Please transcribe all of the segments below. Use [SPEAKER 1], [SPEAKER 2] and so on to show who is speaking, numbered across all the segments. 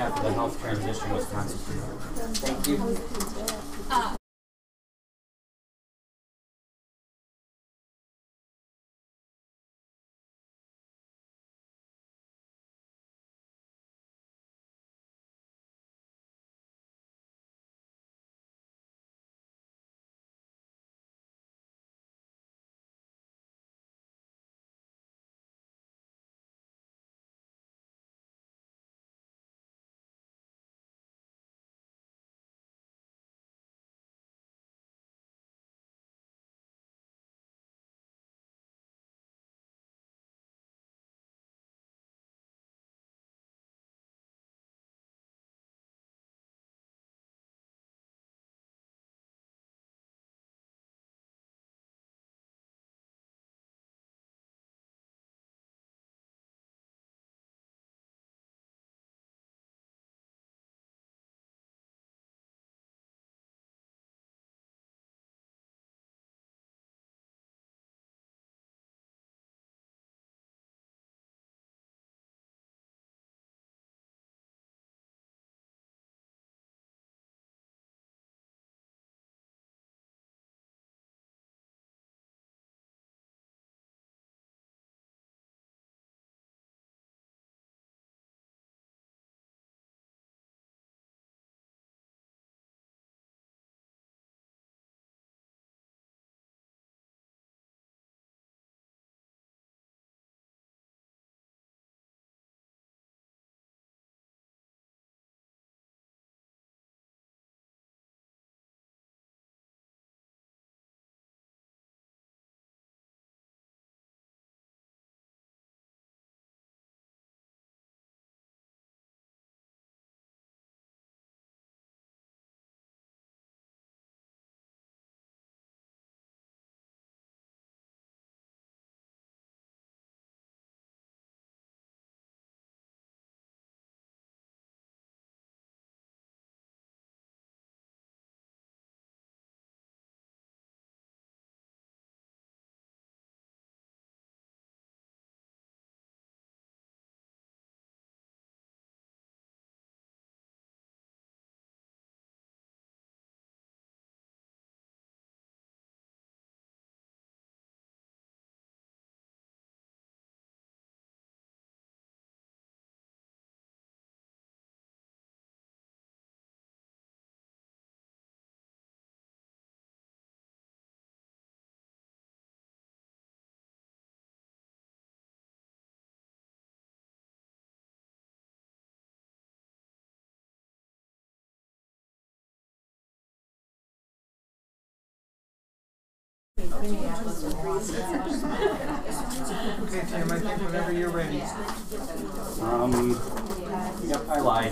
[SPEAKER 1] behalf of the Health Transition Wisconsin. Thank you.
[SPEAKER 2] Okay, Tim, I think whenever you're ready.
[SPEAKER 1] Yep, I lied.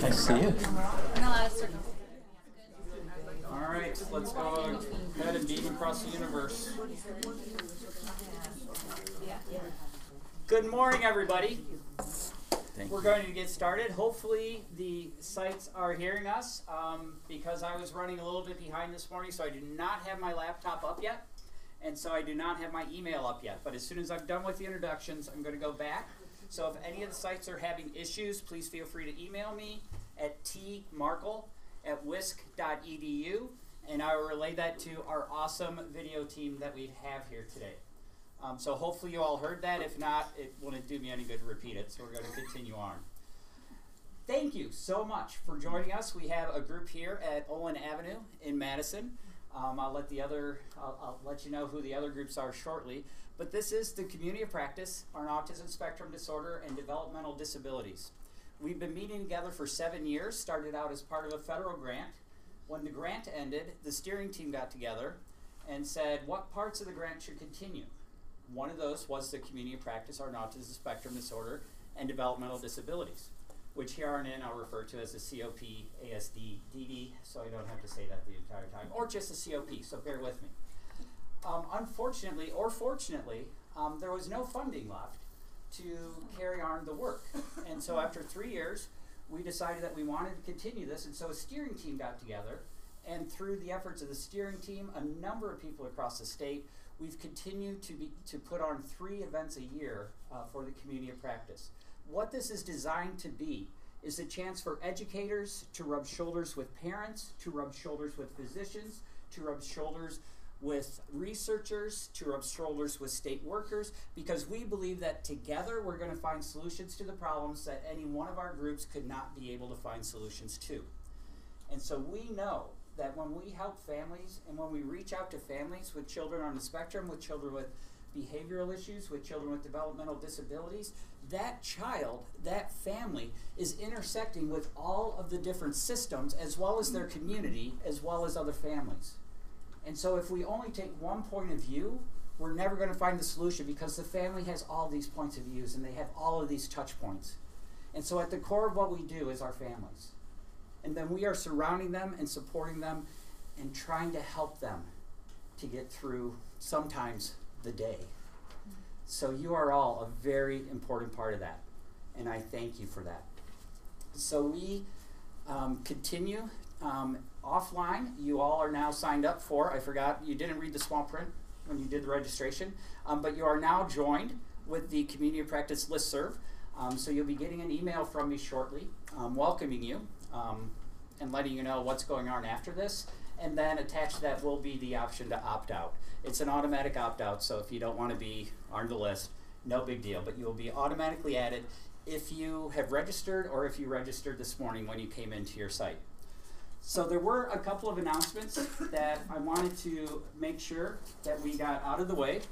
[SPEAKER 1] Nice to see you. All right, let's go ahead and beam across the universe. Good morning, everybody. We're going to get started. Hopefully the sites are hearing us because I was running a little bit behind this morning, so I do not have my laptop up yet, and so I do not have my email up yet. But as soon as I'm done with the introductions, I'm going to go back. So if any of the sites are having issues, please feel free to email me at tmarkle@wisc.edu, and I will relay that to our awesome video team that we have here today. So hopefully you all heard that. If not, it wouldn't do me any good to repeat it, so we're going to continue on. Thank you so much for joining us. We have a group here at Olin Avenue in Madison. I'll let you know who the other groups are shortly. But this is the Community of Practice on Autism Spectrum Disorder and Developmental Disabilities. We've been meeting together for 7 years, started out as part of a federal grant. When the grant ended, the steering team got together and said what parts of the grant should continue. One of those was the Community of Practice on Autism Spectrum Disorder and Developmental Disabilities, which here on in I'll refer to as the COP, ASD, DD, so I don't have to say that the entire time, or just the COP, so bear with me. Unfortunately, or fortunately, there was no funding left to carry on the work. And so after 3 years, we decided that we wanted to continue this, and so a steering team got together and through the efforts of the steering team, a number of people across the state, we've continued to put on 3 events a year for the community of practice. What this is designed to be is a chance for educators to rub shoulders with parents, to rub shoulders with physicians, to rub shoulders with researchers, to rub shoulders with state workers, because we believe that together we're going to find solutions to the problems that any one of our groups could not be able to find solutions to. And so we know that when we help families and when we reach out to families with children on the spectrum, with children with behavioral issues, with children with developmental disabilities, that child, that family is intersecting with all of the different systems as well as their community, as well as other families. And so if we only take one point of view, we're never going to find the solution, because the family has all these points of views and they have all of these touch points. And so at the core of what we do is our families. And then we are surrounding them and supporting them and trying to help them to get through sometimes the day. So you are all a very important part of that, and I thank you for that. So we continue offline. You all are now signed up for, I forgot, you didn't read the small print when you did the registration, but you are now joined with the Community of Practice listserv. So you'll be getting an email from me shortly welcoming you and letting you know what's going on after this. And then attached to that will be the option to opt out. It's an automatic opt-out, so if you don't want to be on the list, no big deal. But you will be automatically added if you have registered or if you registered this morning when you came into your site. So there were a couple of announcements that I wanted to make sure that we got out of the way.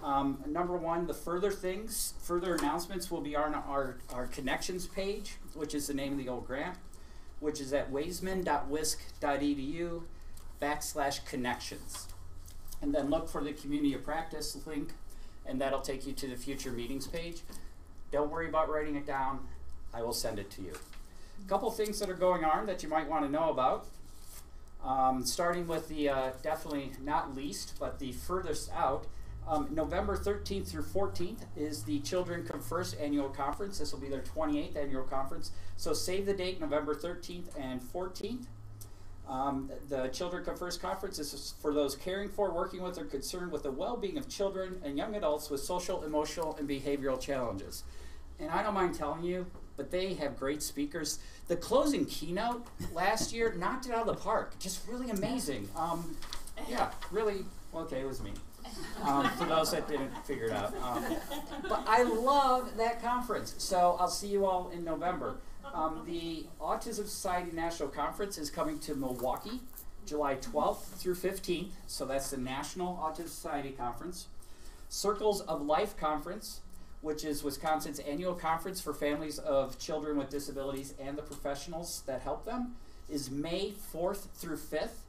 [SPEAKER 1] Number one, the further announcements will be on our connections page, which is the name of the old grant, which is at waysman.wisc.edu/connections. And then look for the Community of Practice link, and that'll take you to the future meetings page. Don't worry about writing it down. I will send it to you. A couple things that are going on that you might want to know about. Starting with the, definitely not least, but the furthest out, November 13th through 14th is the Children Come First annual conference. This will be their 28th annual conference. So save the date, November 13th and 14th. The Children Come First conference is for those caring for, working with, or concerned with the well-being of children and young adults with social, emotional, and behavioral challenges. And I don't mind telling you, but they have great speakers. The closing keynote last year knocked it out of the park. Just really amazing. Yeah, really, okay, it was me. For those that didn't figure it out. But I love that conference. So I'll see you all in November. The Autism Society National Conference is coming to Milwaukee, July 12th through 15th. So that's the National Autism Society Conference. Circles of Life Conference, which is Wisconsin's annual conference for families of children with disabilities and the professionals that help them, is May 4th through 5th.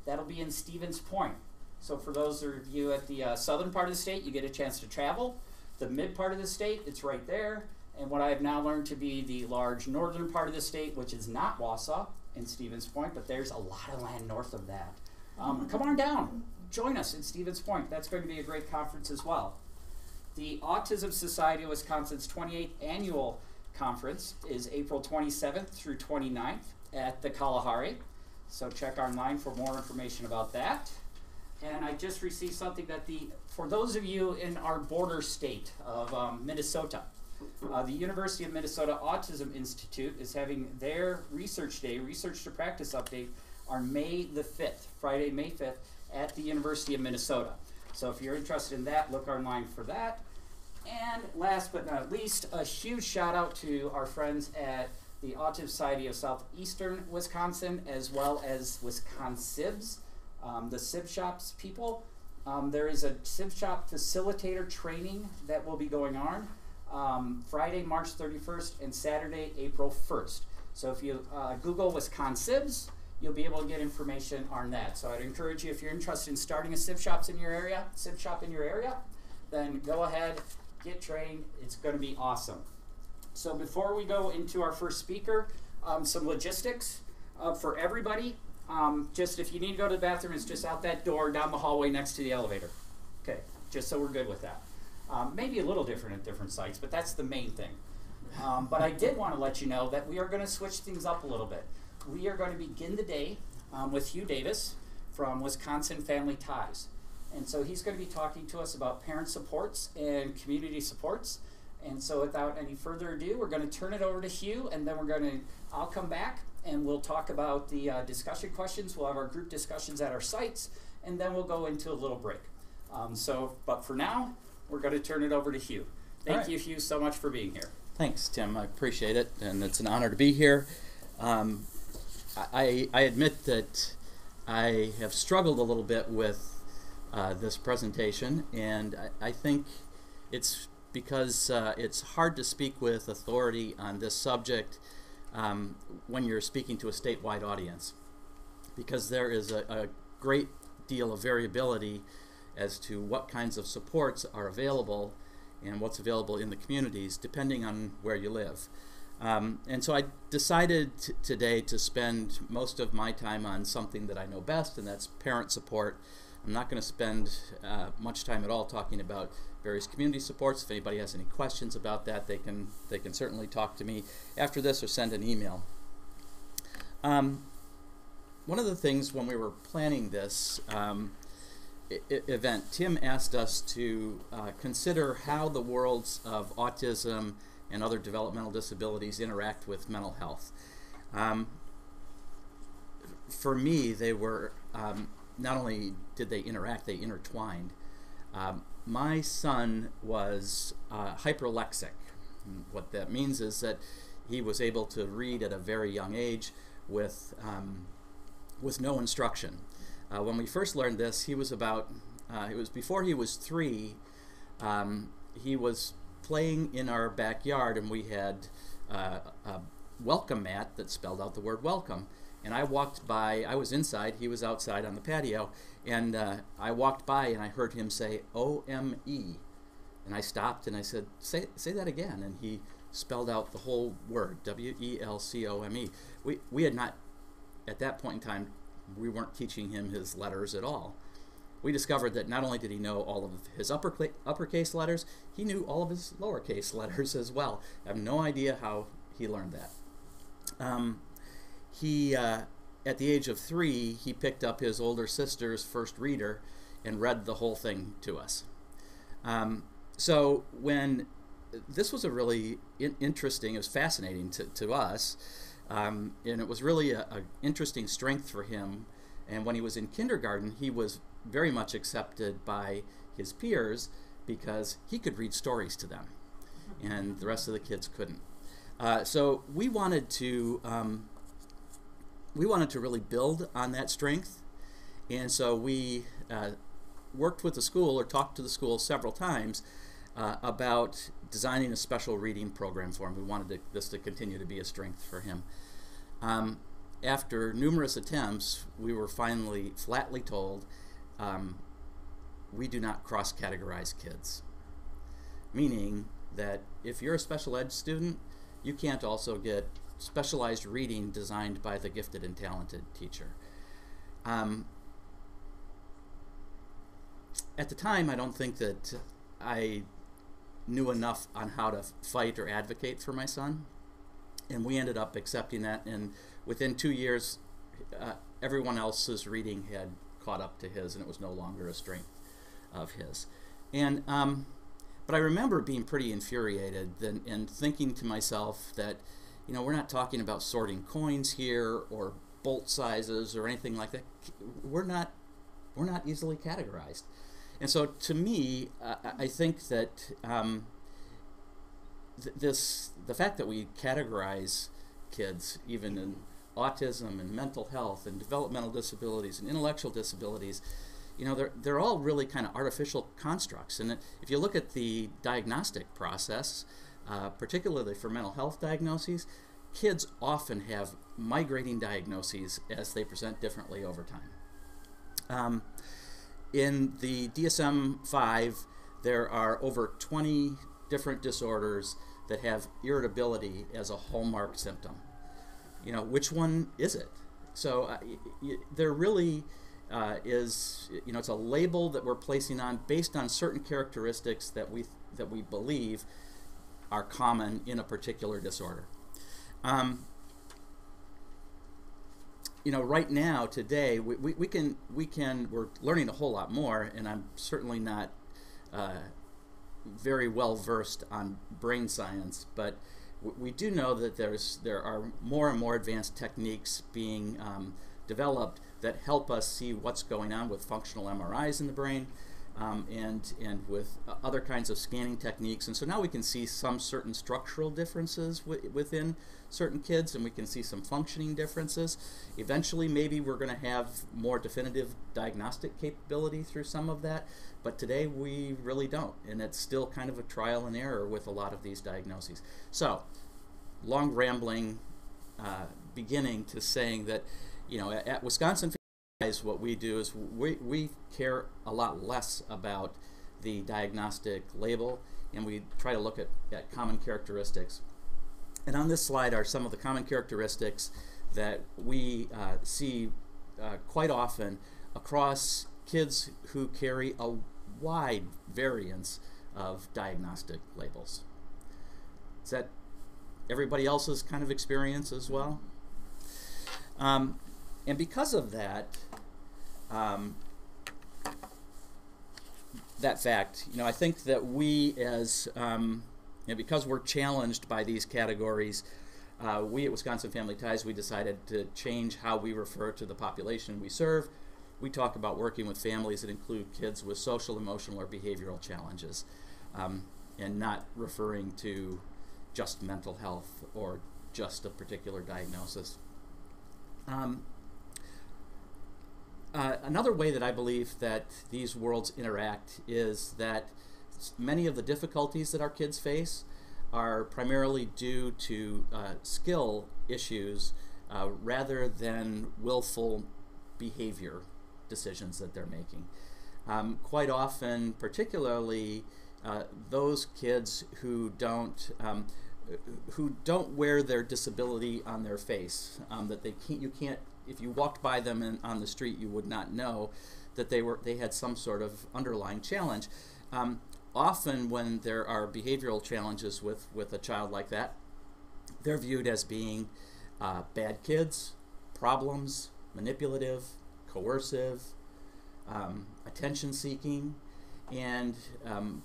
[SPEAKER 1] That'll be in Stevens Point. So for those of you at the southern part of the state, you get a chance to travel. The mid part of the state, it's right there. And what I have now learned to be the large northern part of the state, which is not Wausau and Stevens Point, but there's a lot of land north of that. Come on down. Join us in Stevens Point. That's going to be a great conference as well. The Autism Society of Wisconsin's 28th annual conference is April 27th through 29th at the Kalahari. So check online for more information about that. And I just received something that for those of you in our border state of Minnesota, the University of Minnesota Autism Institute is having their research day, Research to Practice update, on May the 5th, Friday, May 5th, at the University of Minnesota. So if you're interested in that, look online for that. And last but not least, a huge shout out to our friends at the Autism Society of Southeastern Wisconsin, as well as Wisconsibs, the Sib Shops people. There is a Sib Shop facilitator training that will be going on Friday, March 31st and Saturday, April 1st. So if you Google Wisconsibs, you'll be able to get information on that. So I'd encourage you, if you're interested in starting a Sib Shop in your area, then go ahead, get trained. It's going to be awesome. So before we go into our first speaker, some logistics for everybody. Just if you need to go to the bathroom, it's just out that door down the hallway next to the elevator. Okay, just so we're good with that. Maybe a little different at different sites, but that's the main thing. But I did want to let you know that we are going to switch things up a little bit. We are going to begin the day with Hugh Davis from Wisconsin Family Ties. And so he's going to be talking to us about parent supports and community supports. And so without any further ado, we're going to turn it over to Hugh, and then I'll come back and we'll talk about the discussion questions. We'll have our group discussions at our sites, and then we'll go into a little break. But for now, we're going to turn it over to Hugh. Thank you, Hugh, so much for being here.
[SPEAKER 3] Thanks, Tim. I appreciate it, and it's an honor to be here. I admit that I have struggled a little bit with this presentation, and I think it's because it's hard to speak with authority on this subject when you're speaking to a statewide audience, because there is a great deal of variability as to what kinds of supports are available and what's available in the communities depending on where you live. And so I decided today to spend most of my time on something that I know best, and that's parent support. I'm not going to spend much time at all talking about various community supports. If anybody has any questions about that, they can certainly talk to me after this or send an email. One of the things when we were planning this event, Tim asked us to consider how the worlds of autism and other developmental disabilities interact with mental health. For me, they were, not only did they interact, they intertwined. My son was hyperlexic. What that means is that he was able to read at a very young age with no instruction. When we first learned this, he was about, it was before he was 3, he was playing in our backyard, and we had a welcome mat that spelled out the word welcome. And I walked by, I was inside, he was outside on the patio, and I walked by and I heard him say O-M-E. And I stopped and I said, say that again. And he spelled out the whole word, W-E-L-C-O-M-E. We had not, at that point in time, we weren't teaching him his letters at all. We discovered that not only did he know all of his uppercase letters, he knew all of his lowercase letters as well. I have no idea how he learned that. He, at the age of 3, he picked up his older sister's first reader and read the whole thing to us. So when this was a really interesting, it was fascinating to us, and it was really an interesting strength for him. And when he was in kindergarten, he was very much accepted by his peers because he could read stories to them, and the rest of the kids couldn't. So we wanted to really build on that strength, and so we worked with the school, or talked to the school several times about designing a special reading program for him. We wanted this to continue to be a strength for him. After numerous attempts, we were finally flatly told, we do not cross-categorize kids. Meaning that if you're a special ed student, you can't also get specialized reading designed by the gifted and talented teacher. At the time, I don't think that I knew enough on how to fight or advocate for my son, and we ended up accepting that, and within 2 years, everyone else's reading had caught up to his, and it was no longer a strength of his. And but I remember being pretty infuriated and thinking to myself that, you know, we're not talking about sorting coins here or bolt sizes or anything like that. We're not easily categorized. And so to me, I think that the fact that we categorize kids, even in autism and mental health and developmental disabilities and intellectual disabilities, you know, they're all really kind of artificial constructs. And if you look at the diagnostic process, particularly for mental health diagnoses, kids often have migrating diagnoses as they present differently over time. In the DSM-5, there are over 20 different disorders that have irritability as a hallmark symptom. You know, which one is it? So there really is, you know, it's a label that we're placing on based on certain characteristics that we believe are common in a particular disorder. you know, right now, today, we're learning a whole lot more, and I'm certainly not very well versed on brain science, but we do know that there are more and more advanced techniques being developed that help us see what's going on with functional MRIs in the brain, and with other kinds of scanning techniques. And so now we can see some certain structural differences within certain kids, and we can see some functioning differences. Eventually, maybe we're going to have more definitive diagnostic capability through some of that, but today we really don't, and it's still kind of a trial and error with a lot of these diagnoses. So, long rambling beginning to saying that, you know, at Wisconsin, what we do is we care a lot less about the diagnostic label, and we try to look at common characteristics. And on this slide are some of the common characteristics that we see quite often across kids who carry a wide variance of diagnostic labels. Is that everybody else's kind of experience as well? And because of that, that fact, you know, I think that we as, you know, because we're challenged by these categories, we at Wisconsin Family Ties, we decided to change how we refer to the population we serve. We talk about working with families that include kids with social, emotional, or behavioral challenges, and not referring to just mental health or just a particular diagnosis. Another way that I believe that these worlds interact is that many of the difficulties that our kids face are primarily due to skill issues rather than willful behavior decisions that they're making. Quite often, particularly those kids who don't wear their disability on their face, that you can't, if you walked by them on the street, you would not know that they had some sort of underlying challenge. Often when there are behavioral challenges with a child like that, they're viewed as being bad kids, problems, manipulative, coercive, attention-seeking, and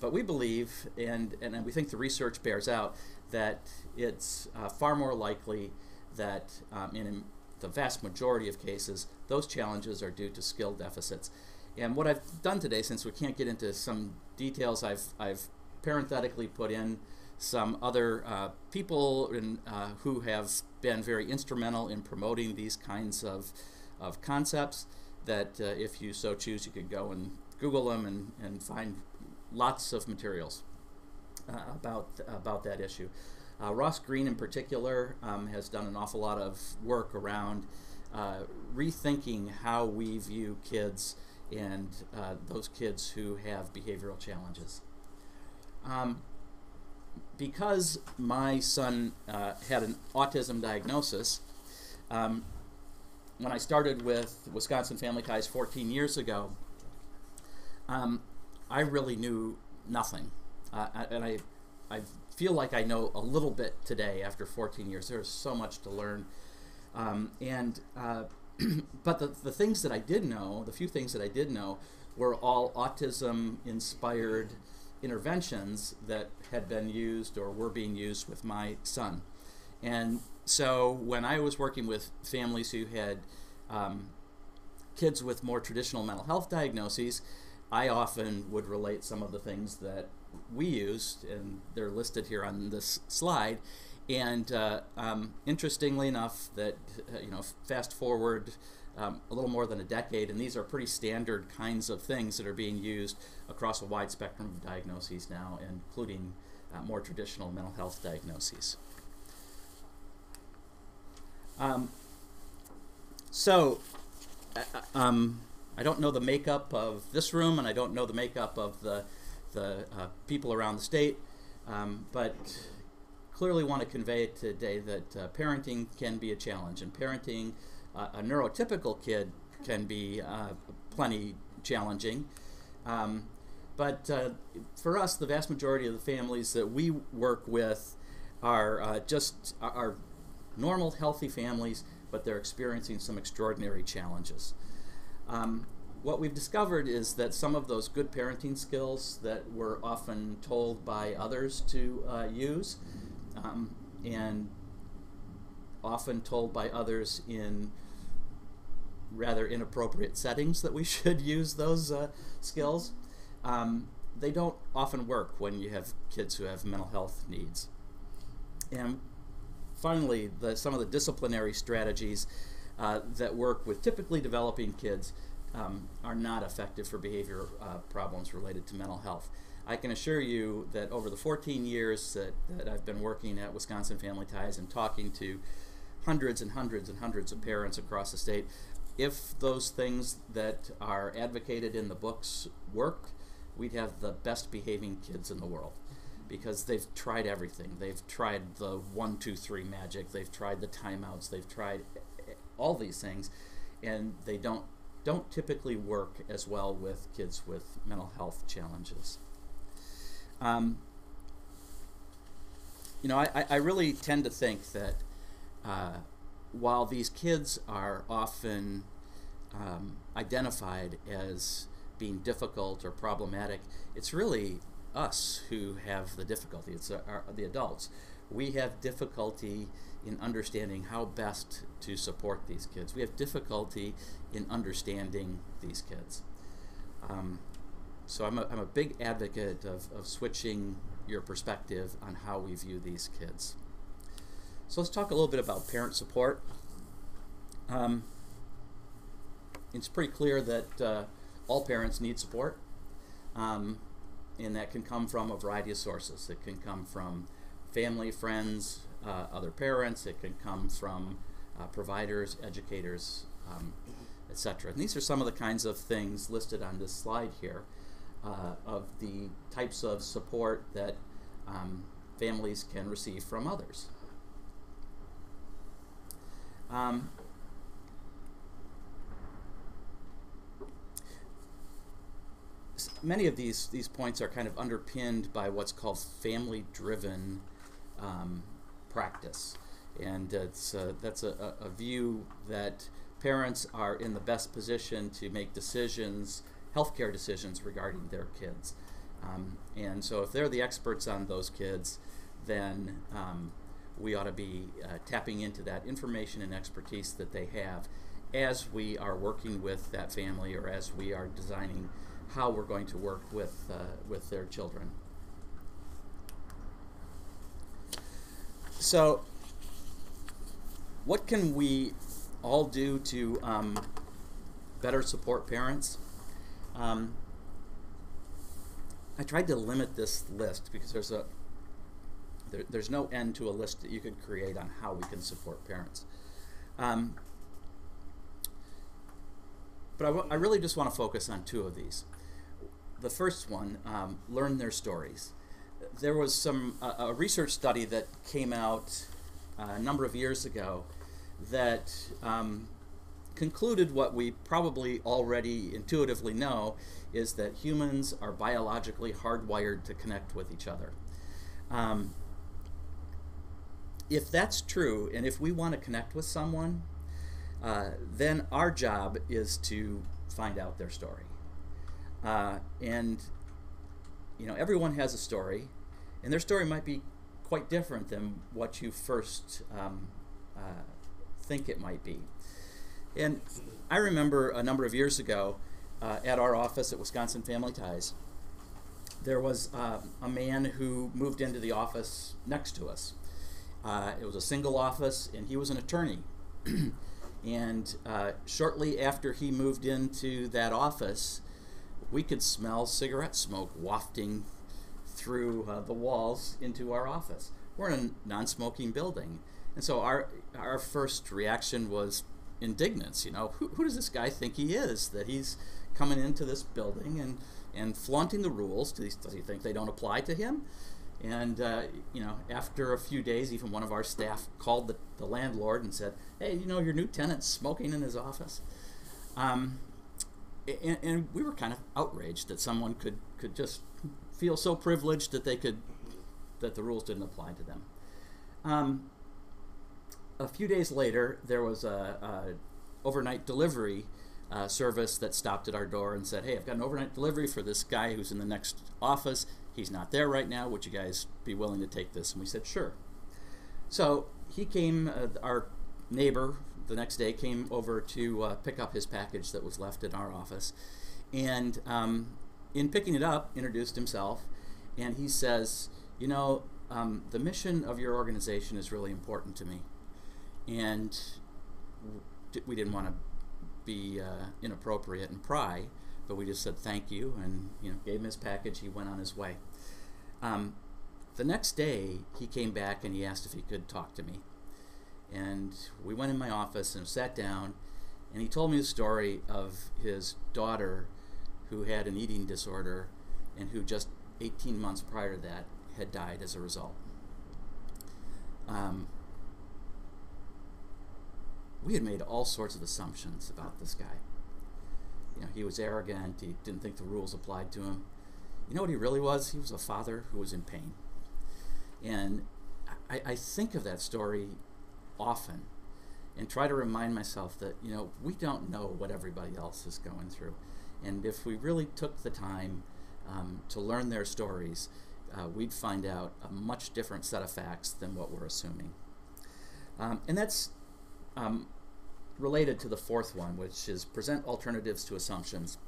[SPEAKER 3] but we believe, and we think the research bears out, that it's far more likely that in the vast majority of cases, those challenges are due to skill deficits. And what I've done today, since we can't get into some details, I've parenthetically put in some other people who have been very instrumental in promoting these kinds of concepts, that if you so choose, you could go and Google them and find lots of materials about that issue. Ross Green in particular has done an awful lot of work around rethinking how we view kids and those kids who have behavioral challenges. Because my son had an autism diagnosis, when I started with Wisconsin Family Ties 14 years ago, I really knew nothing. And I feel like I know a little bit today after 14 years. There's so much to learn. But the things that I did know, the few things that I did know, were all autism-inspired interventions that had been used or were being used with my son. And so when I was working with families who had kids with more traditional mental health diagnoses, I often would relate some of the things that we used, and they're listed here on this slide. And interestingly enough, that fast forward a little more than a decade, and these are pretty standard kinds of things that are being used across a wide spectrum of diagnoses now, including more traditional mental health diagnoses. I don't know the makeup of this room, and I don't know the makeup of the people around the state, but clearly want to convey today that parenting can be a challenge, and parenting a neurotypical kid can be plenty challenging. But for us, the vast majority of the families that we work with are just normal, healthy families but they're experiencing some extraordinary challenges. What we've discovered is that some of those good parenting skills that we're often told by others to use, and often told by others in rather inappropriate settings that we should use those skills, they don't often work when you have kids who have mental health needs. And finally, some of the disciplinary strategies that work with typically developing kids are not effective for behavior problems related to mental health. I can assure you that over the 14 years that I've been working at Wisconsin Family Ties and talking to hundreds and hundreds and hundreds of parents across the state, if those things that are advocated in the books work, we'd have the best behaving kids in the world, because they've tried everything. They've tried the 1, 2, 3 magic, they've tried the timeouts, they've tried all these things, and they don't typically work as well with kids with mental health challenges. You know, I really tend to think that while these kids are often identified as being difficult or problematic, it's really us who have the difficulty. It's the adults. We have difficulty in understanding how best to support these kids. We have difficulty in understanding these kids. So I'm a big advocate of switching your perspective on how we view these kids. So let's talk a little bit about parent support. It's pretty clear that all parents need support, and that can come from a variety of sources. It can come from family, friends, other parents. It can come from providers, educators, etc. And these are some of the kinds of things listed on this slide here of the types of support that families can receive from others. Many of these points are kind of underpinned by what's called family-driven practice, and that's a view that parents are in the best position to make decisions, healthcare decisions regarding their kids, and so if they're the experts on those kids, then we ought to be tapping into that information and expertise that they have as we are working with that family, or as we are designing how we're going to work with their children. So what can we all do to better support parents? I tried to limit this list because there's no end to a list that you could create on how we can support parents. But I really just want to focus on 2 of these. The first one, learn their stories. There was a research study that came out a number of years ago that concluded what we probably already intuitively know, is that humans are biologically hardwired to connect with each other. If that's true, and if we want to connect with someone, then our job is to find out their story. And you know, everyone has a story, and their story might be quite different than what you first think it might be. And I remember a number of years ago at our office at Wisconsin Family Ties, there was a man who moved into the office next to us. It was a single office, and he was an attorney. And shortly after he moved into that office, we could smell cigarette smoke wafting through the walls into our office. We're in a non-smoking building, and so our first reaction was indignance. You know, who does this guy think he is, that he's coming into this building and flaunting the rules? Does he think they don't apply to him? And you know, after a few days, even one of our staff called the landlord and said, "Hey, you know, your new tenant's smoking in his office." And we were kind of outraged that someone could just feel so privileged that the rules didn't apply to them. a few days later, there was a overnight delivery service that stopped at our door and said, hey, I've got an overnight delivery for this guy who's in the next office. He's not there right now. Would you guys be willing to take this? And we said, sure. So he came, our neighbor, the next day came over to pick up his package that was left in our office. And in picking it up, introduced himself, and he says, you know, the mission of your organization is really important to me. And we didn't want to be inappropriate and pry, but we just said thank you and gave him his package. He went on his way. The next day, he came back and he asked if he could talk to me. And we went in my office and sat down, and he told me the story of his daughter who had an eating disorder and who just 18 months prior to that had died as a result. We had made all sorts of assumptions about this guy. He was arrogant. He didn't think the rules applied to him. You know what he really was? He was a father who was in pain. And I think of that story often and try to remind myself that, we don't know what everybody else is going through. And if we really took the time to learn their stories, we'd find out a much different set of facts than what we're assuming. And that's related to the fourth one, which is present alternatives to assumptions.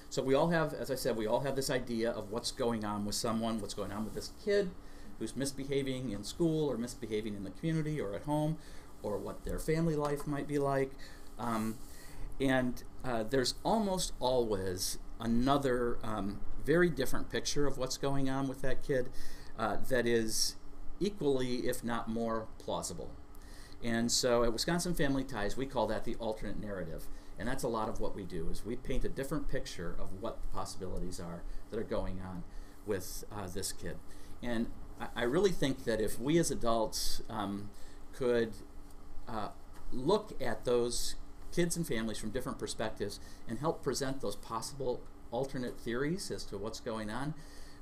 [SPEAKER 3] So we all have, as I said, we all have this idea of what's going on with someone, what's going on with this kid who's misbehaving in school or misbehaving in the community or at home, or what their family life might be like. And there's almost always another very different picture of what's going on with that kid that is equally, if not more, plausible. And so at Wisconsin Family Ties, we call that the alternate narrative. And that's a lot of what we do, is we paint a different picture of what the possibilities are that are going on with this kid. And I really think that if we as adults could look at those kids and families from different perspectives and help present those possible alternate theories as to what's going on,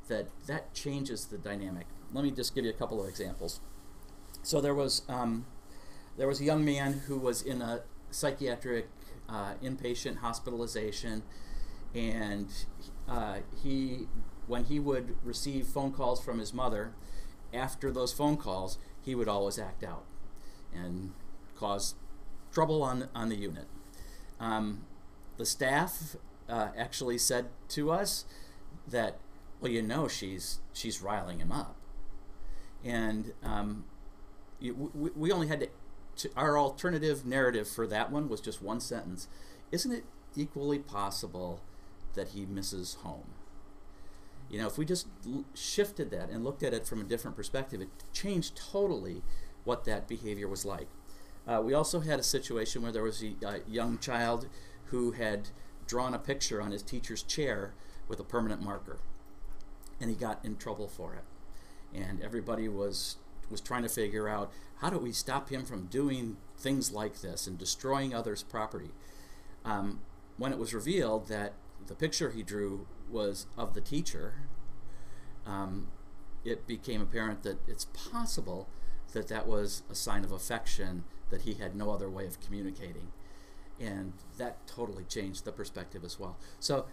[SPEAKER 3] that changes the dynamic. Let me just give you a couple of examples. So there was a young man who was in a psychiatric inpatient hospitalization, and when he would receive phone calls from his mother, after those phone calls, he would always act out and cause trouble on the unit. The staff actually said to us that, well, she's riling him up. And we only had our alternative narrative for that one was just one sentence. Isn't it equally possible that he misses home? If we just shifted that and looked at it from a different perspective, it changed totally what that behavior was like. We also had a situation where there was a young child who had drawn a picture on his teacher's chair with a permanent marker, and he got in trouble for it. And everybody was trying to figure out, how do we stop him from doing things like this and destroying others' property? When it was revealed that the picture he drew was of the teacher, it became apparent that it's possible that that was a sign of affection that he had no other way of communicating. And that totally changed the perspective as well. So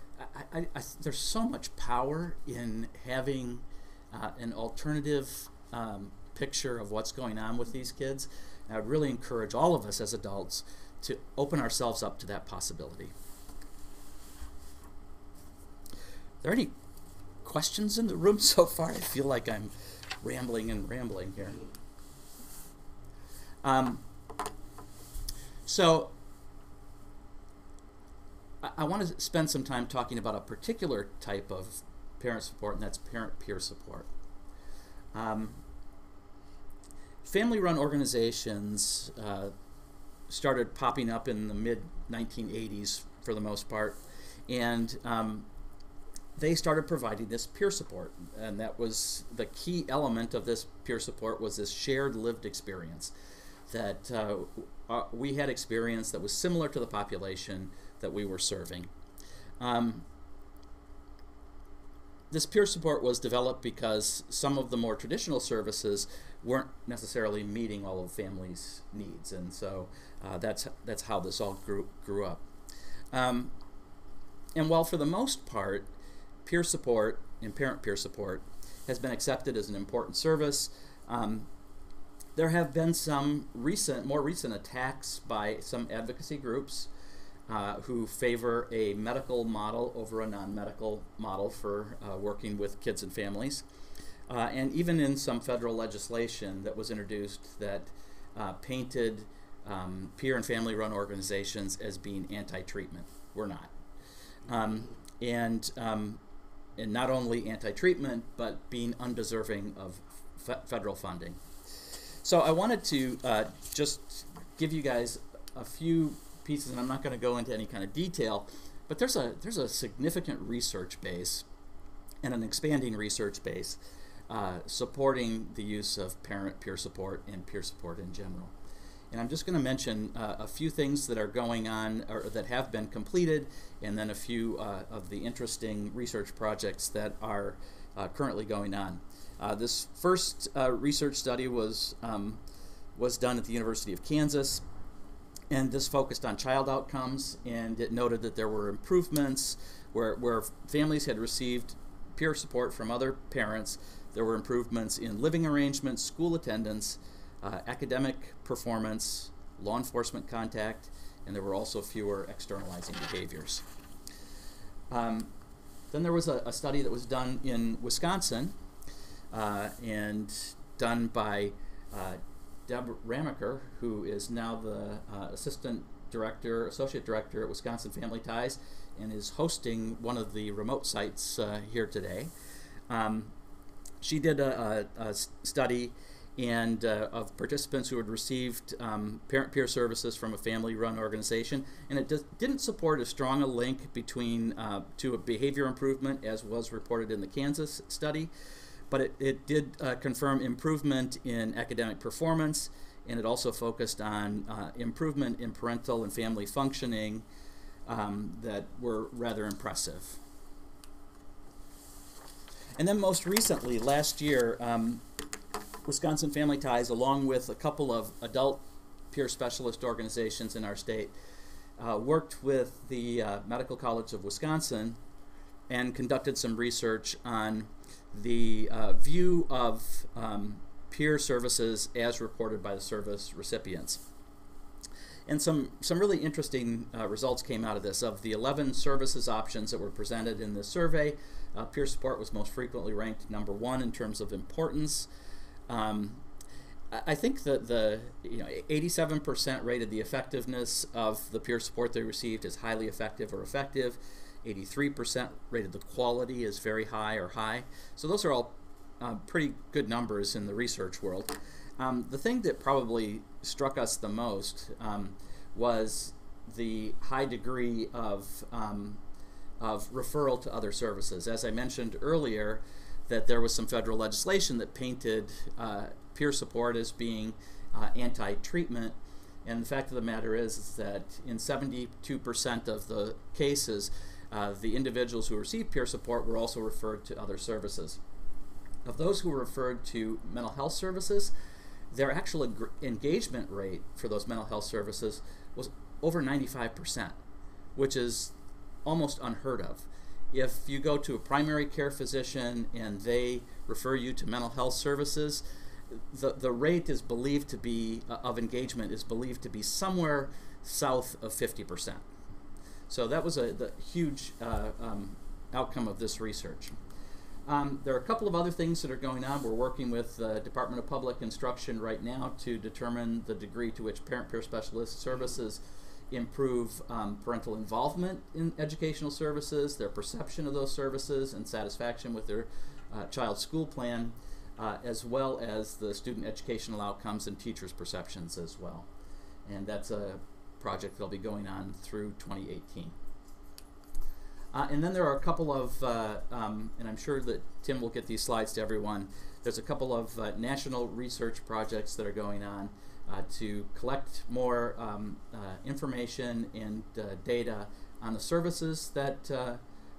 [SPEAKER 3] there's so much power in having an alternative picture of what's going on with these kids. And I would really encourage all of us as adults to open ourselves up to that possibility. Are there any questions in the room so far? I feel like I'm rambling here. So I want to spend some time talking about a particular type of parent support, and that's parent-peer support. Family-run organizations started popping up in the mid-1980s for the most part, and they started providing this peer support, and that was the key element of this peer support, was this shared lived experience that we had experienced that was similar to the population that we were serving. this peer support was developed because some of the more traditional services weren't necessarily meeting all of families' needs, and so that's how this all grew up. And while for the most part, peer support and parent peer support has been accepted as an important service, there have been some more recent attacks by some advocacy groups who favor a medical model over a non-medical model for working with kids and families. And even in some federal legislation that was introduced that painted peer and family-run organizations as being anti-treatment. We're not. And not only anti-treatment, but being undeserving of federal funding. So I wanted to just give you guys a few pieces, and I'm not going to go into any kind of detail, but there's a significant research base and an expanding research base supporting the use of parent peer support and peer support in general. And I'm just going to mention a few things that are going on or that have been completed, and then a few of the interesting research projects that are currently going on. This first research study was done at the University of Kansas, and this focused on child outcomes, and it noted that there were improvements where families had received peer support from other parents. There were improvements in living arrangements, school attendance, academic performance, law enforcement contact, and there were also fewer externalizing behaviors. Then there was a study that was done in Wisconsin and done by Deb Ramaker, who is now the associate director at Wisconsin Family Ties, and is hosting one of the remote sites here today. She did a study of participants who had received parent peer services from a family-run organization, and it didn't support as strong a link between to a behavior improvement as was reported in the Kansas study, but it did confirm improvement in academic performance, and it also focused on improvement in parental and family functioning that were rather impressive. And then most recently, last year, Wisconsin Family Ties, along with a couple of adult peer specialist organizations in our state, worked with the Medical College of Wisconsin and conducted some research on the view of peer services as reported by the service recipients. And some really interesting results came out of this. Of the 11 services options that were presented in this survey, peer support was most frequently ranked #1 in terms of importance. I think that 87% rated the effectiveness of the peer support they received as highly effective or effective. 83% rated the quality as very high or high. So those are all pretty good numbers in the research world. The thing that probably struck us the most was the high degree of referral to other services. As I mentioned earlier, that there was some federal legislation that painted peer support as being anti-treatment, and the fact of the matter is that in 72% of the cases, the individuals who received peer support were also referred to other services. Of those who were referred to mental health services, their actual engagement rate for those mental health services was over 95%, which is almost unheard of. If you go to a primary care physician and they refer you to mental health services, the rate is believed to be of engagement is believed to be somewhere south of 50%. So that was the huge outcome of this research. There are a couple of other things that are going on. We're working with the Department of Public Instruction right now to determine the degree to which parent peer specialist services improve parental involvement in educational services, their perception of those services, and satisfaction with their child's school plan, as well as the student educational outcomes and teachers' perceptions as well. And that's a project that'll be going on through 2018. And then there are a couple of, and I'm sure that Tim will get these slides to everyone, there's a couple of national research projects that are going on to collect more information and data on the services that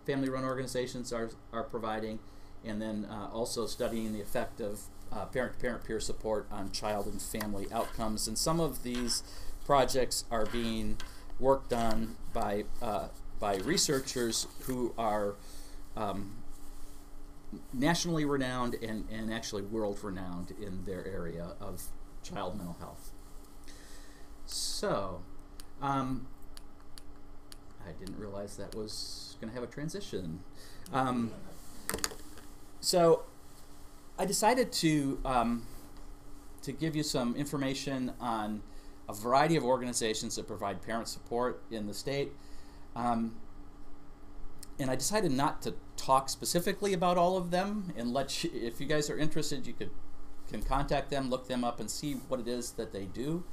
[SPEAKER 3] family-run organizations are providing, and then also studying the effect of parent-to-parent peer support on child and family outcomes. And some of these projects are being worked on by researchers who are nationally renowned and actually world renowned in their area of child mental health. So, I didn't realize that was going to have a transition. So, I decided to give you some information on a variety of organizations that provide parent support in the state. And I decided not to talk specifically about all of them, and if you guys are interested, you can contact them, look them up, and see what it is that they do.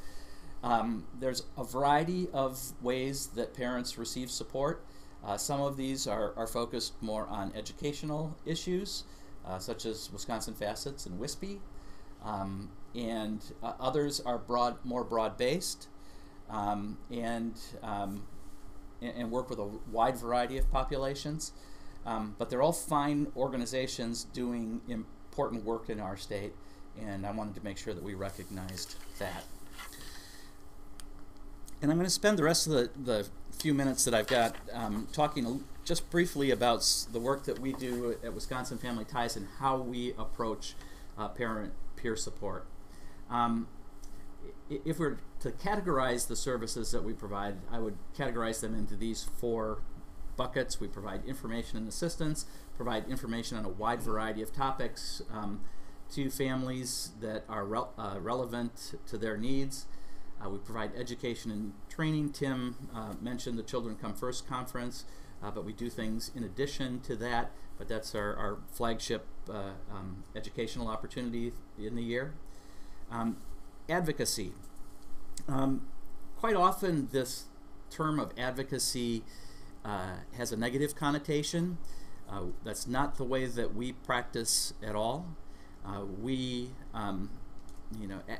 [SPEAKER 3] There's a variety of ways that parents receive support. Some of these are focused more on educational issues, such as Wisconsin Facets and WISPE, and others are more broad-based, and work with a wide variety of populations. But they're all fine organizations doing important work in our state, and I wanted to make sure that we recognized that. And I'm going to spend the rest of the few minutes that I've got talking just briefly about the work that we do at Wisconsin Family Ties and how we approach parent peer support. If we're to categorize the services that we provide, I would categorize them into these 4 buckets. We provide information and assistance, provide information on a wide variety of topics to families that are relevant to their needs. We provide education and training. Tim mentioned the Children Come First conference, but we do things in addition to that, but that's our flagship educational opportunity in the year. Advocacy. Quite often this term of advocacy has a negative connotation. That's not the way that we practice at all.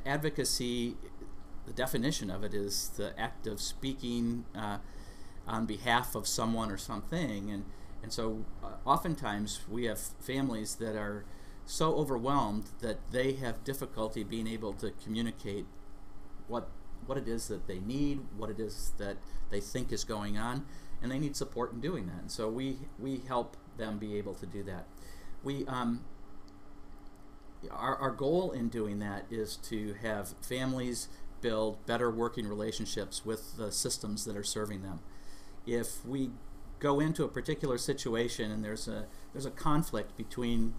[SPEAKER 3] Advocacy, the definition of it is the act of speaking on behalf of someone or something, and so oftentimes we have families that are so overwhelmed that they have difficulty being able to communicate what it is that they need, what it is that they think is going on, and they need support in doing that. And so we help them be able to do that. Our goal in doing that is to have families build better working relationships with the systems that are serving them. If we go into a particular situation and there's a conflict between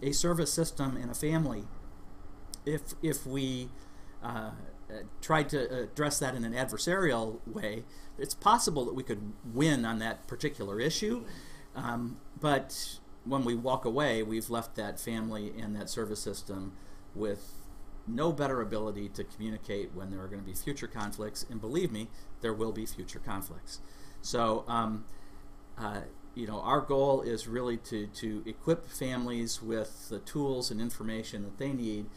[SPEAKER 3] a service system and a family, if we try to address that in an adversarial way, it's possible that we could win on that particular issue, but when we walk away, we've left that family and that service system with no better ability to communicate when there are going to be future conflicts, and believe me, there will be future conflicts. So, our goal is really to equip families with the tools and information that they need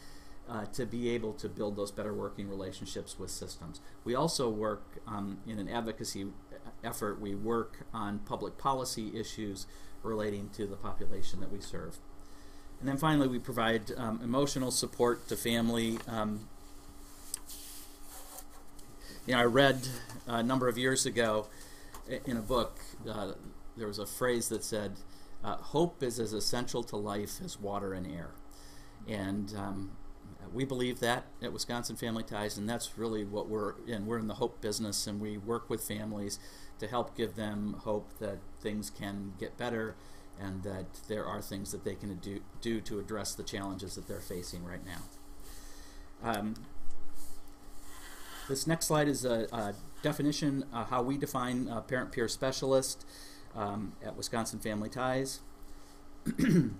[SPEAKER 3] to be able to build those better working relationships with systems. We also work in an advocacy effort. We work on public policy issues relating to the population that we serve. And then finally, we provide emotional support to family. I read a number of years ago in a book, there was a phrase that said, hope is as essential to life as water and air. And we believe that at Wisconsin Family Ties, and that's really what we're in. We're in the hope business, and we work with families to help give them hope that things can get better and that there are things that they can do to address the challenges that they're facing right now. This next slide is a definition, how we define parent-peer specialist at Wisconsin Family Ties. And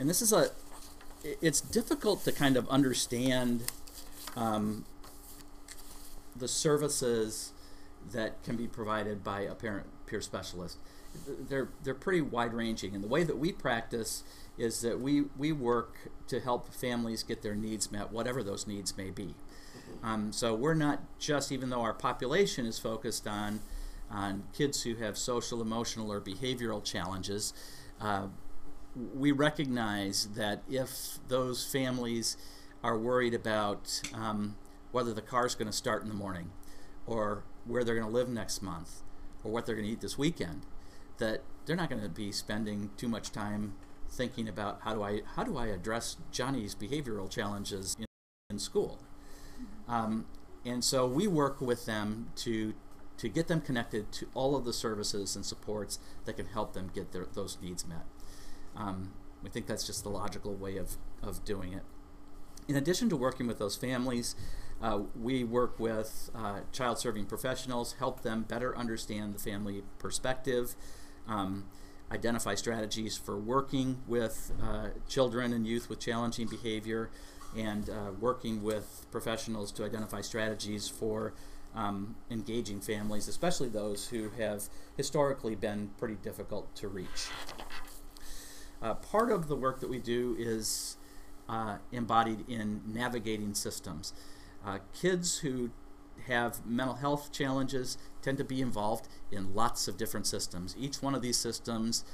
[SPEAKER 3] this is it's difficult to kind of understand the services that can be provided by a parent-peer specialist. They're pretty wide-ranging, and the way that we practice is that we work to help families get their needs met, whatever those needs may be. So we're not just, even though our population is focused on on kids who have social, emotional, or behavioral challenges, we recognize that if those families are worried about whether the car's going to start in the morning, or where they're going to live next month, or what they're going to eat this weekend, that they're not going to be spending too much time thinking about how do I address Johnny's behavioral challenges in school. And so we work with them to get them connected to all of the services and supports that can help them get those needs met. We think that's just the logical way of doing it. In addition to working with those families, we work with child-serving professionals, help them better understand the family perspective, identify strategies for working with children and youth with challenging behavior, and working with professionals to identify strategies for engaging families, especially those who have historically been pretty difficult to reach. Part of the work that we do is embodied in navigating systems. Kids who have mental health challenges tend to be involved in lots of different systems. Each one of these systems,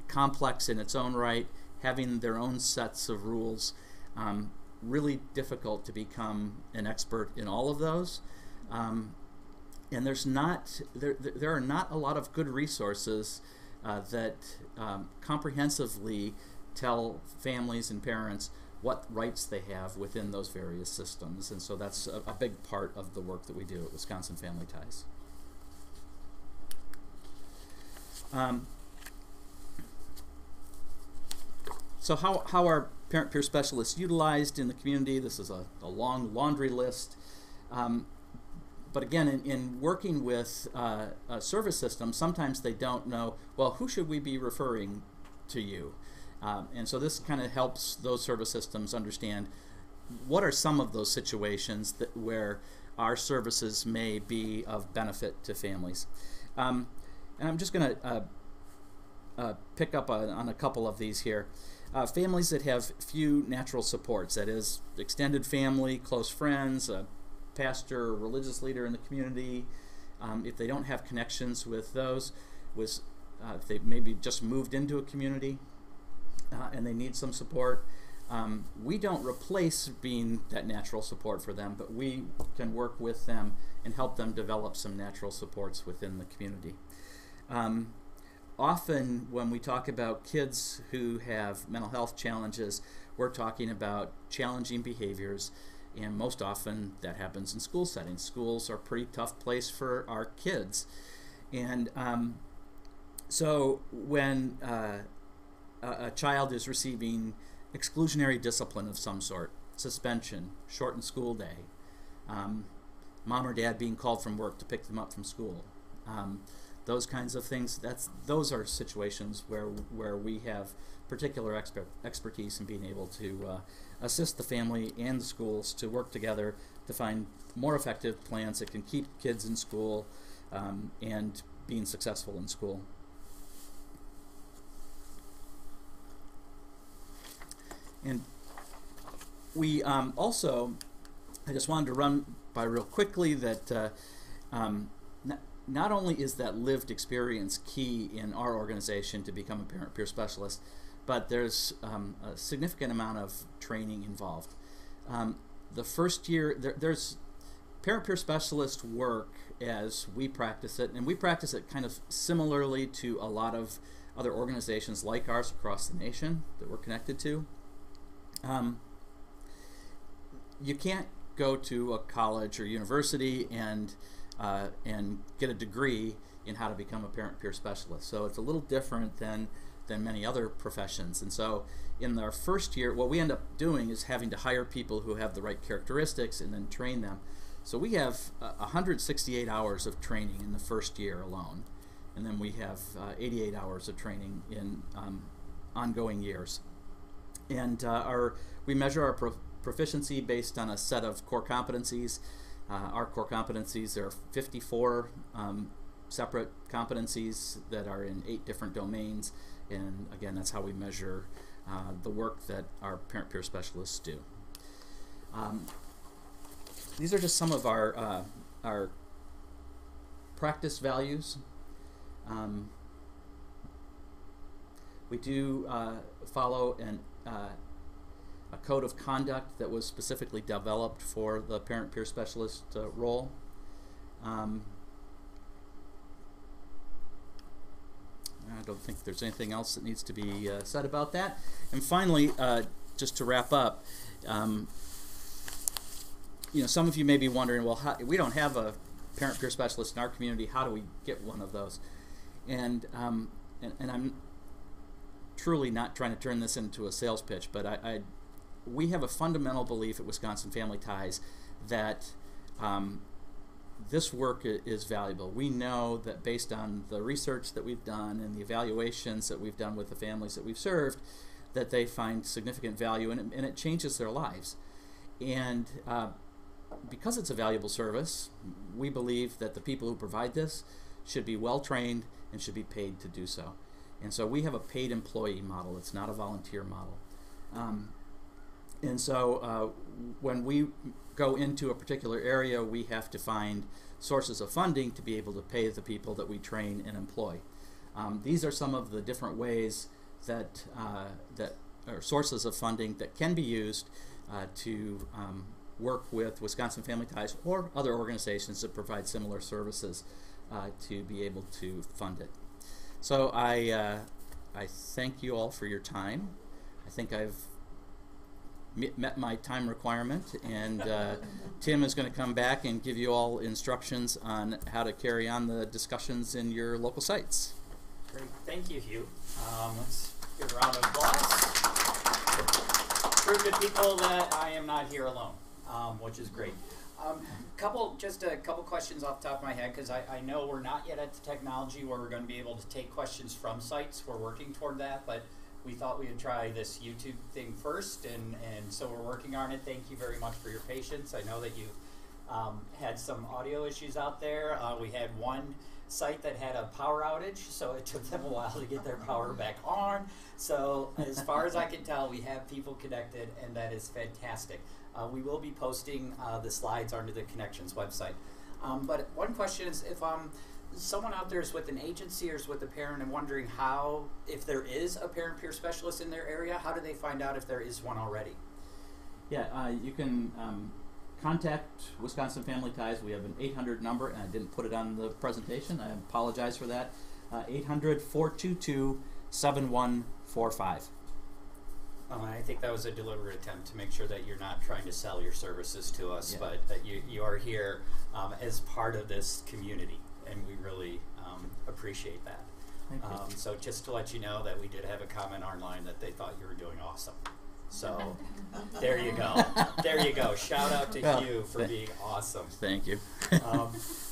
[SPEAKER 3] complex in its own right, having their own sets of rules, really difficult to become an expert in all of those. And there are not a lot of good resources that comprehensively tell families and parents what rights they have within those various systems. And so that's a big part of the work that we do at Wisconsin Family Ties. So how are parent-peer specialists utilized in the community? This is a long laundry list. But again, in working with a service system, sometimes they don't know, well, who should we be referring to you? And so this kind of helps those service systems understand what are some of those situations where our services may be of benefit to families. And I'm just going to pick up on a couple of these here. Families that have few natural supports, that is, extended family, close friends, a pastor or religious leader in the community, if they don't have connections with those, if they maybe just moved into a community and they need some support, we don't replace being that natural support for them, but we can work with them and help them develop some natural supports within the community. Often when we talk about kids who have mental health challenges, we're talking about challenging behaviors, and most often that happens in school settings. Schools are a pretty tough place for our kids. And so when a child is receiving exclusionary discipline of some sort, suspension, shortened school day, mom or dad being called from work to pick them up from school, those kinds of things, those are situations where we have particular expertise in being able to assist the family and the schools to work together to find more effective plans that can keep kids in school and being successful in school. And we also, I just wanted to run by real quickly that not only is that lived experience key in our organization to become a parent-peer specialist, but there's a significant amount of training involved. The first year, there's parent-peer specialist work as we practice it, and we practice it kind of similarly to a lot of other organizations like ours across the nation that we're connected to. You can't go to a college or university and get a degree in how to become a parent-peer specialist. So it's a little different than many other professions. And so in our first year, what we end up doing is having to hire people who have the right characteristics and then train them. So we have 168 hours of training in the first year alone. And then we have 88 hours of training in ongoing years. And we measure our proficiency based on a set of core competencies. Our core competencies, there are 54 separate competencies that are in 8 different domains, and again, that's how we measure the work that our parent-peer specialists do. These are just some of our practice values. We do follow a code of conduct that was specifically developed for the parent-peer specialist role. I don't think there's anything else that needs to be said about that. And finally, just to wrap up, you know, some of you may be wondering, well, we don't have a parent-peer specialist in our community. How do we get one of those? And I'm truly not trying to turn this into a sales pitch, but we have a fundamental belief at Wisconsin Family Ties that this work is valuable. We know that based on the research that we've done and the evaluations that we've done with the families that we've served, that they find significant value in it, and it changes their lives. And because it's a valuable service, we believe that the people who provide this should be well trained and should be paid to do so. And so we have a paid employee model. It's not a volunteer model. And so when we go into a particular area, we have to find sources of funding to be able to pay the people that we train and employ. These are some of the different ways that are sources of funding that can be used to work with Wisconsin Family Ties or other organizations that provide similar services to be able to fund it. So I thank you all for your time. I think I've met my time requirement, and Tim is going to come back and give you all instructions on how to carry on the discussions in your local sites.
[SPEAKER 1] Great, thank you, Hugh. Let's give a round of applause. Prove to people that I am not here alone, which is great. Just a couple questions off the top of my head, because I know we're not yet at the technology where we're going to be able to take questions from sites. We're working toward that, but we thought we would try this YouTube thing first, and so we're working on it. Thank you very much for your patience. I know that you had some audio issues out there. We had one site that had a power outage, so it took them a while to get their power back on. So as far as I can tell, we have people connected, and that is fantastic. We will be posting the slides onto the Connections website. But one question is, if someone out there is with an agency or is with a parent and wondering how, if there is a parent-peer specialist in their area, how do they find out if there is one already?
[SPEAKER 3] Yeah, you can contact Wisconsin Family Ties. We have an 800 number, and I didn't put it on the presentation. I apologize for that. 800-422-7145.
[SPEAKER 1] I think that was a deliberate attempt to make sure that you're not trying to sell your services to us, yeah, but that you are here as part of this community, and we really appreciate that.
[SPEAKER 3] Thank you.
[SPEAKER 1] So just to let you know that we did have a comment online that they thought you were doing awesome. So there you go. There you go. Shout out to you for being awesome.
[SPEAKER 3] Thank you.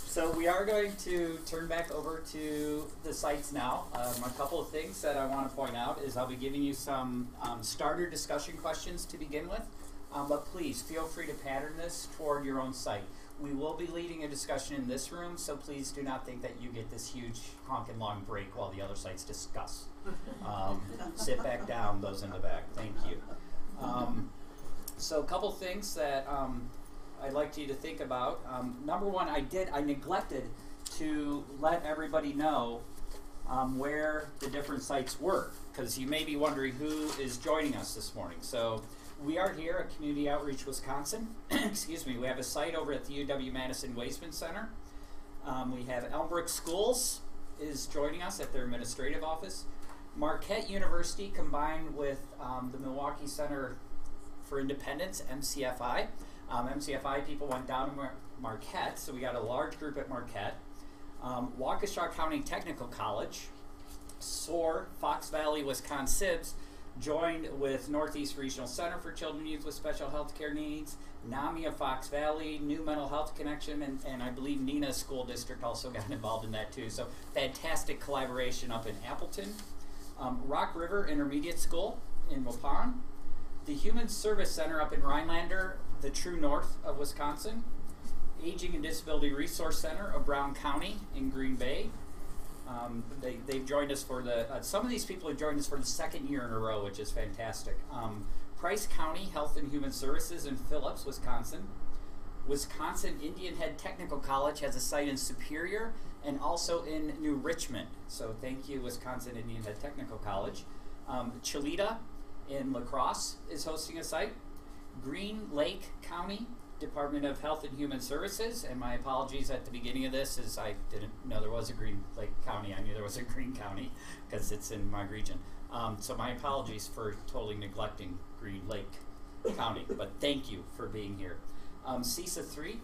[SPEAKER 1] So we are going to turn back over to the sites now. A couple of things that I want to point out is I'll be giving you some starter discussion questions to begin with, but please feel free to pattern this toward your own site. We will be leading a discussion in this room, so please do not think that you get this huge honking long break while the other sites discuss. Sit back down, those in the back. Thank you. So a couple things that I'd like you to think about. Number one, I neglected to let everybody know where the different sites were, because you may be wondering who is joining us this morning. So we are here at Community Outreach Wisconsin. Excuse me. We have a site over at the UW-Madison Wasteman Center. We have Elmbrook Schools is joining us at their administrative office. Marquette University combined with the Milwaukee Center for Independence, MCFI. MCFI people went down to Marquette, so we got a large group at Marquette. Waukesha County Technical College, SOAR, Fox Valley, Wisconsin, joined with Northeast Regional Center for Children and Youth with Special Health Care Needs, NAMI of Fox Valley, New Mental Health Connection, and I believe Nina School District also got involved in that too. So fantastic collaboration up in Appleton. Rock River Intermediate School in Waupun. The Human Service Center up in Rhinelander, the true north of Wisconsin. Aging and Disability Resource Center of Brown County in Green Bay. They've joined us for some of these people have joined us for the second year in a row, which is fantastic. Price County Health and Human Services in Phillips, Wisconsin. Wisconsin Indian Head Technical College has a site in Superior and also in New Richmond. So thank you, Wisconsin Indian Head Technical College. Chilita in La Crosse is hosting a site. Green Lake County Department of Health and Human Services, and my apologies at the beginning of this is I didn't know there was a Green Lake County. I knew there was a Green County because it's in my region. So my apologies for totally neglecting Green Lake County, but thank you for being here. CISA 3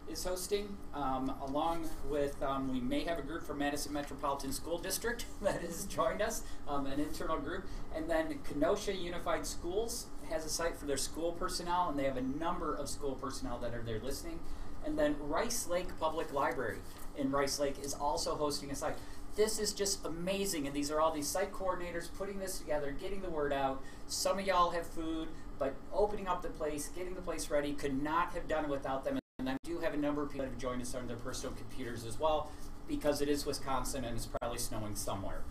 [SPEAKER 1] is hosting, along with, we may have a group from Madison Metropolitan School District that has joined us, an internal group, and then Kenosha Unified Schools has a site for their school personnel, and they have a number of school personnel that are there listening. And then Rice Lake Public Library in Rice Lake is also hosting a site. This is just amazing, and these are all these site coordinators putting this together, getting the word out. Some of y'all have food, but opening up the place, getting the place ready, could not have done it without them. And I do have a number of people that have joined us on their personal computers as well, because it is Wisconsin and it's probably snowing somewhere.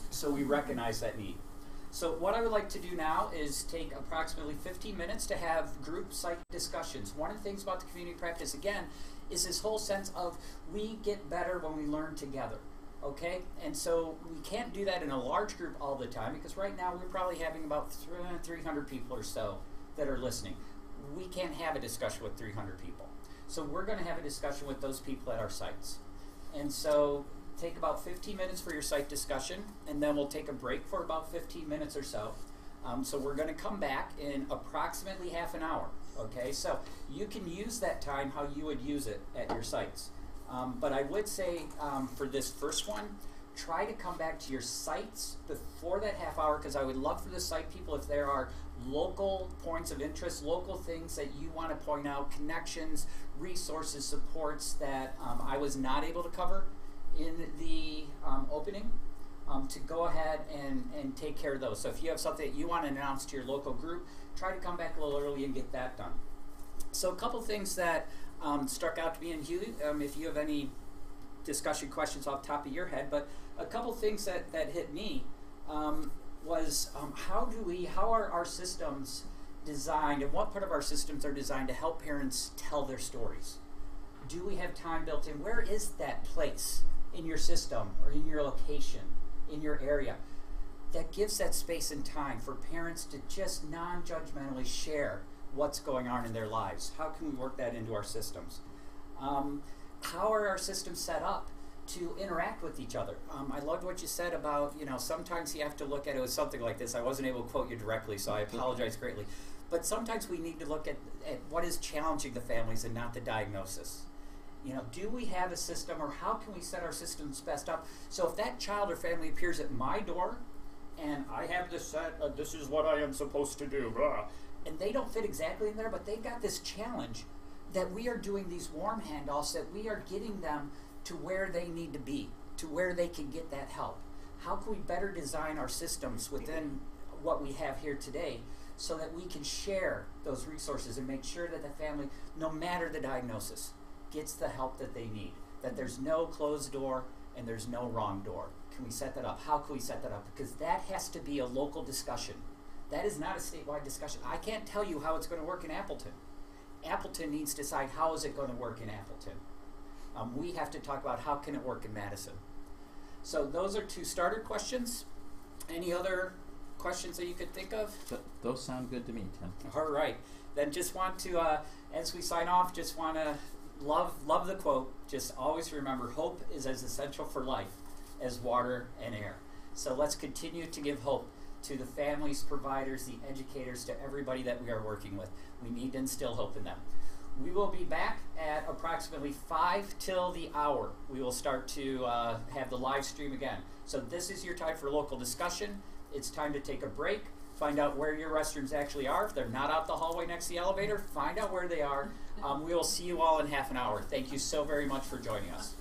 [SPEAKER 1] So we recognize that need. So what I would like to do now is take approximately 15 minutes to have group site discussions. One of the things about the community practice, again, is this whole sense of we get better when we learn together, okay? And so we can't do that in a large group all the time, because right now we're probably having about 300 people or so that are listening. We can't have a discussion with 300 people. So we're going to have a discussion with those people at our sites. And so take about 15 minutes for your site discussion, and then we'll take a break for about 15 minutes or so. So we're going to come back in approximately half an hour, okay? So you can use that time how you would use it at your sites. But I would say for this first one, try to come back to your sites before that half hour, because I would love for the site people, if there are local points of interest, local things that you want to point out, connections, resources, supports that I was not able to cover in the opening, to go ahead and take care of those. So if you have something that you want to announce to your local group, try to come back a little early and get that done. So a couple things that struck out to me, and Hugh, if you have any discussion questions off the top of your head, but a couple things that hit me was how are our systems designed, and what part of our systems are designed to help parents tell their stories? Do we have time built in? Where is that place in your system or in your location, in your area, that gives that space and time for parents to just non-judgmentally share what's going on in their lives? How can we work that into our systems? How are our systems set up to interact with each other? I loved what you said about, sometimes you have to look at it as something like this. I wasn't able to quote you directly, so I apologize greatly. But sometimes we need to look at what is challenging the families and not the diagnosis. Do we have a system, or how can we set our systems best up? So if that child or family appears at my door, and I have this set, this is what I am supposed to do, blah, and they don't fit exactly in there, but they've got this challenge, that we are doing these warm handoffs, that we are getting them to where they need to be, to where they can get that help. How can we better design our systems within what we have here today so that we can share those resources and make sure that the family, no matter the diagnosis, gets the help that they need, that there's no closed door and there's no wrong door? Can we set that up? How can we set that up? Because that has to be a local discussion. That is not a statewide discussion. I can't tell you how it's going to work in Appleton. Appleton needs to decide how is it going to work in Appleton. We have to talk about how can it work in Madison. So those are two starter questions. Any other questions that you could think of?
[SPEAKER 3] Those sound good to me, Tim.
[SPEAKER 1] All right. Then just want to, as we sign off, just want to love the quote. Just always remember, hope is as essential for life as water and air. So let's continue to give hope to the families, providers, the educators, to everybody that we are working with. We need to instill hope in them. We will be back at approximately 5 till the hour. We will start to have the live stream again. So this is your time for local discussion. It's time to take a break. Find out where your restrooms actually are. If they're not out the hallway next to the elevator, find out where they are. We will see you all in half an hour. Thank you so very much for joining us.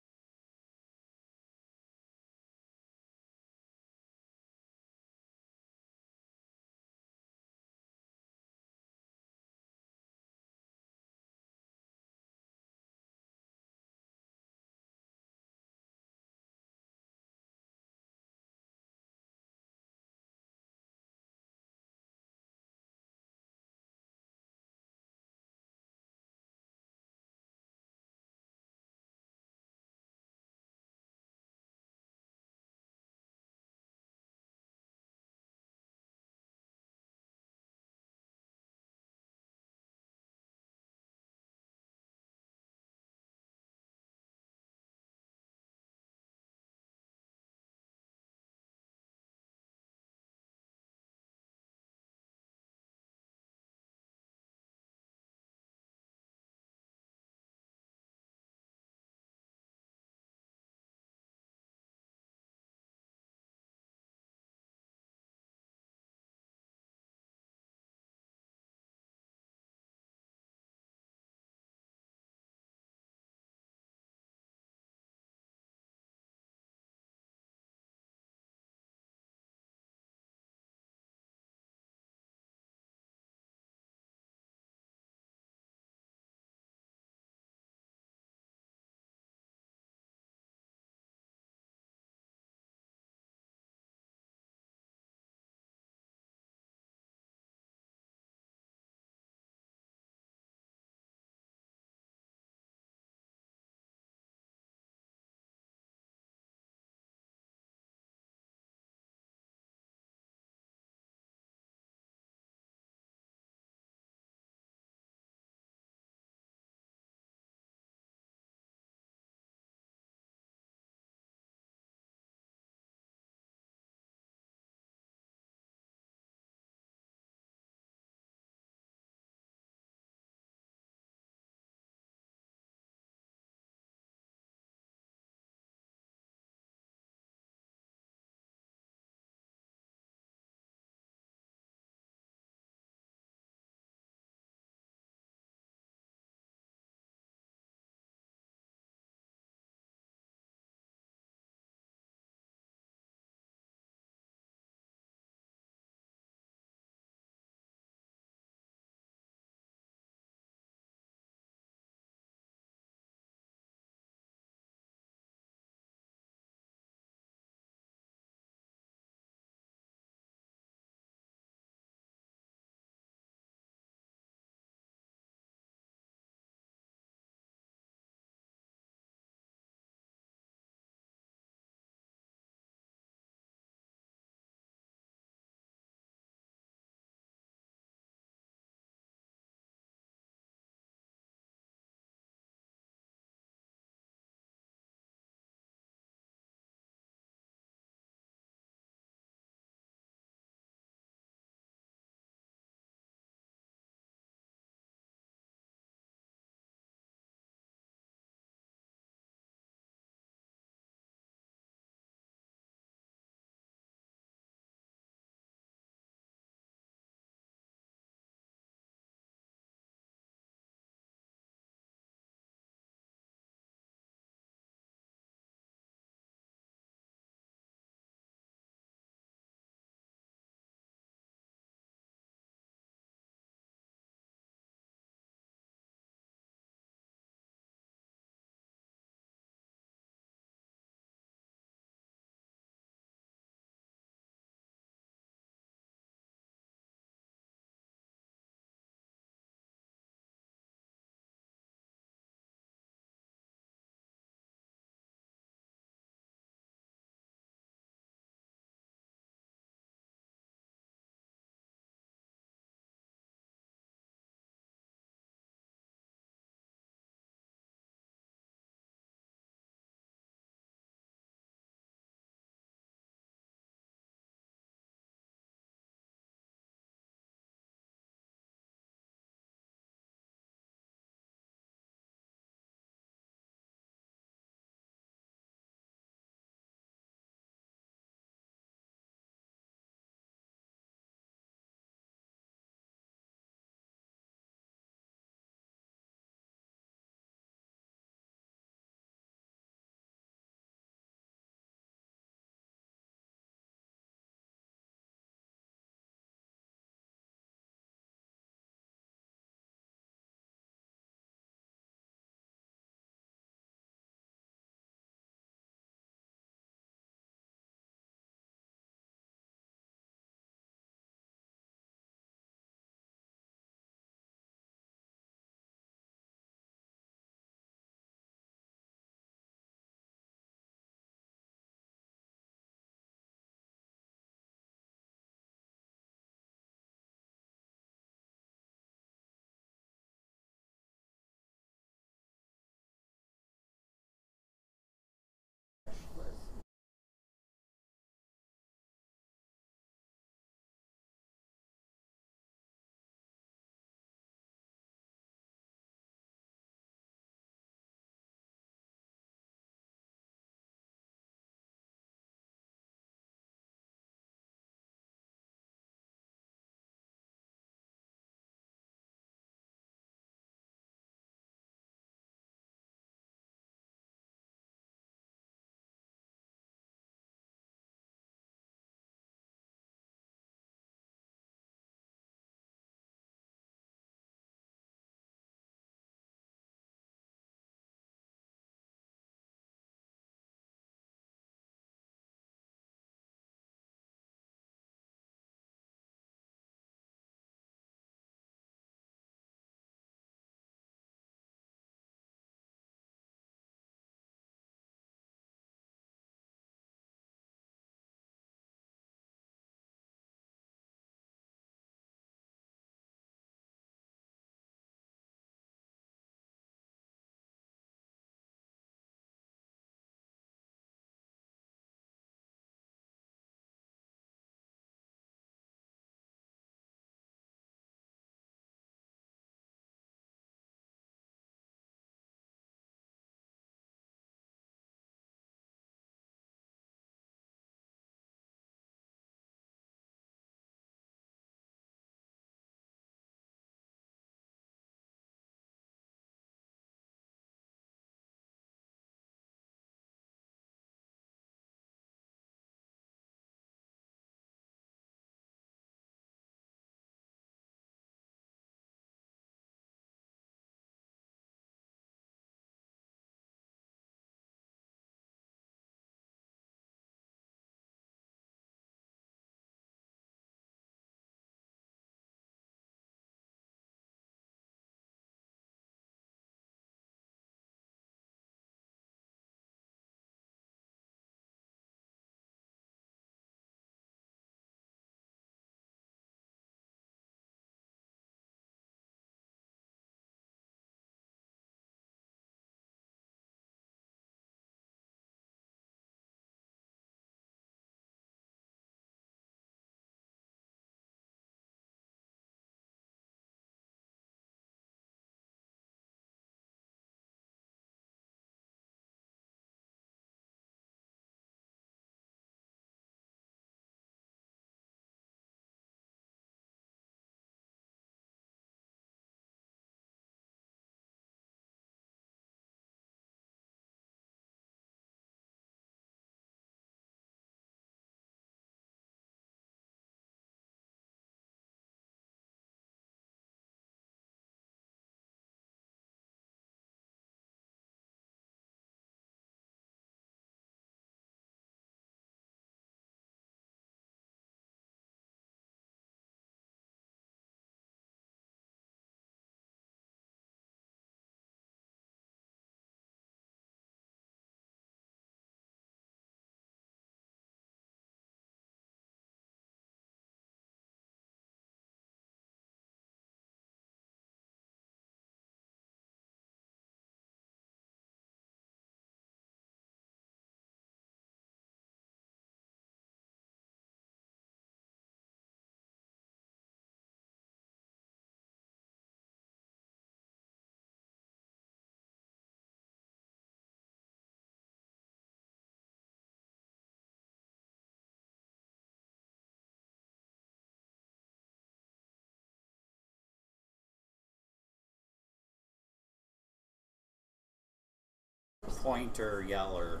[SPEAKER 1] point or yell or.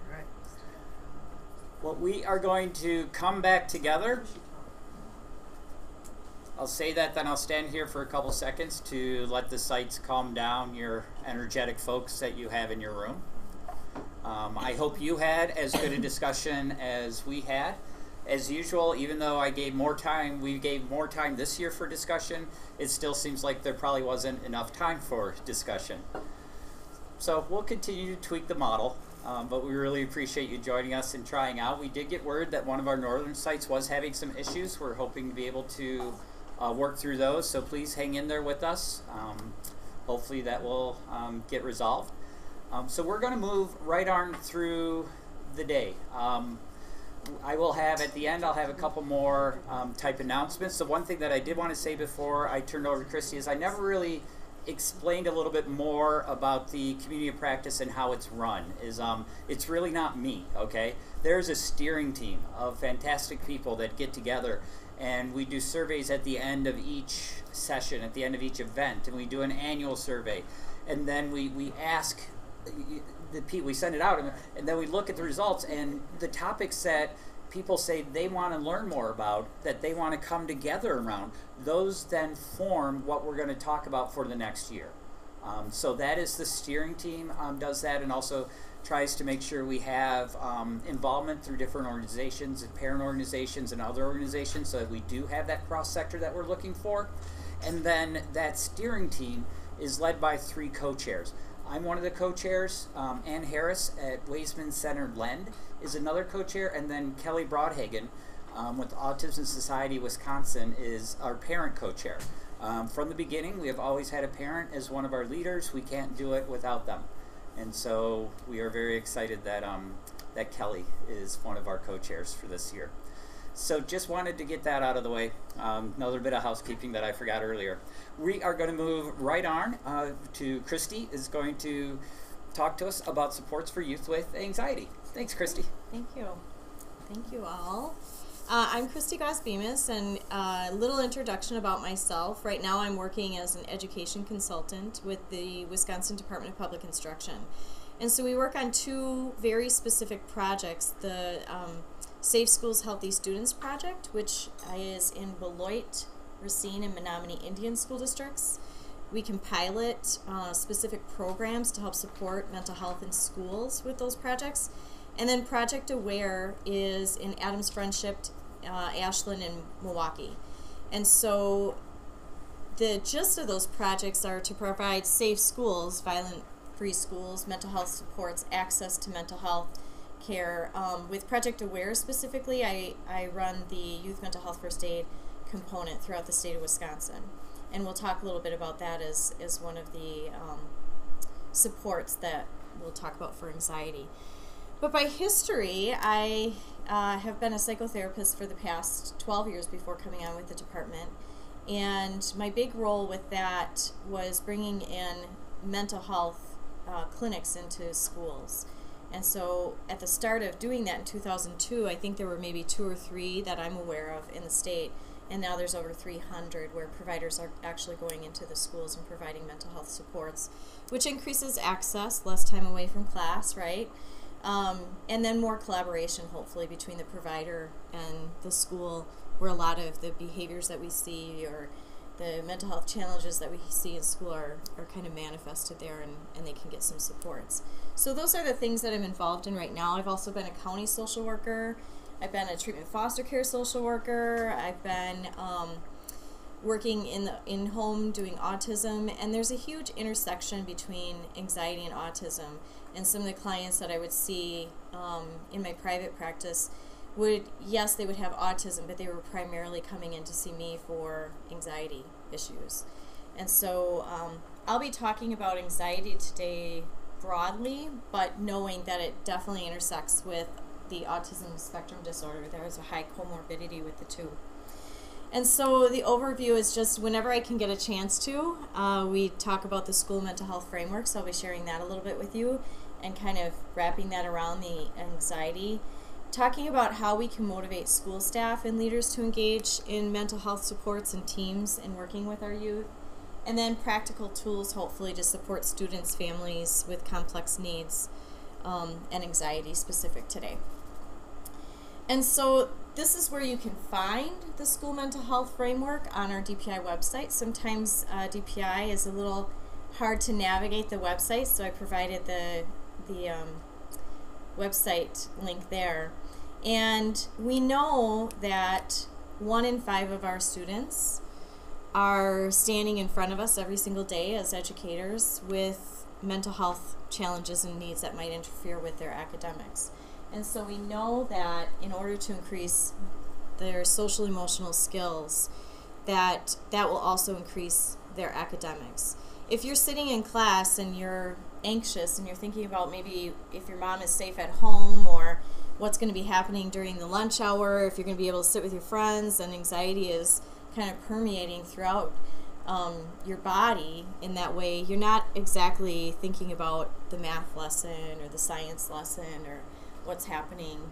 [SPEAKER 2] Right.
[SPEAKER 1] Well, we are going to come back together. I'll say that, then I'll stand here for a couple seconds to let the sites calm down, your energetic folks that you have in your room. I hope you had as good a discussion as we had. As usual, even though we gave more time this year for discussion, it still seems like there probably wasn't enough time for discussion. So we'll continue to tweak the model, but we really appreciate you joining us and trying out. We did get word that one of our northern sites was having some issues. We're hoping to be able to work through those, so please hang in there with us. Hopefully that will get resolved. So we're going to move right on through the day. I will have, at the end, I'll have a couple more type announcements. The one thing that I did want to say before I turned over to Christy is I never really explained a little bit more about the community of practice and how it's run. It's really not me, okay? There's a steering team of fantastic people that get together, and we do surveys at the end of each session, at the end of each event, and we do an annual survey. And then we ask, we send it out, and then we look at the results, and the topics that people say they want to learn more about, that they want to come together around, those then form what we're going to talk about for the next year. So that is the steering team does that, and also tries to make sure we have involvement through different organizations and parent organizations and other organizations, so that we do have that cross sector that we're looking for. And then that steering team is led by 3 co-chairs. I'm one of the co-chairs. Ann Harris at Waisman Center Lend is another co-chair, and then Kelly Broadhagen with Autism Society Wisconsin is our parent co-chair. From the beginning, we have always had a parent as one of our leaders. We can't do it without them. And so we are very excited that, that Kelly is one of our co-chairs for this year. So just wanted to get that out of the way. Another bit of housekeeping that I forgot earlier. We are going to move right on to Christy is going to talk to us about supports for youth with anxiety. Thanks, Christy.
[SPEAKER 4] Thank you. Thank you all. I'm Christy Goss-Bemis, and a little introduction about myself. Right now I'm working as an education consultant with the Wisconsin Department of Public Instruction. And so we work on 2 very specific projects. The Safe Schools, Healthy Students project, which is in Beloit, Racine, and Menominee Indian school districts. We can pilot specific programs to help support mental health in schools with those projects. And then Project Aware is in Adams Friendship, Ashland, and Milwaukee. And so the gist of those projects are to provide safe schools, violent-free schools, mental health supports, access to mental health care. With Project Aware specifically, I run the Youth Mental Health First Aid component throughout the state of Wisconsin. And we'll talk a little bit about that as one of the supports that we'll talk about for anxiety. But by history, I have been a psychotherapist for the past 12 years before coming on with the department. And my big role with that was bringing in mental health clinics into schools. And so at the start of doing that in 2002, I think there were maybe 2 or 3 that I'm aware of in the state. And now there's over 300 where providers are actually going into the schools and providing mental health supports, which increases access, less time away from class, right? And then more collaboration, hopefully, between the provider and the school, where a lot of the behaviors that we see or the mental health challenges that we see in school are kind of manifested there, and they can get some supports. So those are the things that I'm involved in right now. I've also been a county social worker. I've been a treatment foster care social worker. I've been working in home doing autism, and there's a huge intersection between anxiety and autism. And some of the clients that I would see in my private practice yes, they would have autism, but they were primarily coming in to see me for anxiety issues. And so I'll be talking about anxiety today broadly, but knowing that it definitely intersects with the autism spectrum disorder. There is a high comorbidity with the 2. And so the overview is just whenever I can get a chance to, we talk about the school mental health framework, so I'll be sharing that a little bit with you and kind of wrapping that around the anxiety. Talking about how we can motivate school staff and leaders to engage in mental health supports and teams and working with our youth. and then practical tools, hopefully, to support students, families with complex needs and anxiety specific today. And so this is where you can find the school mental health framework on our DPI website. Sometimes DPI is a little hard to navigate the website, so I provided the website link there. And we know that 1 in 5 of our students are standing in front of us every single day as educators with mental health challenges and needs that might interfere with their academics. And so we know that in order to increase their social emotional skills, that will also increase their academics. If you're sitting in class and you're anxious and you're thinking about maybe if your mom is safe at home or what's going to be happening during the lunch hour, if you're going to be able to sit with your friends, and anxiety is kind of permeating throughout your body in that way, you're not exactly thinking about the math lesson or the science lesson or what's happening,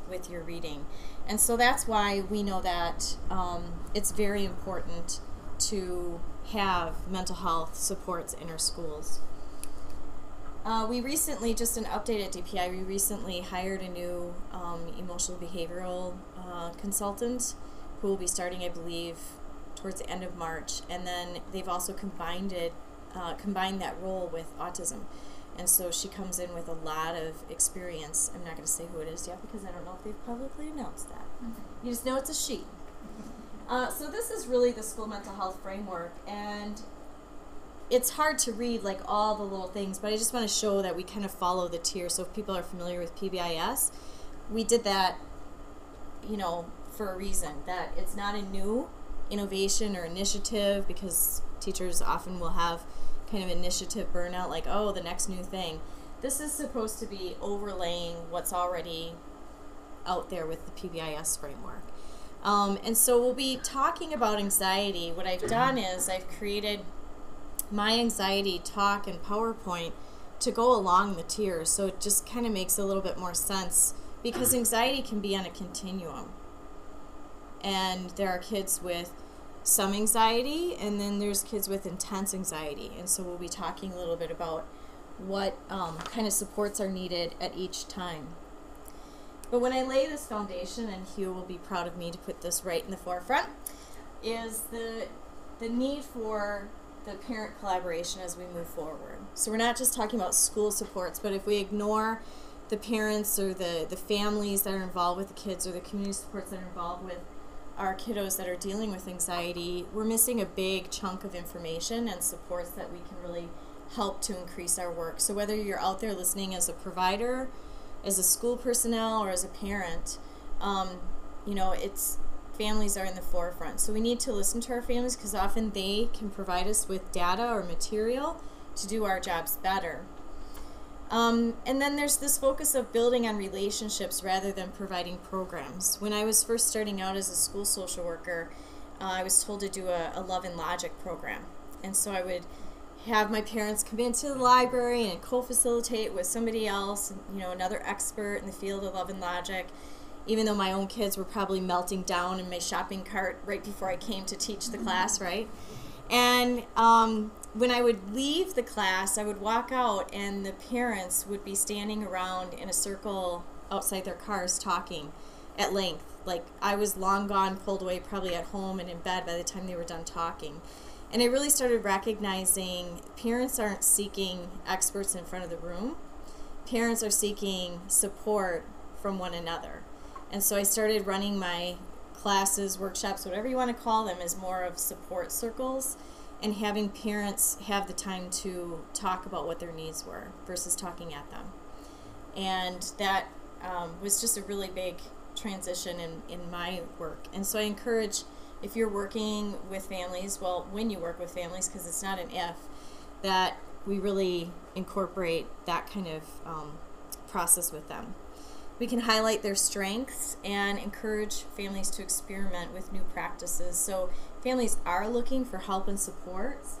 [SPEAKER 4] with your reading. And so that's why we know that it's very important to have mental health supports in our schools. We recently, just an update at DPI, we recently hired a new emotional behavioral consultant who will be starting, I believe, towards the end of March. And then they've also combined that role with autism. And so she comes in with a lot of experience. I'm not going to say who it is yet because I don't know if they've publicly announced that. You just know it's a she. So this is really the school mental health framework, and it's hard to read like all the little things, but I just want to show that we kind of follow the tier. So if people are familiar with PBIS, we did that, for a reason, that it's not a new innovation or initiative, because teachers often will have kind of initiative burnout, like, oh, the next new thing. This is supposed to be overlaying what's already out there with the PBIS framework. And so we'll be talking about anxiety. What I've done is I've created my anxiety talk and PowerPoint to go along the tiers, so it just kind of makes a little bit more sense, because anxiety can be on a continuum. And there are kids with some anxiety, and then there's kids with intense anxiety. And so we'll be talking a little bit about what kind of supports are needed at each time. But when I lay this foundation, and Hugh will be proud of me to put this right in the forefront, is the need for the parent collaboration as we move forward. So we're not just talking about school supports, but if we ignore the parents or the families that are involved with the kids, or the community supports that are involved with our kiddos that are dealing with anxiety, we're missing a big chunk of information and supports that we can really help to increase our work. So whether you're out there listening as a provider, as a school personnel, or as a parent, it's families are in the forefront. So we need to listen to our families, because often they can provide us with data or material to do our jobs better. And then there's this focus of building on relationships rather than providing programs. When I was first starting out as a school social worker, I was told to do a Love and Logic program. And so I would have my parents come into the library and co-facilitate with somebody else, another expert in the field of Love and Logic, even though my own kids were probably melting down in my shopping cart right before I came to teach the class, right? And when I would leave the class, I would walk out, and the parents would be standing around in a circle outside their cars talking at length. Like, I was long gone, pulled away, probably at home and in bed by the time they were done talking. And I really started recognizing parents aren't seeking experts in front of the room. Parents are seeking support from one another. And so I started running my classes, workshops, whatever you want to call them, as more of support circles, and having parents have the time to talk about what their needs were versus talking at them. And that was just a really big transition in my work. And so I encourage, if you're working with families, well, when you work with families, because it's not an if, that we really incorporate that kind of process with them. We can highlight their strengths and encourage families to experiment with new practices. So families are looking for help and supports.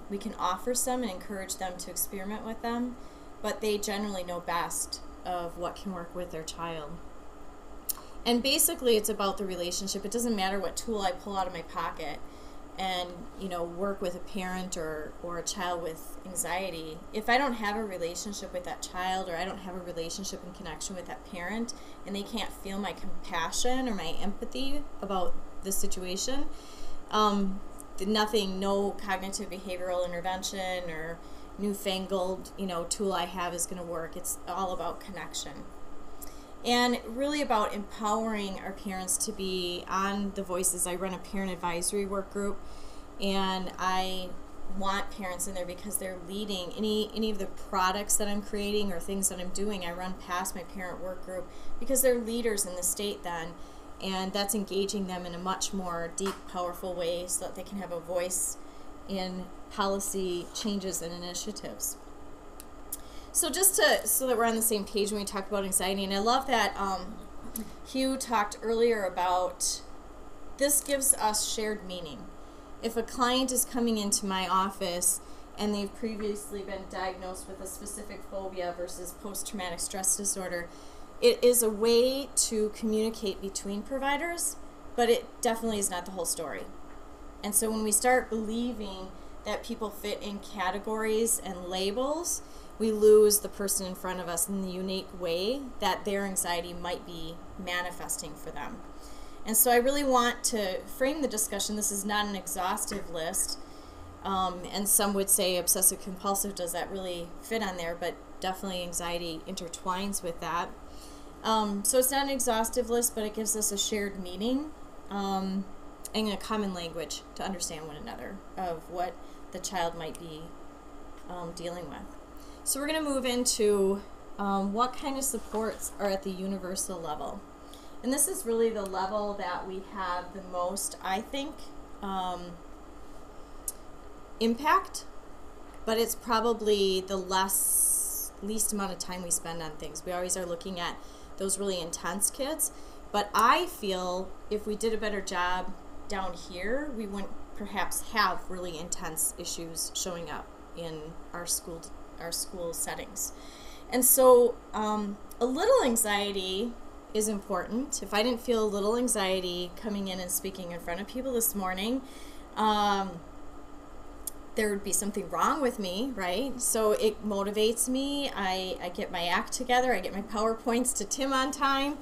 [SPEAKER 4] We can offer some and encourage them to experiment with them, but they generally know best of what can work with their child. And basically it's about the relationship. It doesn't matter what tool I pull out of my pocket. and work with a parent or a child with anxiety, if I don't have a relationship with that child, or I don't have a relationship and connection with that parent, and they can't feel my compassion or my empathy about the situation, no cognitive behavioral intervention or newfangled tool I have is going to work. It's all about connection. And really about empowering our parents to be on the voices. I run a parent advisory work group, and I want parents in there because they're leading any of the products that I'm creating or things that I'm doing. I run past my parent work group because they're leaders in the state then, and that's engaging them in a much more deep, powerful way so that they can have a voice in policy changes and initiatives. So so that we're on the same page when we talk about anxiety, and I love that Hugh talked earlier about this gives us shared meaning. If a client is coming into my office and they've previously been diagnosed with a specific phobia versus post-traumatic stress disorder, it is a way to communicate between providers, but it definitely is not the whole story. And so when we start believing that people fit in categories and labels, we lose the person in front of us in the unique way that their anxiety might be manifesting for them. And so I really want to frame the discussion. This is not an exhaustive list, and some would say obsessive compulsive, does that really fit on there? But definitely anxiety intertwines with that. So it's not an exhaustive list, but it gives us a shared meaning and a common language to understand one another of what the child might be dealing with. So we're going to move into what kind of supports are at the universal level. And this is really the level that we have the most, I think, impact, but it's probably the least amount of time we spend on things. We always are looking at those really intense kids, but I feel if we did a better job down here, we wouldn't perhaps have really intense issues showing up in our school settings. And so a little anxiety is important. If I didn't feel a little anxiety coming in and speaking in front of people this morning, there would be something wrong with me, right? So it motivates me. I get my act together. I get my PowerPoints to Tim on time,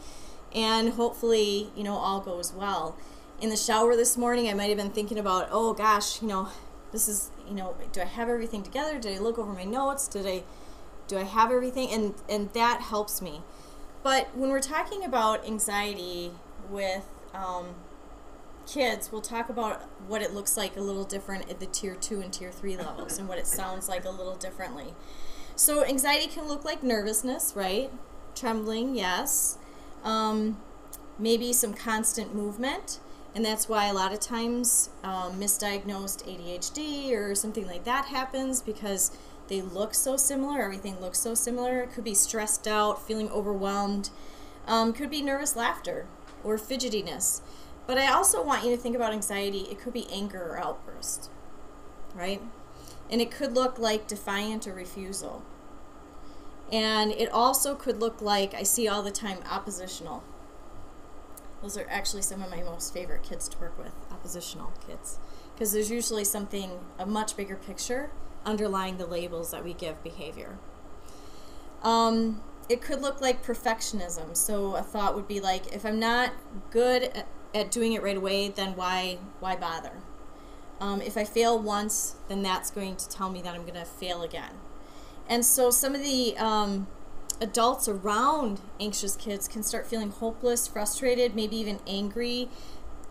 [SPEAKER 4] and hopefully, all goes well. In the shower this morning, I might have been thinking about, oh gosh, this is, do I have everything together? Did I look over my notes? Do I have everything? And that helps me. But when we're talking about anxiety with kids, we'll talk about what it looks like a little different at the tier 2 and tier 3 levels and what it sounds like a little differently. So anxiety can look like nervousness, right? Trembling, yes. Maybe some constant movement. And that's why a lot of times misdiagnosed ADHD or something like that happens, because they look so similar, everything looks so similar. It could be stressed out, feeling overwhelmed. Could be nervous laughter or fidgetiness. But I also want you to think about anxiety. It could be anger or outburst, right? And it could look like defiant or refusal. And it also could look like, I see all the time, oppositional. Those are actually some of my most favorite kids to work with, oppositional kids. Because there's usually something, a much bigger picture, underlying the labels that we give behavior. It could look like perfectionism. So a thought would be like, if I'm not good at doing it right away, then why bother? If I fail once, then that's going to tell me that I'm going to fail again. And so some of the adults around anxious kids can start feeling hopeless, frustrated, maybe even angry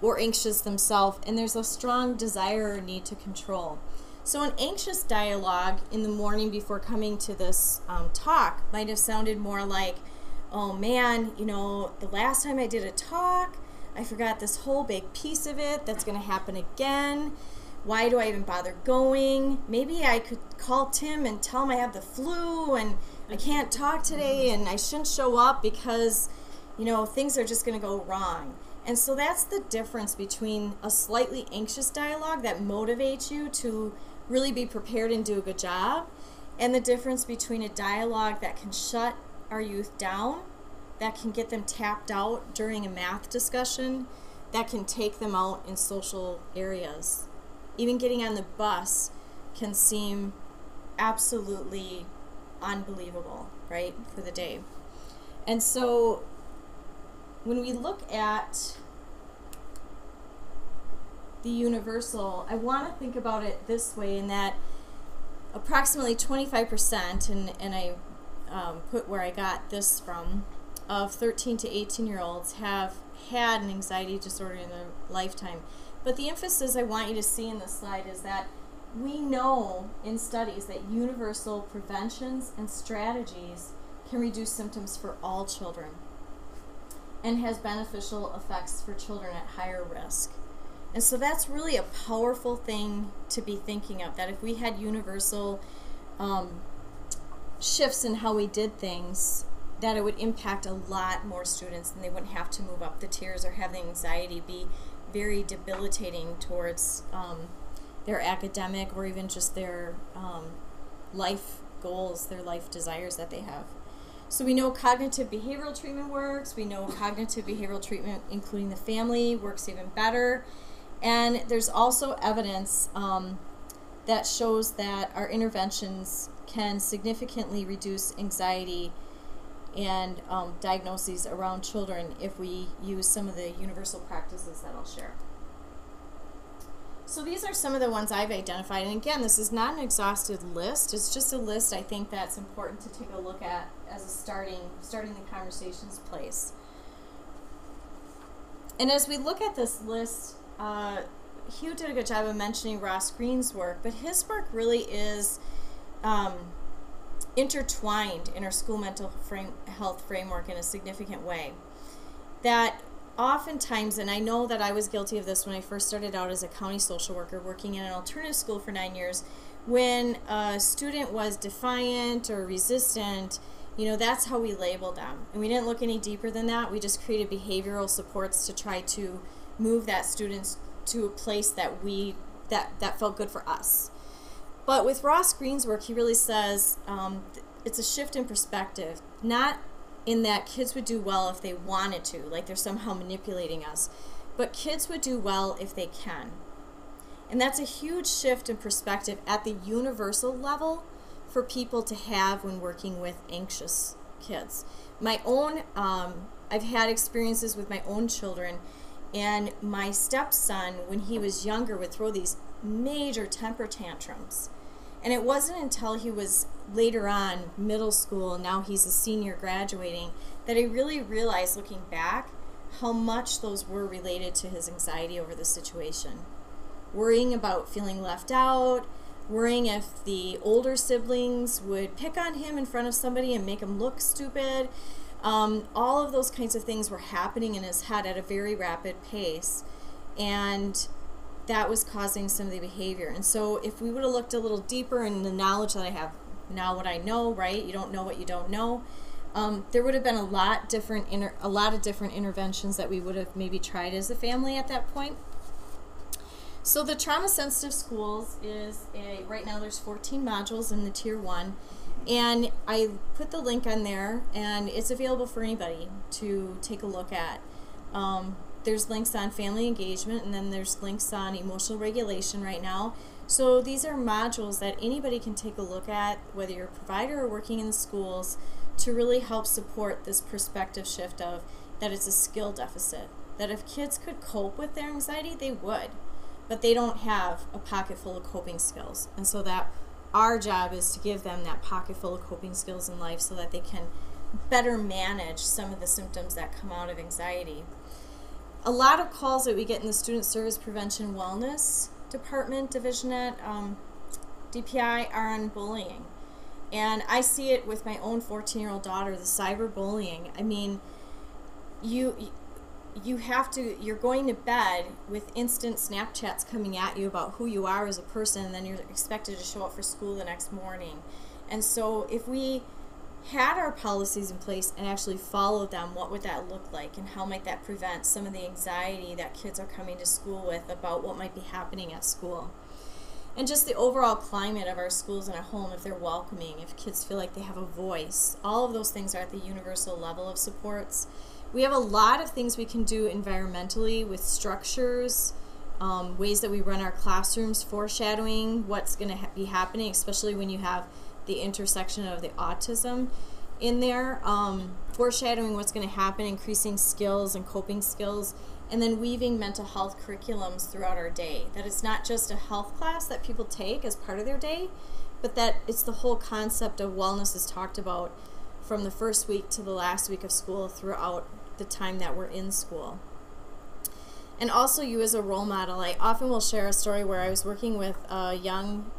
[SPEAKER 4] or anxious themselves, and there's a strong desire or need to control. So an anxious dialogue in the morning before coming to this talk might have sounded more like, oh man, the last time I did a talk, I forgot this whole big piece of it. That's going to happen again. Why do I even bother going? Maybe I could call Tim and tell him I have the flu and I can't talk today and I shouldn't show up because, things are just going to go wrong. And so that's the difference between a slightly anxious dialogue that motivates you to really be prepared and do a good job, and the difference between a dialogue that can shut our youth down, that can get them tapped out during a math discussion, that can take them out in social areas even getting on the bus can seem absolutely unbelievable, right, for the day. And so when we look at the universal, I want to think about it this way, in that approximately 25%, and I put where I got this from, of 13 to 18-year-olds have had an anxiety disorder in their lifetime. But the emphasis I want you to see in this slide is that we know in studies that universal preventions and strategies can reduce symptoms for all children and has beneficial effects for children at higher risk. And so that's really a powerful thing to be thinking of, that if we had universal shifts in how we did things, that it would impact a lot more students, and they wouldn't have to move up the tiers or have the anxiety be very debilitating towards their academic or even just their life goals, their life desires that they have. So we know cognitive behavioral treatment works. We know cognitive behavioral treatment, including the family, works even better. And there's also evidence that shows that our interventions can significantly reduce anxiety and diagnoses around children if we use some of the universal practices that I'll share. So these are some of the ones I've identified. And again, this is not an exhaustive list. It's just a list I think that's important to take a look at as a starting the conversation's place. And as we look at this list, Hugh did a good job of mentioning Ross Greene's work, but his work really is intertwined in our school mental health framework in a significant way. That oftentimes, and I know that I was guilty of this when I first started out as a county social worker working in an alternative school for 9 years, when a student was defiant or resistant, you know, that's how we labeled them. And we didn't look any deeper than that. We just created behavioral supports to try to move that student to a place that that felt good for us. But with Ross Greene's work, he really says it's a shift in perspective, not in that kids would do well if they wanted to, like they're somehow manipulating us, but kids would do well if they can. And that's a huge shift in perspective at the universal level for people to have when working with anxious kids. My own, I've had experiences with my own children, and my stepson, when he was younger, would throw these major temper tantrums. And it wasn't until he was later on middle school, and now he's a senior graduating, that I really realized, looking back, how much those were related to his anxiety over the situation. Worrying about feeling left out, worrying if the older siblings would pick on him in front of somebody and make him look stupid. All of those kinds of things were happening in his head at a very rapid pace, and that was causing some of the behavior. And so if we would have looked a little deeper in the knowledge that I have now, what I know, right? You don't know what you don't know. There would have been a lot of different interventions that we would have maybe tried as a family at that point. So the trauma sensitive schools is right now there's 14 modules in the tier 1. And I put the link on there, and it's available for anybody to take a look at. There's links on family engagement, and then there's links on emotional regulation right now. So these are modules that anybody can take a look at, whether you're a provider or working in the schools, to really help support this perspective shift of that it's a skill deficit. That if kids could cope with their anxiety, they would, but they don't have a pocket full of coping skills. And so that our job is to give them that pocket full of coping skills in life so that they can better manage some of the symptoms that come out of anxiety. A lot of calls that we get in the Student Service Prevention Wellness Department division at DPI are on bullying. And I see it with my own 14-year-old daughter, the cyberbullying. I mean, you're going to bed with instant Snapchats coming at you about who you are as a person, and then you're expected to show up for school the next morning. And so if we had our policies in place and actually followed them, what would that look like, and how might that prevent some of the anxiety that kids are coming to school with about what might be happening at school? And just the overall climate of our schools and at home, if they're welcoming, if kids feel like they have a voice, all of those things are at the universal level of supports. We have a lot of things we can do environmentally with structures, ways that we run our classrooms, foreshadowing what's going to be happening, especially when you have the intersection of the autism in there, foreshadowing what's going to happen, increasing skills and coping skills, and then weaving mental health curriculums throughout our day. That it's not just a health class that people take as part of their day, but that it's the whole concept of wellness is talked about from the first week to the last week of school throughout the time that we're in school. And also you as a role model. I often will share a story where I was working with a young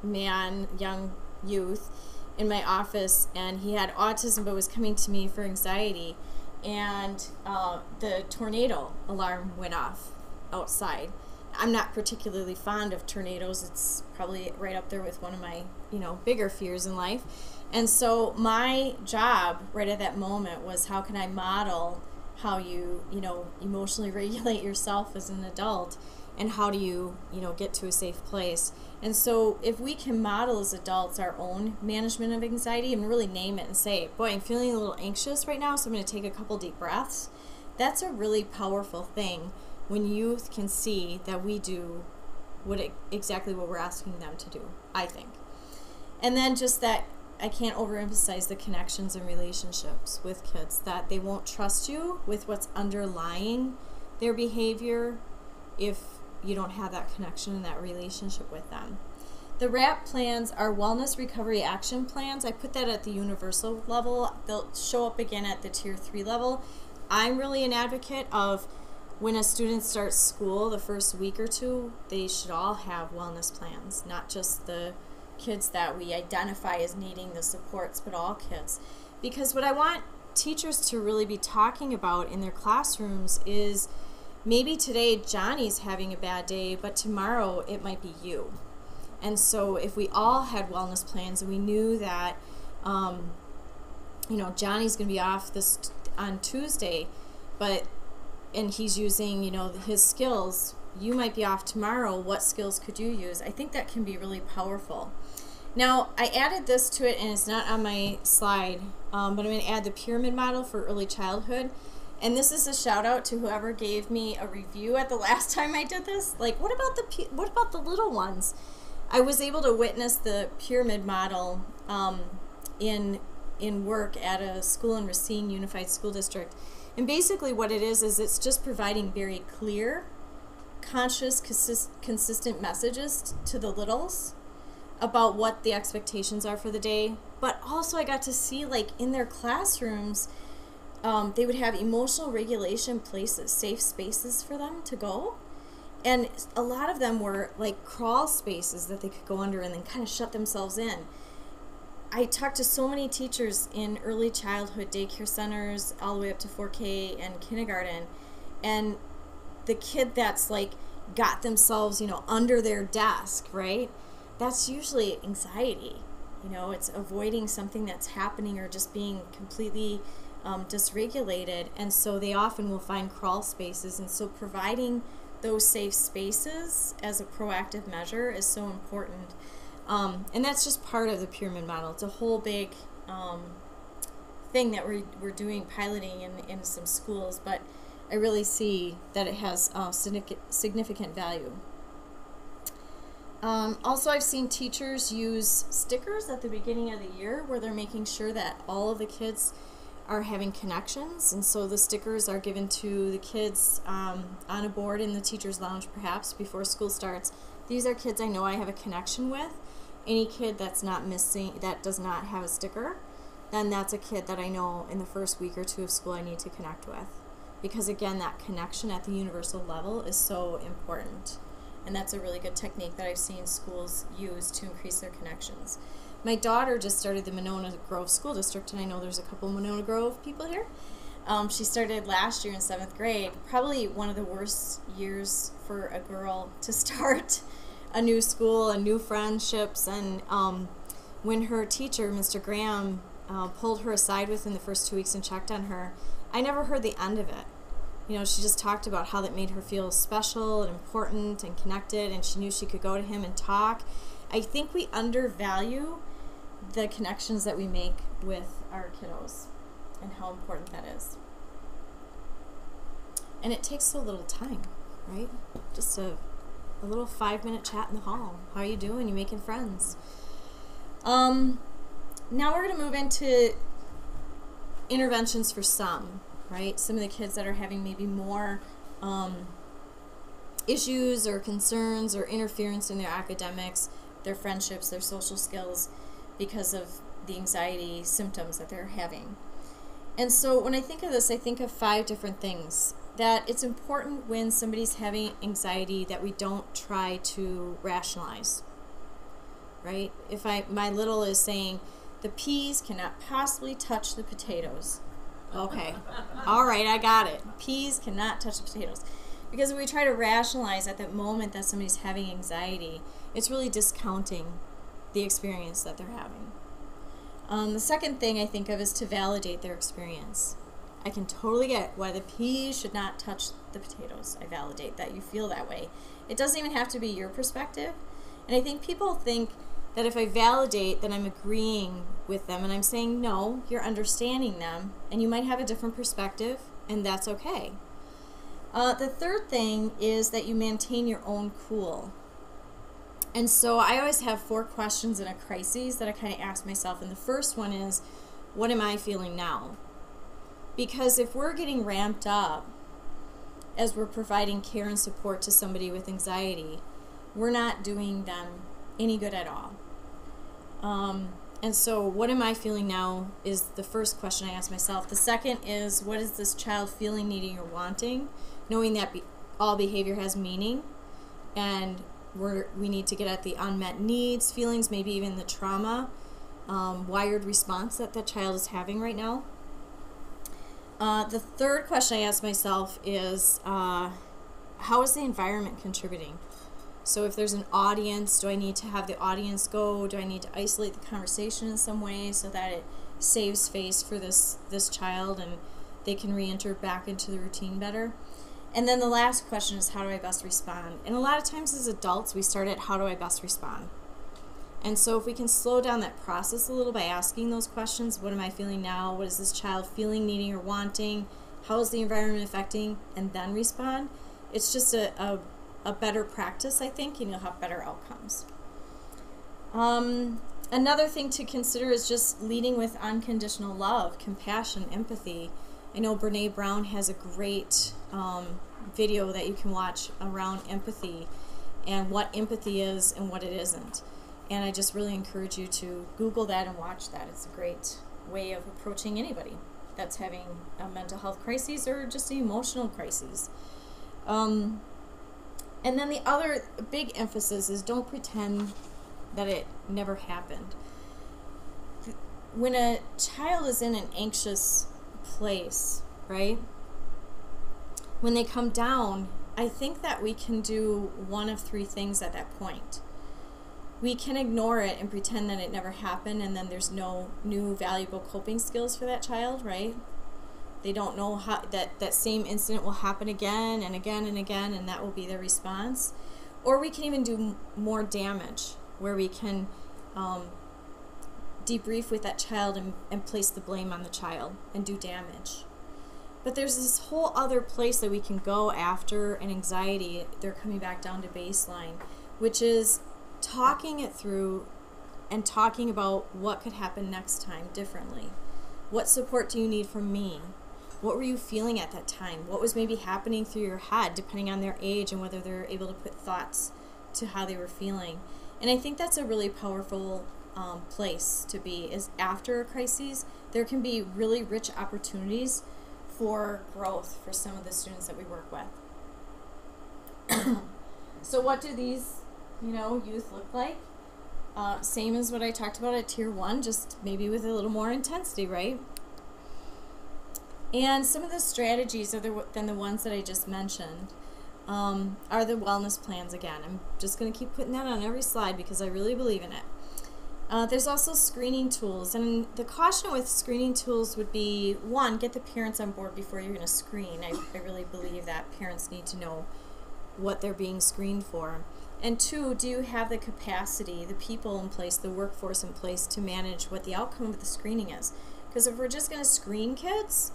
[SPEAKER 4] youth in my office, and he had autism but was coming to me for anxiety, and the tornado alarm went off outside. I'm not particularly fond of tornadoes. It's probably right up there with one of my, bigger fears in life. And so my job right at that moment was, how can I model how you, emotionally regulate yourself as an adult, and how do you, get to a safe place. And so if we can model as adults our own management of anxiety and really name it and say, boy, I'm feeling a little anxious right now, so I'm going to take a couple deep breaths. That's a really powerful thing when youth can see that we do exactly what we're asking them to do, I think. And then just that, I can't overemphasize the connections and relationships with kids, that they won't trust you with what's underlying their behavior if you don't have that connection and that relationship with them. The WRAP plans are Wellness Recovery Action Plans. I put that at the universal level. They'll show up again at the Tier 3 level. I'm really an advocate of when a student starts school, the first week or two, they should all have wellness plans, not just the kids that we identify as needing the supports, but all kids. Because what I want teachers to really be talking about in their classrooms is, maybe today Johnny's having a bad day, but tomorrow it might be you. And so if we all had wellness plans and we knew that, Johnny's going to be off on Tuesday, and he's using, his skills, you might be off tomorrow. What skills could you use? I think that can be really powerful. Now, I added this to it, and it's not on my slide, but I'm going to add the pyramid model for early childhood. And this is a shout out to whoever gave me a review at the last time I did this. Like, what about the little ones? I was able to witness the pyramid model in work at a school in Racine Unified School District. And basically what it is it's just providing very clear, conscious, consistent messages to the littles about what the expectations are for the day. But also I got to see, like, in their classrooms, they would have emotional regulation places, safe spaces for them to go. And a lot of them were like crawl spaces that they could go under and then kind of shut themselves in. I talked to so many teachers in early childhood daycare centers all the way up to 4K and kindergarten, and the kid that's like got themselves, under their desk, right? That's usually anxiety. It's avoiding something that's happening or just being completely dysregulated, and so they often will find crawl spaces. And so providing those safe spaces as a proactive measure is so important. And that's just part of the pyramid model. It's a whole big thing that we're doing piloting in some schools, but I really see that it has significant value. Also, I've seen teachers use stickers at the beginning of the year where they're making sure that all of the kids are having connections, and so the stickers are given to the kids on a board in the teacher's lounge perhaps before school starts. These are kids I know I have a connection with. Any kid that's not missing, that does not have a sticker, then that's a kid that I know in the first week or two of school I need to connect with. Because again, that connection at the universal level is so important. And that's a really good technique that I've seen schools use to increase their connections. My daughter just started the Monona Grove School District, and I know there's a couple Monona Grove people here. She started last year in 7th grade. Probably one of the worst years for a girl to start a new school and new friendships. And when her teacher, Mr. Graham, pulled her aside within the first 2 weeks and checked on her, I never heard the end of it. She just talked about how that made her feel special and important and connected, and she knew she could go to him and talk. I think we undervalue the connections that we make with our kiddos and how important that is. And it takes so little time, right? Just to a little 5-minute chat in the hall. How are you doing? You making friends? Now we're going to move into interventions for some, right? Some of the kids that are having maybe more issues or concerns or interference in their academics, their friendships, their social skills because of the anxiety symptoms that they're having. And so when I think of this, I think of 5 different things. That it's important when somebody's having anxiety that we don't try to rationalize, right? If my little is saying, the peas cannot possibly touch the potatoes. Okay, all right, I got it. Peas cannot touch the potatoes. Because if we try to rationalize at that moment that somebody's having anxiety, it's really discounting the experience that they're having. The second thing I think of is to validate their experience. I can totally get why the peas should not touch the potatoes. I validate that you feel that way. It doesn't even have to be your perspective. And I think people think that if I validate, then I'm agreeing with them, and I'm saying, no, you're understanding them, and you might have a different perspective, and that's okay. The third thing is that you maintain your own cool. And so I always have 4 questions in a crisis that I kind of ask myself, and the first one is, what am I feeling now? Because if we're getting ramped up as we're providing care and support to somebody with anxiety, we're not doing them any good at all. And so what am I feeling now is the first question I ask myself. The second is, what is this child feeling, needing, or wanting? Knowing that all behavior has meaning, and we need to get at the unmet needs, feelings, maybe even the trauma, wired response that the child is having right now. The third question I ask myself is, how is the environment contributing? So if there's an audience, do I need to have the audience go? Do I need to isolate the conversation in some way so that it saves face for this child and they can re-enter back into the routine better? And then the last question is, how do I best respond? And a lot of times as adults, we start at, how do I best respond? And so if we can slow down that process a little by asking those questions, what am I feeling now? What is this child feeling, needing, or wanting? How is the environment affecting? And then respond. It's just a better practice, I think, and you'll have better outcomes. Another thing to consider is just leading with unconditional love, compassion, empathy. I know Brene Brown has a great video that you can watch around empathy and what empathy is and what it isn't. And I just really encourage you to Google that and watch that. It's a great way of approaching anybody that's having a mental health crisis or just an emotional crisis. And then the other big emphasis is, don't pretend that it never happened. When a child is in an anxious place, right? When they come down, I think that we can do one of 3 things at that point. We can ignore it and pretend that it never happened, and then there's no new valuable coping skills for that child, right? They don't know how that same incident will happen again and again and again, and that will be their response. Or we can even do more damage, where we can debrief with that child and place the blame on the child and do damage. But there's this whole other place that we can go after an anxiety, they're coming back down to baseline, which is talking it through and talking about what could happen next time differently. What support do you need from me? What were you feeling at that time? What was maybe happening through your head, depending on their age and whether they're able to put thoughts to how they were feeling. And I think that's a really powerful place to be, is after a crisis, there can be really rich opportunities for growth for some of the students that we work with. So what do these youth look like? Same as what I talked about at Tier 1, just maybe with a little more intensity, right? And some of the strategies other than the ones that I just mentioned are the wellness plans again. I'm just going to keep putting that on every slide because I really believe in it. There's also screening tools, and the caution with screening tools would be, 1, get the parents on board before you're going to screen. I really believe that parents need to know what they're being screened for. And 2, do you have the capacity, the people in place, the workforce in place to manage what the outcome of the screening is? Because if we're just going to screen kids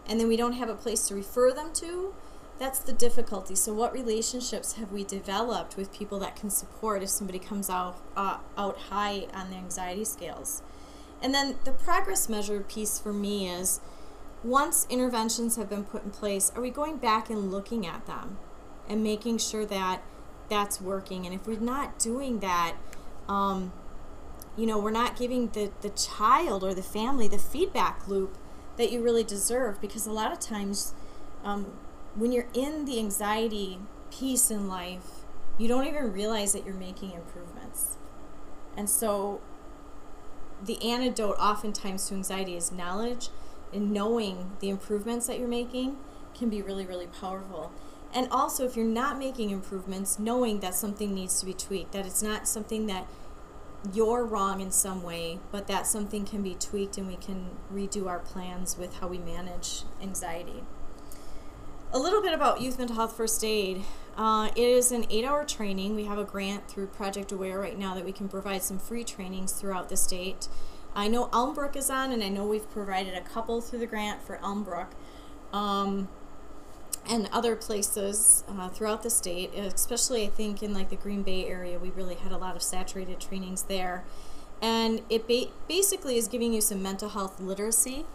[SPEAKER 4] and then we don't have a place to refer them to, That's the difficulty. So what relationships have we developed with people that can support if somebody comes out high on the anxiety scales? And then the progress measure piece for me is, once interventions have been put in place, are we going back and looking at them and making sure that that's working? And if we're not doing that, we're not giving the child or the family the feedback loop that you really deserve, because a lot of times when you're in the anxiety piece in life, you don't even realize that you're making improvements. And so the antidote oftentimes to anxiety is knowledge, and knowing the improvements that you're making can be really, really powerful. And also, if you're not making improvements, knowing that something needs to be tweaked, that it's not something that you're wrong in some way, but that something can be tweaked and we can redo our plans with how we manage anxiety. A little bit about Youth Mental Health First Aid. It is an 8-hour training. We have a grant through Project Aware right now that we can provide some free trainings throughout the state. I know Elmbrook is on, and I know we've provided a couple through the grant for Elmbrook and other places throughout the state, especially I think in like the Green Bay area. We really had a lot of saturated trainings there. And it basically is giving you some mental health literacy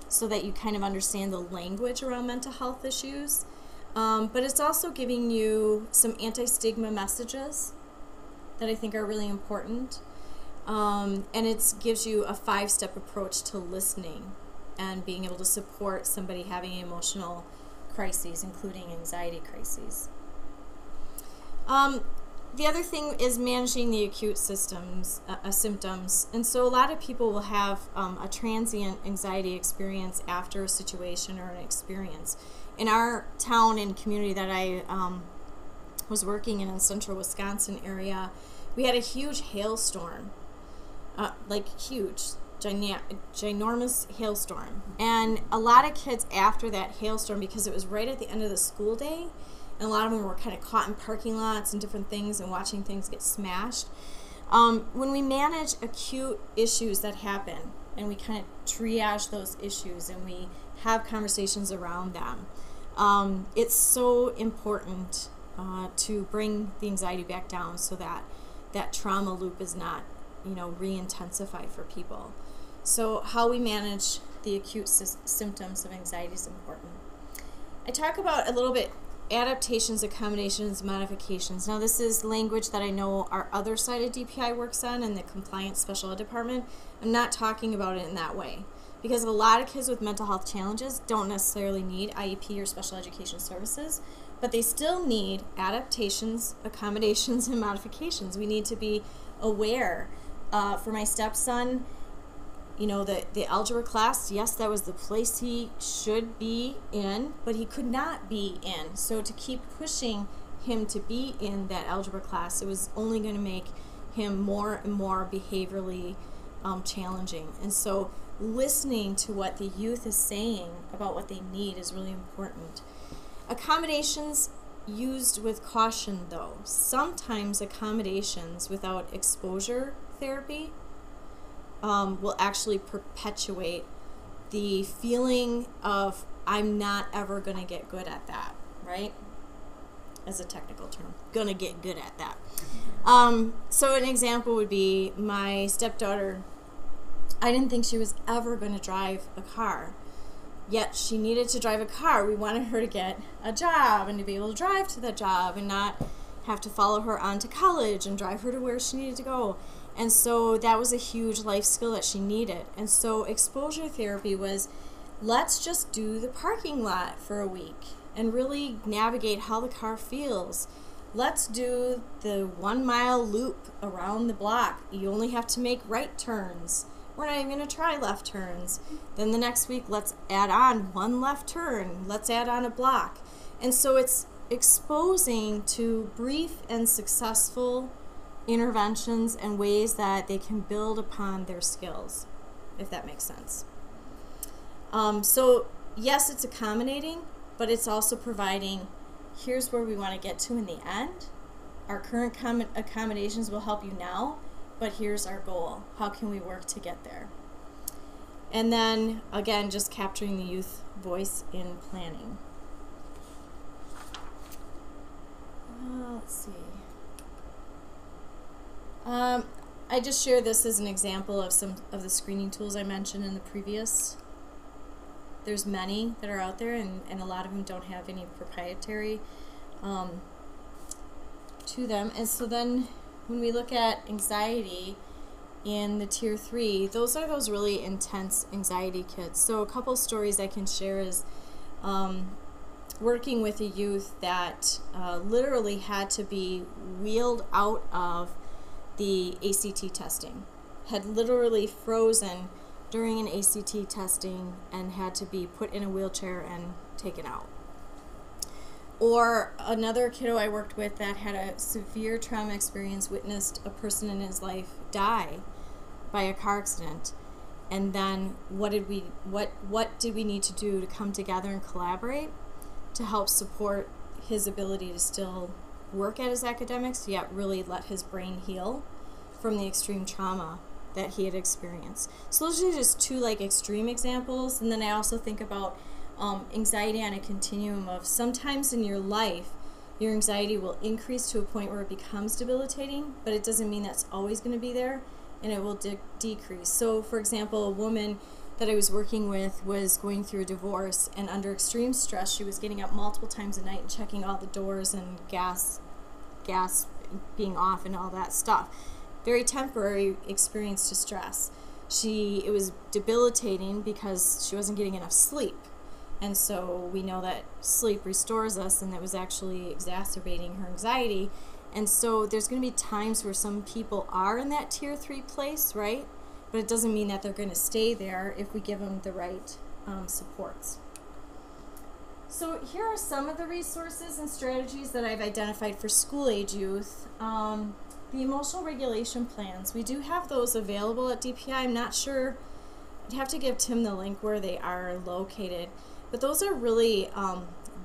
[SPEAKER 4] so that you kind of understand the language around mental health issues. But it's also giving you some anti-stigma messages that I think are really important. And it gives you a 5-step approach to listening and being able to support somebody having emotional crises, including anxiety crises. The other thing is managing the acute symptoms. And so a lot of people will have a transient anxiety experience after a situation or an experience. In our town and community that I was working in central Wisconsin area, we had a huge hailstorm, ginormous hailstorm. And a lot of kids after that hailstorm, because it was right at the end of the school day, and a lot of them were kind of caught in parking lots and different things and watching things get smashed. When we manage acute issues that happen and we kind of triage those issues and we have conversations around them, it's so important to bring the anxiety back down so that that trauma loop is not, re-intensified for people. So how we manage the acute symptoms of anxiety is important. I talk about a little bit adaptations, accommodations, modifications. Now this is language that I know our other side of DPI works on in the compliance special ed department. I'm not talking about it in that way, because a lot of kids with mental health challenges don't necessarily need IEP or special education services, but they still need adaptations, accommodations, and modifications. We need to be aware. For my stepson, the algebra class, yes, that was the place he should be in, but he could not be in. So to keep pushing him to be in that algebra class, it was only going to make him more and more behaviorally challenging. And so listening to what the youth is saying about what they need is really important. Accommodations used with caution, though. Sometimes accommodations without exposure therapy will actually perpetuate the feeling of I'm not ever going to get good at that, right? As a technical term, gonna get good at that. So an example would be my stepdaughter. I didn't think she was ever going to drive a car, yet she needed to drive a car. We wanted her to get a job and to be able to drive to that job and not have to follow her on to college and drive her to where she needed to go. And so that was a huge life skill that she needed. And so exposure therapy was, let's just do the parking lot for a week and really navigate how the car feels. Let's do the 1-mile loop around the block. You only have to make right turns. We're not even going to try left turns. Then the next week, let's add on 1 left turn. Let's add on a block. And so it's exposing to brief and successful interventions and ways that they can build upon their skills, if that makes sense. So yes, it's accommodating, but it's also providing, here's where we want to get to in the end. Our current accommodations will help you now, but here's our goal. How can we work to get there? And then, again, just capturing the youth voice in planning. I just share this as an example of some of the screening tools I mentioned in the previous. There's many that are out there, and a lot of them don't have any proprietary to them. And so then when we look at anxiety in the tier 3, those are those really intense anxiety kids. So a couple stories I can share is working with a youth that literally had to be wheeled out of the ACT testing, had literally frozen during an ACT testing and had to be put in a wheelchair and taken out. Or another kiddo I worked with that had a severe trauma experience, witnessed a person in his life die by a car accident. And then what did we need to do to come together and collaborate to help support his ability to still work at his academics, yet really let his brain heal from the extreme trauma that he had experienced. So those are just two like extreme examples. And then I also think about anxiety on a continuum of sometimes in your life, your anxiety will increase to a point where it becomes debilitating, but it doesn't mean that's always going to be there, and it will decrease. So for example, a woman that I was working with was going through a divorce, and under extreme stress, she was getting up multiple times a night and checking all the doors and gas being off and all that stuff. Very temporary experience to stress. It was debilitating because she wasn't getting enough sleep. And so we know that sleep restores us, and that was actually exacerbating her anxiety. And so there's going to be times where some people are in that tier 3 place, right? But it doesn't mean that they're going to stay there if we give them the right supports. So here are some of the resources and strategies that I've identified for school-age youth. The emotional regulation plans, we do have those available at DPI. I'm not sure, I'd have to give Tim the link where they are located. But those are really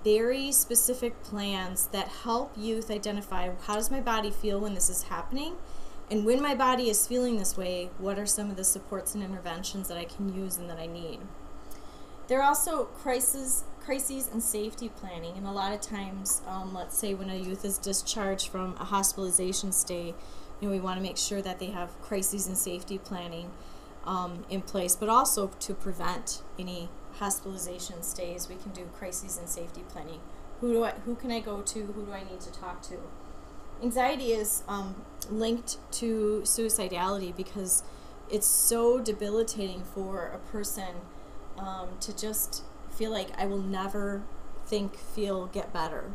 [SPEAKER 4] very specific plans that help youth identify, how does my body feel when this is happening? And when my body is feeling this way, what are some of the supports and interventions that I can use and that I need? There are also crises and safety planning. And a lot of times, let's say when a youth is discharged from a hospitalization stay, we want to make sure that they have crises and safety planning in place, but also to prevent any hospitalization stays, we can do crises and safety planning. Who can I go to? Who do I need to talk to? Anxiety is linked to suicidality because it's so debilitating for a person to just feel like I will never get better.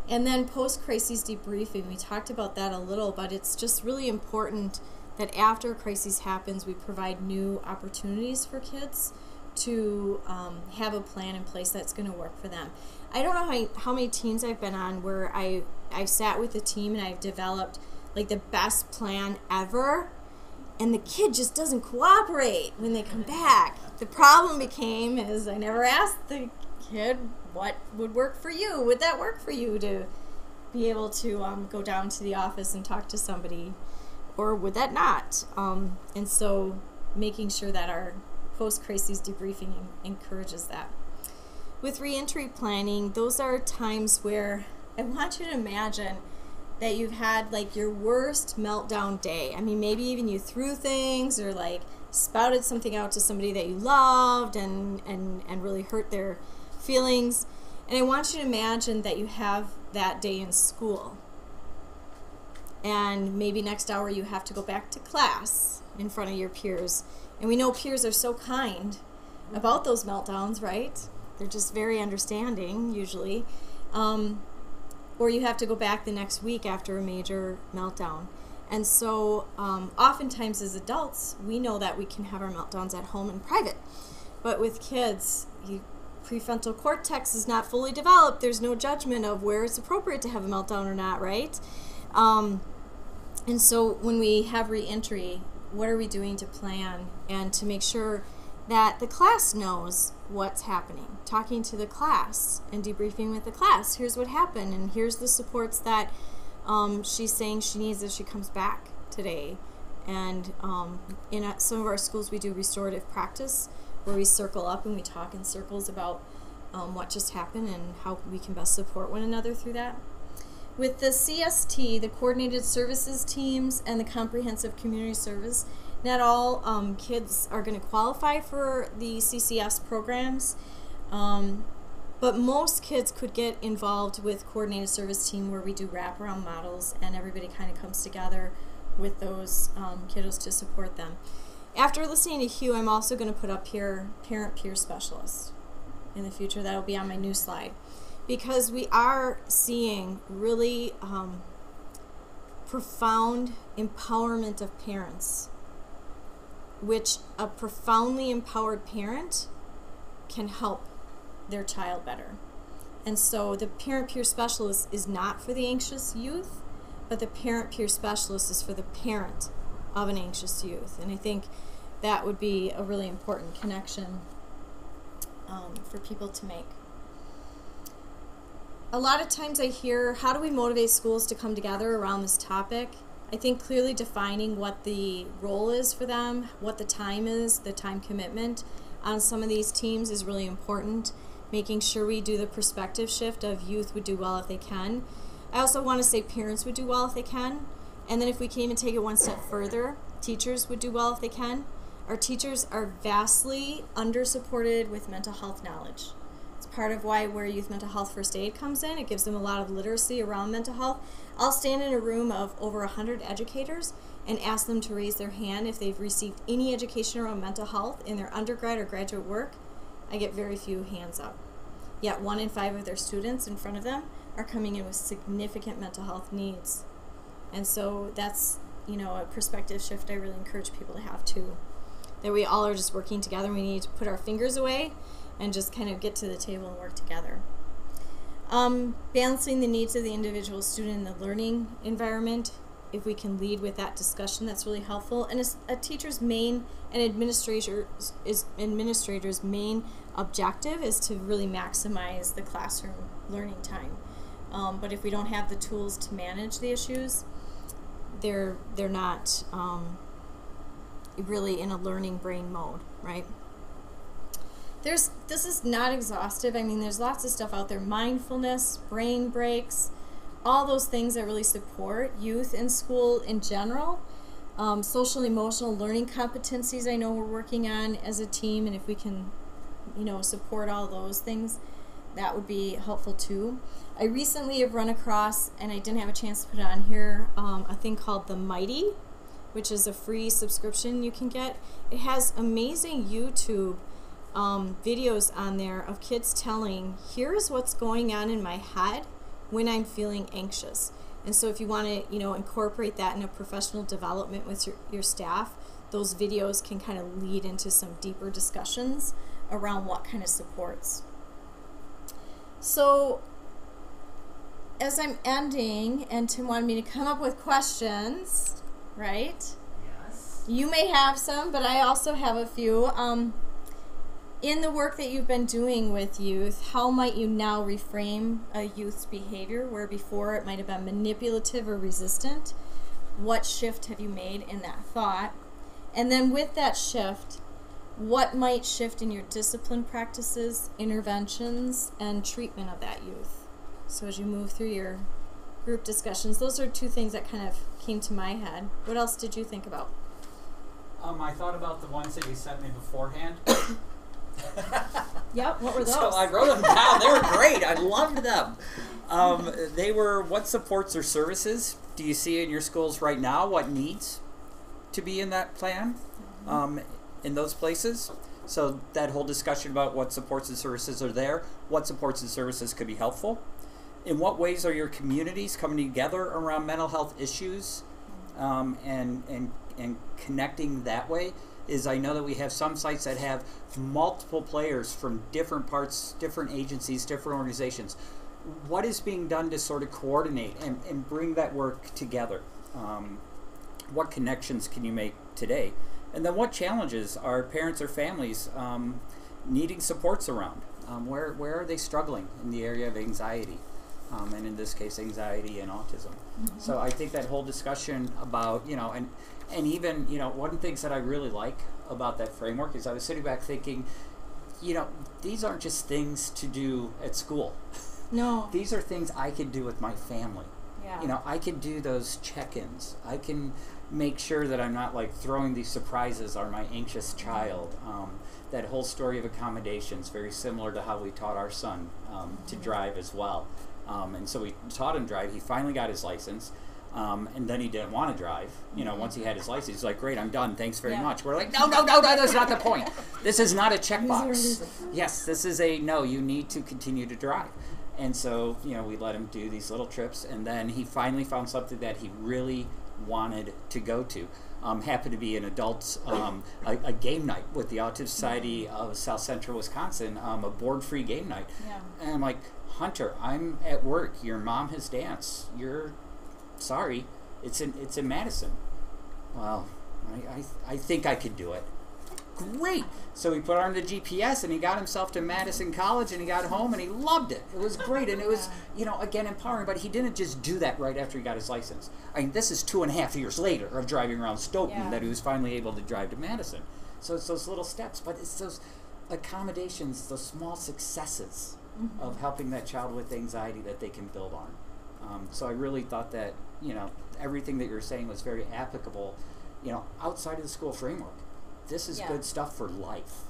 [SPEAKER 4] And then post-crises debriefing, we talked about that a little, but it's just really important that after a crisis happens, we provide new opportunities for kids to have a plan in place that's going to work for them. I don't know how many teams I've been on where I've sat with the team and I've developed like the best plan ever, and the kid just doesn't cooperate when they come back. The problem became is I never asked the kid what would work for you. Would that work for you to be able to go down to the office and talk to somebody, or would that not? And so making sure that our post-crisis debriefing encourages that. With reentry planning, those are times where I want you to imagine that you've had like your worst meltdown day. I mean, maybe even you threw things or like spouted something out to somebody that you loved and really hurt their feelings. And I want you to imagine that you have that day in school. And maybe next hour you have to go back to class in front of your peers. And we know peers are so kind about those meltdowns, right? They're just very understanding, usually. Or you have to go back the next week after a major meltdown. And so oftentimes as adults, we know that we can have our meltdowns at home in private. But with kids, prefrontal cortex is not fully developed. There's no judgment of where it's appropriate to have a meltdown or not, right? And so when we have reentry, what are we doing to plan and to make sure that the class knows what's happening? Talking to the class and debriefing with the class. Here's what happened, and here's the supports that she's saying she needs as she comes back today. And in some of our schools, we do restorative practice, where we circle up and we talk in circles about what just happened and how we can best support one another through that. With the CST, the Coordinated Services Teams, and the Comprehensive Community Service, not all kids are going to qualify for the CCS programs, but most kids could get involved with Coordinated Service Team, where we do wraparound models and everybody kind of comes together with those kiddos to support them. After listening to Hugh, I'm also going to put up here Parent Peer Specialist in the future. That will be on my new slide. Because we are seeing really profound empowerment of parents, which a profoundly empowered parent can help their child better. And so the parent peer specialist is not for the anxious youth, but the parent peer specialist is for the parent of an anxious youth. And I think that would be a really important connection for people to make. A lot of times I hear, how do we motivate schools to come together around this topic? I think clearly defining what the role is for them, what the time is, the time commitment on some of these teams is really important. Making sure we do the perspective shift of youth would do well if they can. I also want to say parents would do well if they can. And then if we can even take it one step further, teachers would do well if they can. Our teachers are vastly under-supported with mental health knowledge. Part of where youth mental health first aid comes in. It gives them a lot of literacy around mental health. I'll stand in a room of over 100 educators and ask them to raise their hand if they've received any education around mental health in their undergrad or graduate work. I get very few hands up. Yet 1 in 5 of their students in front of them are coming in with significant mental health needs. And so that's, a perspective shift I really encourage people to have too. That we all are just working together. We need to put our fingers away and just kind of get to the table and work together. Balancing the needs of the individual student in the learning environment, if we can lead with that discussion, that's really helpful. And a teacher's main and administrator's main objective is to really maximize the classroom learning time. But if we don't have the tools to manage the issues, they're not really in a learning brain mode, right? This is not exhaustive. I mean, there's lots of stuff out there. Mindfulness, brain breaks, all those things that really support youth in school in general. Social and emotional learning competencies I know we're working on as a team, and if we can, support all those things, that would be helpful too. I recently have run across, and I didn't have a chance to put it on here, a thing called The Mighty, which is a free subscription you can get. It has amazing YouTube videos on there of kids telling, here's what's going on in my head when I'm feeling anxious. And so if you want to incorporate that in a professional development with your staff, those videos can kind of lead into some deeper discussions around what kind of supports. So as I'm ending, and Tim wanted me to come up with questions, right?
[SPEAKER 1] Yes.
[SPEAKER 4] You may have some, but I also have a few. In the work that you've been doing with youth, how might you now reframe a youth's behavior where before it might have been manipulative or resistant? What shift have you made in that thought? And then with that shift, what might shift in your discipline practices, interventions, and treatment of that youth? So as you move through your group discussions, those are two things that kind of came to my head. What else did you think about?
[SPEAKER 1] I thought about the ones that you sent me beforehand.
[SPEAKER 4] Yep, what were those?
[SPEAKER 3] So I wrote them down. They were great. I loved them. They were, what supports or services do you see in your schools right now? What needs to be in that plan in those places? So that whole discussion about what supports and services are there, what supports and services could be helpful. In what ways are your communities coming together around mental health issues and connecting that way? Is I know that we have some sites that have multiple players from different parts, different agencies, different organizations. What is being done to sort of coordinate and bring that work together? What connections can you make today? And then what challenges are parents or families needing supports around? Where are they struggling in the area of anxiety? And in this case, anxiety and autism. Mm-hmm. So I think that whole discussion about, and even, one of the things that I really like about that framework is I was sitting back thinking, these aren't just things to do at school.
[SPEAKER 4] No.
[SPEAKER 3] These are things I could do with my family.
[SPEAKER 1] You know, I can do those check-ins. I can make sure that I'm not like throwing these surprises on my anxious child. That whole story of accommodations, very similar to how we taught our son to drive as well. And so we taught him drive. He finally got his license. And then he didn't want to drive. You know, once he had his license, he's like, great, I'm done. Thanks very much. We're like, no, that's not the point. This is not a checkbox. Yes, this is a, no, you need to continue to drive. And so, you know, we let him do these little trips. And then he finally found something that he really wanted to go to. Happened to be an adults, a game night with the Autism Society of South Central Wisconsin, a board-free game night. And I'm like, Hunter, I'm at work. Your mom has dance. Sorry, it's in Madison. Well, I think I could do it. Great. So he put on the GPS and he got himself to Madison College and he got home and he loved it. It was great and it was, you know, again, empowering, but he didn't just do that right after he got his license. I mean, this is 2.5 years later of driving around Stoughton that he was finally able to drive to Madison. So it's those little steps, but it's those accommodations, those small successes of helping that child with anxiety that they can build on. So I really thought that, you know, everything that you were saying was very applicable, you know, outside of the school framework. This is good stuff for life.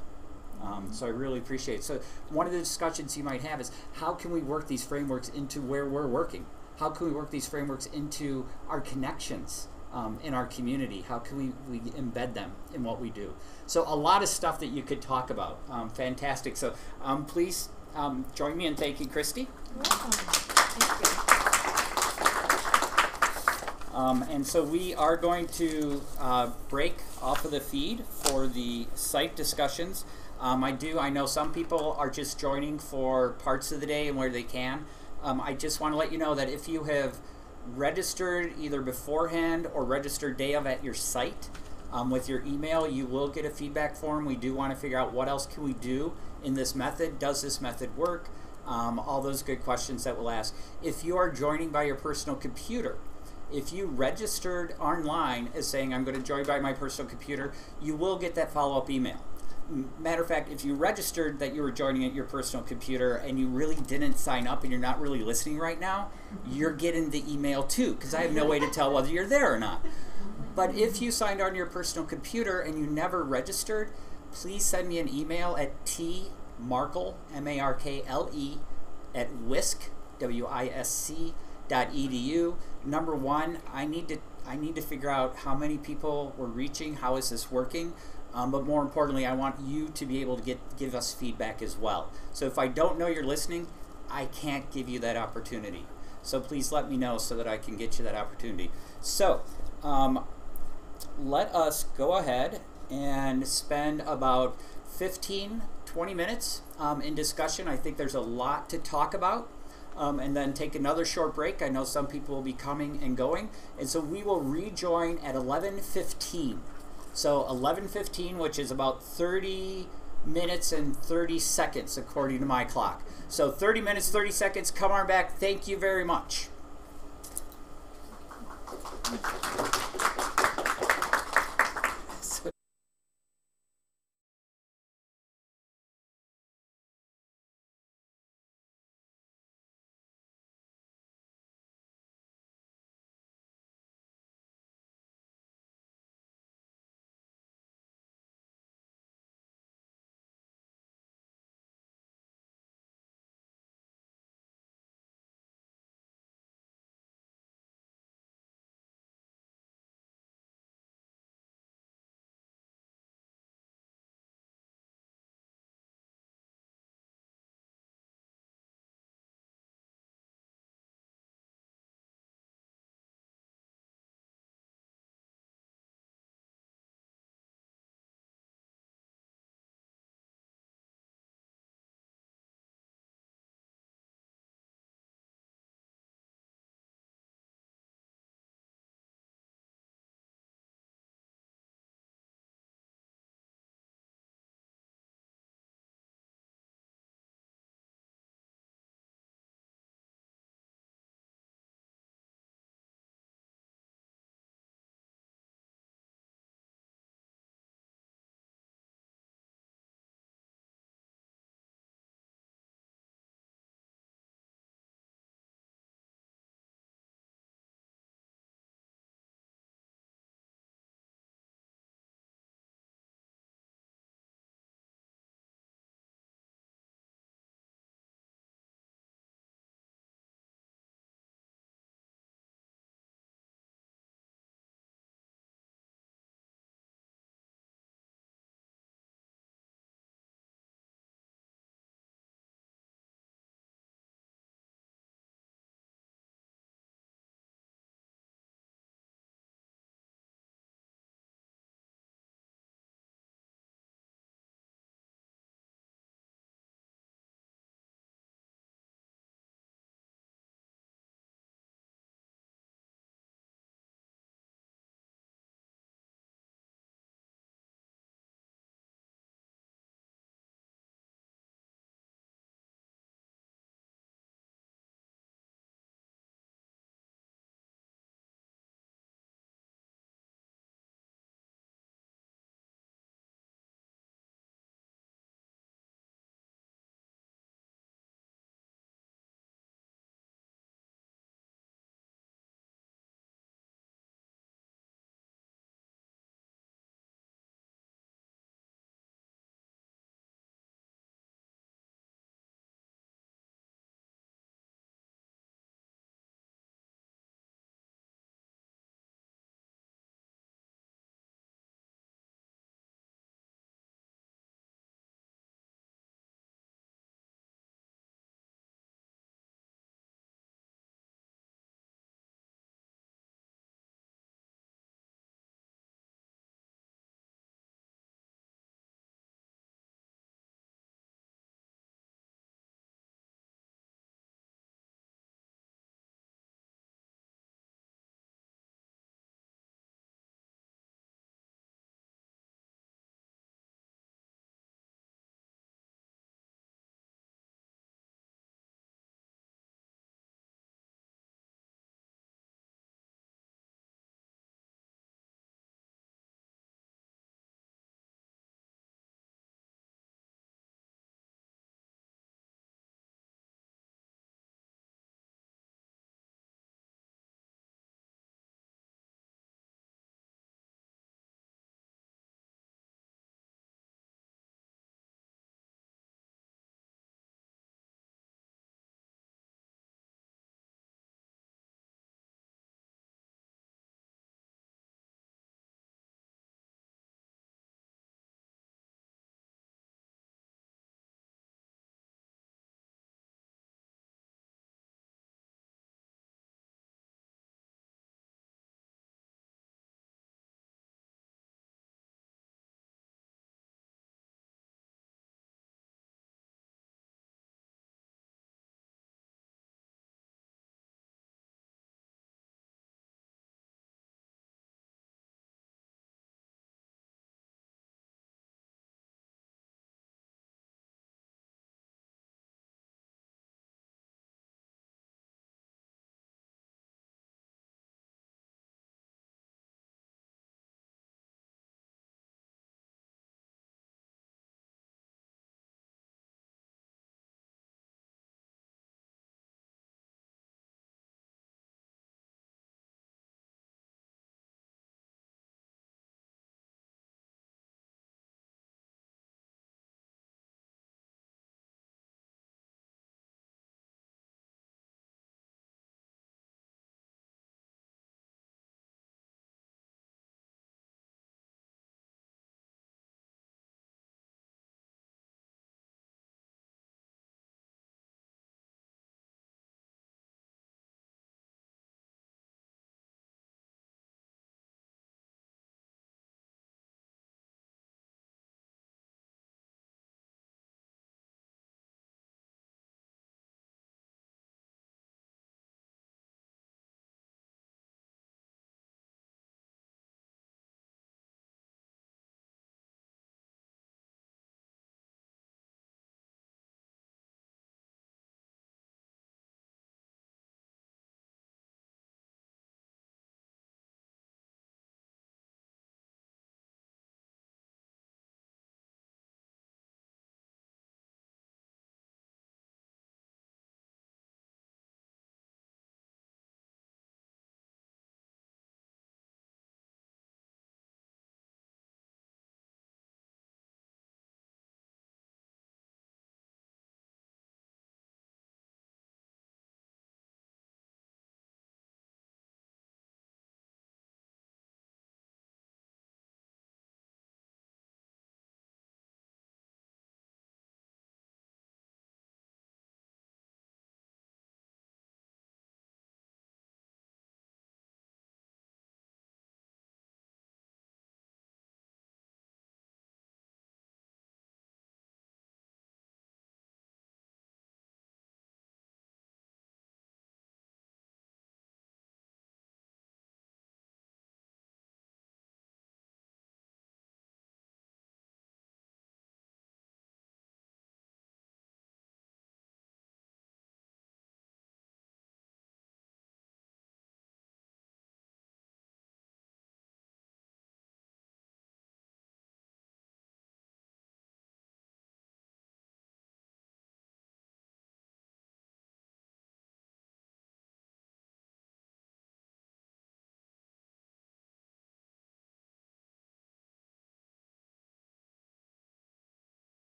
[SPEAKER 1] So I really appreciate it. So one of the discussions you might have is how can we work these frameworks into where we're working? How can we work these frameworks into our connections in our community? How can we embed them in what we do? So a lot of stuff that you could talk about. Fantastic. So please join me in thanking Christy.
[SPEAKER 4] Thank you.
[SPEAKER 1] And so we are going to break off of the feed for the site discussions. I know some people are just joining for parts of the day and where they can. I just want to let you know that if you have registered either beforehand or registered day of at your site with your email, you will get a feedback form. We do want to figure out what else can we do in this method. Does this method work? All those good questions that we'll ask. If you are joining by your personal computer, if you registered online as saying, I'm going to join by my personal computer, you will get that follow-up email. Matter of fact, if you registered that you were joining at your personal computer and you really didn't sign up and you're not really listening right now, you're getting the email too, because I have no way to tell whether you're there or not. But if you signed on your personal computer and you never registered, please send me an email at tmarkle, M-A-R-K-L-E, at wisc, W-I-S-C, .edu. Number one, I need to figure out how many people we're reaching, how is this working, but more importantly, I want you to be able to give us feedback as well. So if I don't know you're listening, I can't give you that opportunity. So please let me know so that I can get you that opportunity. So let us go ahead and spend about 15-20 minutes in discussion. I think there's a lot to talk about. And then take another short break. I know some people will be coming and going. And so we will rejoin at 11:15. So 11:15, which is about 30 minutes and 30 seconds according to my clock. So 30 minutes, 30 seconds. Come on back. Thank you very much.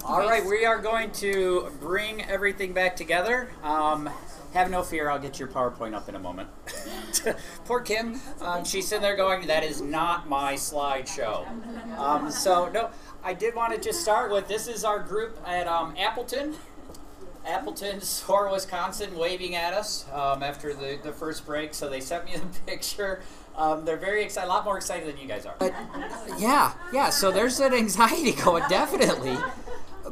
[SPEAKER 1] All right, we are going to bring everything back together. Have no fear, I'll get your PowerPoint up in a moment. Poor Kim, she's sitting there going, that is not my slideshow. So, no, I did want to just start with, this is our group at Appleton, Sore, Wisconsin, waving at us after the first break. So they sent me the picture. They're very excited, a lot more excited than you guys are. But, yeah, so there's that anxiety going, definitely.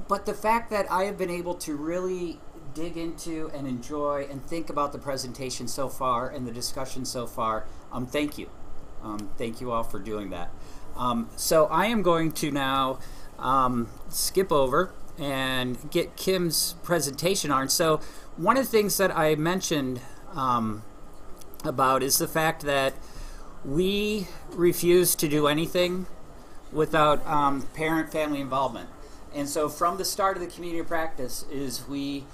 [SPEAKER 1] But the fact that I have been able to really dig into and enjoy and think about the presentation so far and the discussion so far, thank you. Thank you all for doing that. So I am going to now skip over and get Kim's presentation on. So one of the things that I mentioned about is the fact that we refuse to do anything without parent-family involvement. And so from the start of the community of practice is we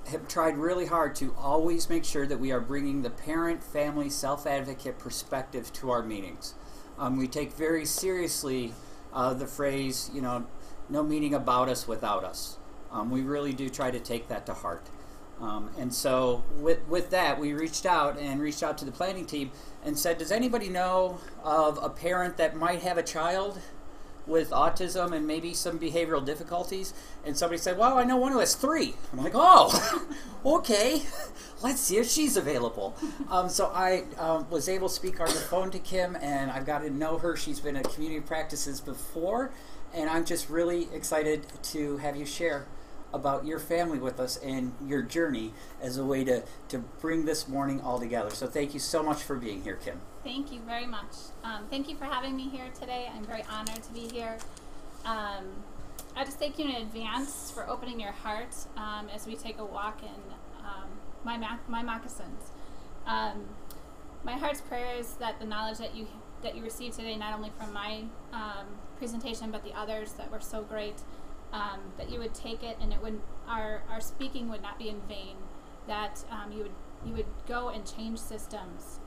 [SPEAKER 1] have tried really hard to always make sure that we are bringing the parent, family, self-advocate perspective to our meetings. We take very seriously the phrase, no meeting about us without us. We really do try to take that to heart. And so with that, we reached out to the planning team and said, does anybody know of a parent that might have a child with autism and maybe some behavioral difficulties? And somebody said, well, I know one who has 3. I'm like, oh, okay, let's see if she's available. So I was able to speak on the phone to Kim, and I've got to know her. She's been at community practices before, and I'm just really excited to have you share about your family with us and your journey as a way to bring this morning all together. So thank you so much for being here, Kim.
[SPEAKER 5] Thank you very much. Thank you for having me here today. I'm very honored to be here. I just thank you in advance for opening your heart as we take a walk in my moccasins. My heart's prayer is that the knowledge that you received today, not only from my presentation but the others that were so great, that you would take it and our speaking would not be in vain. That you would go and change systems.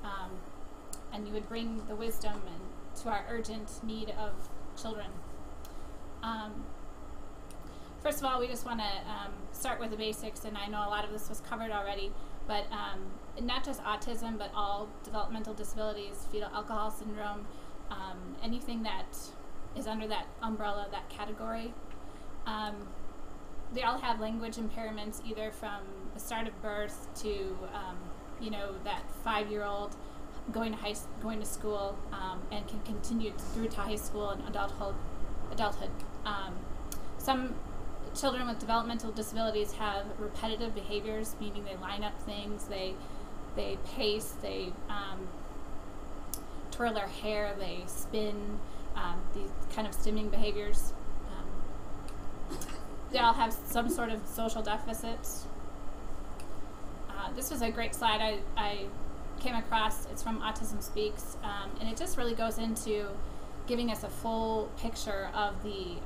[SPEAKER 5] And you would bring the wisdom to our urgent need of children. First of all, we just want to start with the basics, and I know a lot of this was covered already, but not just autism, but all developmental disabilities, fetal alcohol syndrome, anything that is under that umbrella, that category. They all have language impairments, either from the start of birth to, that 5-year-old going to school and can continue through to high school and adulthood. Some children with developmental disabilities have repetitive behaviors, meaning they line up things, they pace, they twirl their hair, they spin, these kind of stimming behaviors. They all have some sort of social deficits. This was a great slide I came across. It's from Autism Speaks, and it just really goes into giving us a full picture of the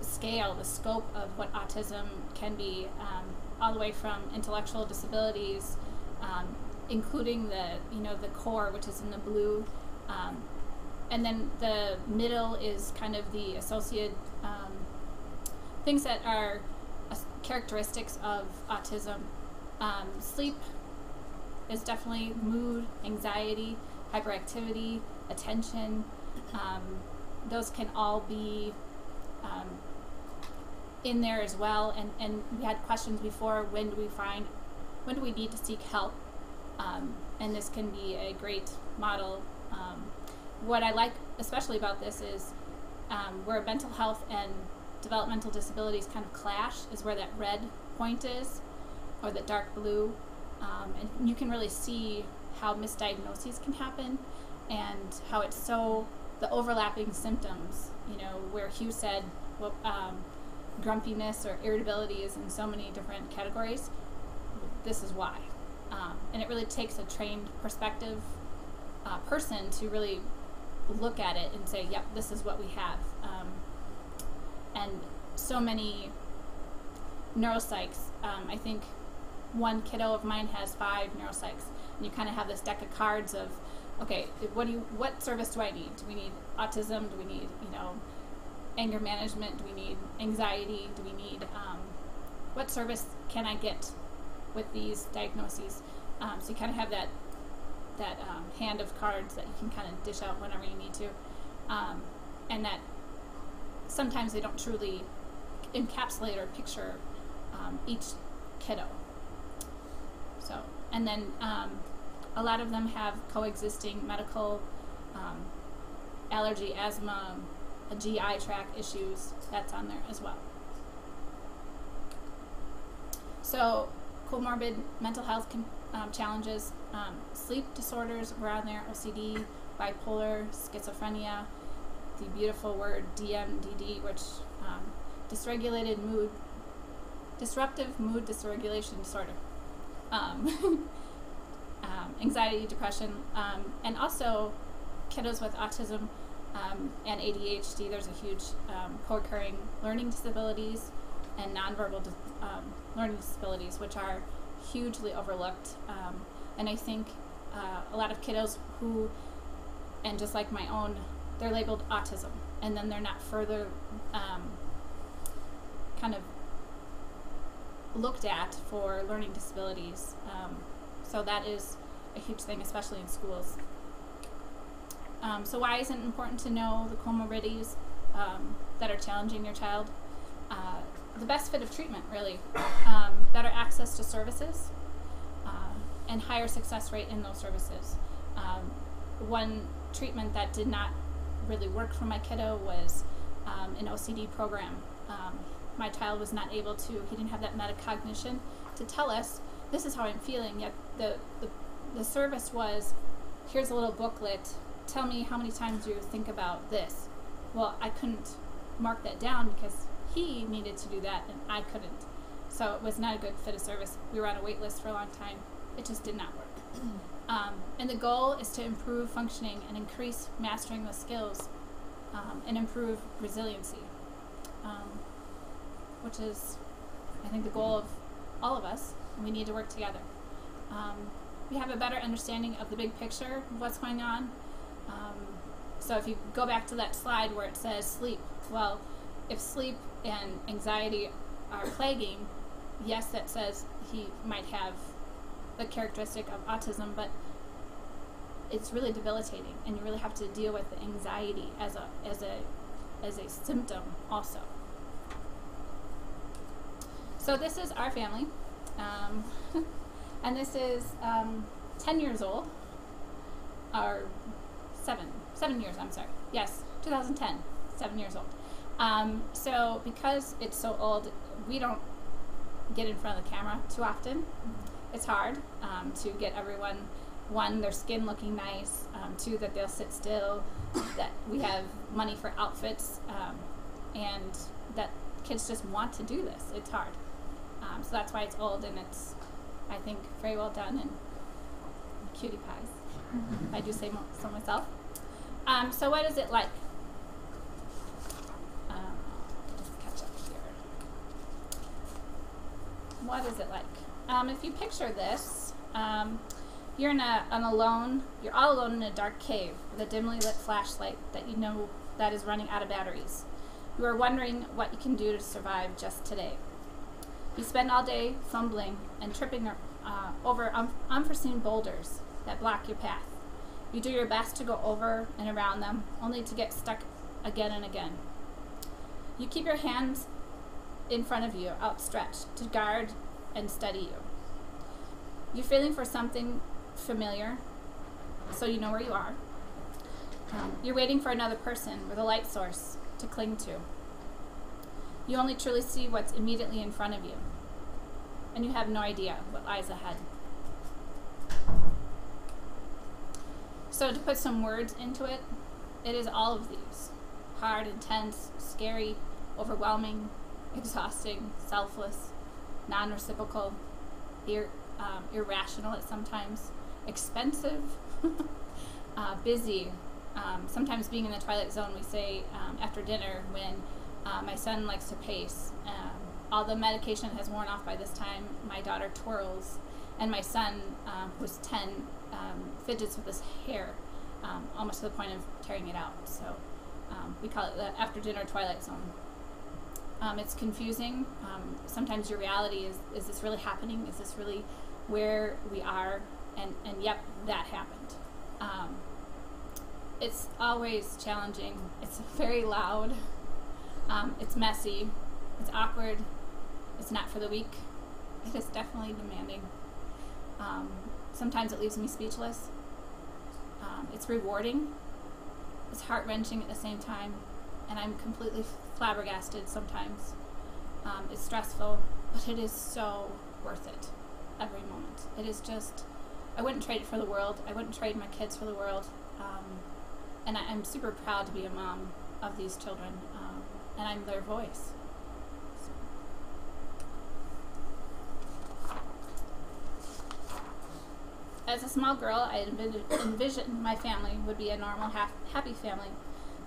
[SPEAKER 5] scale, the scope of what autism can be, all the way from intellectual disabilities, including the core, which is in the blue, and then the middle is kind of the associated things that are characteristics of autism. Sleep is definitely mood, anxiety, hyperactivity, attention. Those can all be in there as well. And we had questions before, when do we need to seek help? And this can be a great model. What I like especially about this is where mental health and developmental disabilities kind of clash is where that red point is, or the dark blue. And you can really see how misdiagnoses can happen and how it's so, the overlapping symptoms, where Hugh said grumpiness or irritability is in so many different categories. This is why. And it really takes a trained perspective person to really look at it and say, yep, this is what we have. And so many neuropsychs, I think one kiddo of mine has 5 neuropsychs, and you kind of have this deck of cards of, okay, what service do I need? Do we need autism? Do we need, anger management? Do we need anxiety? Do we need, what service can I get with these diagnoses? So you kind of have that hand of cards that you can kind of dish out whenever you need to. And that sometimes they don't truly encapsulate or picture each kiddo. So, and then a lot of them have coexisting medical allergy, asthma, GI tract issues. That's on there as well. So comorbid mental health challenges, sleep disorders were on there, OCD, bipolar, schizophrenia, the beautiful word DMDD, which disruptive mood dysregulation disorder, anxiety, depression, and also kiddos with autism and ADHD. There's a huge co-occurring learning disabilities and nonverbal learning disabilities, which are hugely overlooked. And I think a lot of kiddos who, and just like my own, they're labeled autism, and then they're not further kind of looked at for learning disabilities. So that is a huge thing, especially in schools. So why is it important to know the comorbidities that are challenging your child? The best fit of treatment, really. Better access to services and higher success rate in those services. One treatment that did not really work for my kiddo was an OCD program. My child was not able to, he didn't have that metacognition to tell us, this is how I'm feeling, yet the service was, here's a little booklet, tell me how many times you think about this. Well, I couldn't mark that down because he needed to do that and I couldn't. So it was not a good fit of service. We were on a wait list for a long time. It just did not work. And the goal is to improve functioning and increase mastering the skills and improve resiliency, which is, I think, the goal of all of us. We need to work together. We have a better understanding of the big picture of what's going on. So if you go back to that slide where it says sleep, well, if sleep and anxiety are plaguing, yes, that says he might have the characteristic of autism, but it's really debilitating, and you really have to deal with the anxiety as a symptom also. So this is our family, and this is 10 years old, or 7 years, I'm sorry. Yes, 2010, 7 years old. So because it's so old, we don't get in front of the camera too often. It's hard to get everyone, one, their skin looking nice, two, that they'll sit still, that we have money for outfits, and that kids just want to do this. It's hard. So that's why it's old, and it's, I think, very well done, and cutie pies. I do say so myself. So what is it like? Just catch up here. What is it like? If you picture this, you're you're all alone in a dark cave with a dimly lit flashlight that you know that is running out of batteries. You are wondering what you can do to survive just today. You spend all day fumbling and tripping over unforeseen boulders that block your path. You do your best to go over and around them, only to get stuck again and again. You keep your hands in front of you, outstretched, to guard and steady you. You're feeling for something familiar, so you know where you are. You're waiting for another person with a light source to cling to. You only truly see what's immediately in front of you, and you have no idea what lies ahead. So to put some words into it, it is all of these. Hard, intense, scary, overwhelming, exhausting, selfless, non-reciprocal, irrational at sometimes, expensive, busy. Sometimes being in the twilight zone, we say after dinner when my son likes to pace. All the medication has worn off by this time. My daughter twirls, and my son, who's 10, fidgets with his hair, almost to the point of tearing it out. So We call it the after dinner twilight zone. It's confusing. Sometimes your reality is this really happening? Is this really where we are? And yep, that happened. It's always challenging. It's very loud. It's messy. It's awkward. It's not for the weak. It is definitely demanding. Sometimes it leaves me speechless. It's rewarding. It's heart-wrenching at the same time. And I'm completely flabbergasted sometimes. It's stressful, but it is so worth it every moment. It is just, I wouldn't trade it for the world. I wouldn't trade my kids for the world. And I'm super proud to be a mom of these children, and I'm their voice. As a small girl, I envisioned my family would be a normal, happy family,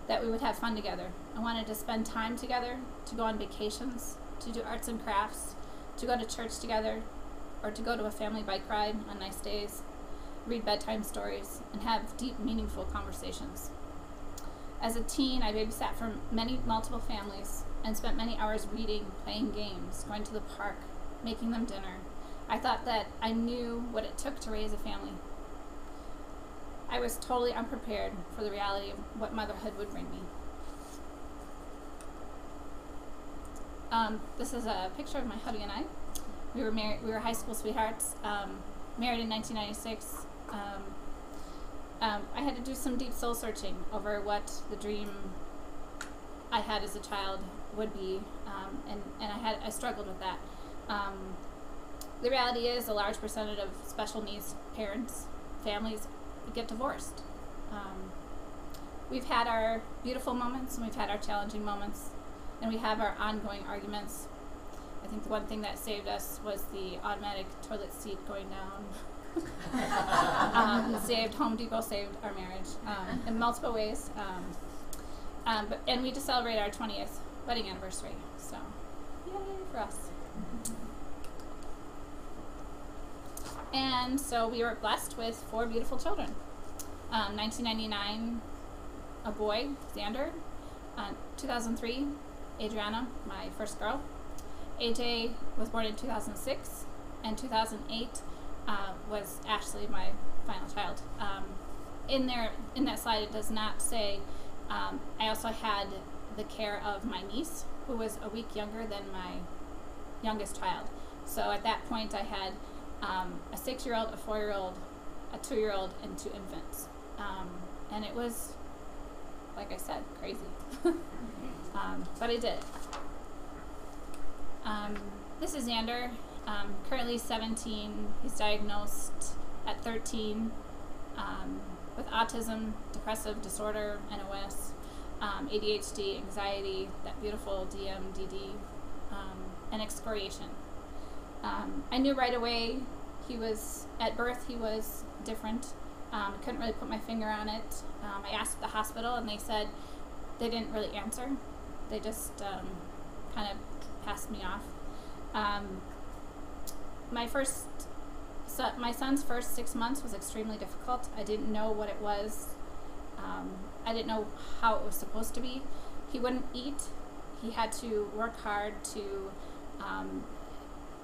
[SPEAKER 5] that we would have fun together. I wanted to spend time together, to go on vacations, to do arts and crafts, to go to church together, or to go to a family bike ride on nice days, read bedtime stories, and have deep, meaningful conversations. As a teen, I babysat for multiple families and spent many hours reading, playing games, going to the park, making them dinner. I thought that I knew what it took to raise a family. I was totally unprepared for the reality of what motherhood would bring me. This is a picture of my hubby and I. We were married. We were high school sweethearts. Married in 1996. I had to do some deep soul searching over what the dream I had as a child would be, and I struggled with that. The reality is a large percentage of special needs parents, families, get divorced. We've had our beautiful moments and we've had our challenging moments, and we have our ongoing arguments. I think the one thing that saved us was the automatic toilet seat going down. Home Depot saved our marriage in multiple ways. And we just celebrated our 20th wedding anniversary, so yay for us. And so we were blessed with 4 beautiful children. 1999, a boy, Xander. 2003, Adriana, my first girl. AJ was born in 2006, and 2008 was Ashley, my final child. In that slide, it does not say. I also had the care of my niece, who was a week younger than my youngest child. So at that point, I had a 6-year-old, a 4-year-old, a 2-year-old, and 2 infants. And it was, like I said, crazy. But I did it. This is Xander, currently 17. He's diagnosed at 13 with autism, depressive disorder, NOS, ADHD, anxiety, that beautiful DMDD, and excoriation. I knew right away at birth he was different. Couldn't really put my finger on it. I asked the hospital and they said they didn't really answer. They just kind of passed me off. My son's first 6 months was extremely difficult. I didn't know what it was. I didn't know how it was supposed to be. He wouldn't eat. He had to work hard to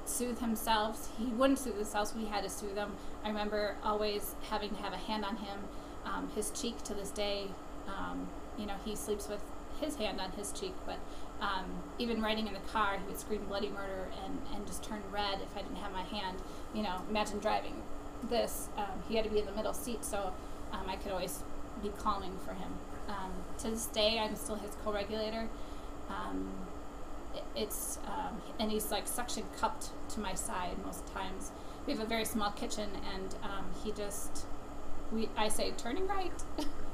[SPEAKER 5] soothe himself. He wouldn't soothe himself, so we had to soothe him. I remember always having to have a hand on him. His cheek to this day, he sleeps with his hand on his cheek, but even riding in the car, he would scream bloody murder and just turn red if I didn't have my hand. Imagine driving this. He had to be in the middle seat, so I could always be calming for him. To this day, I'm still his co-regulator. And he's like suction cupped to my side most times. We have a very small kitchen, and I say turning right,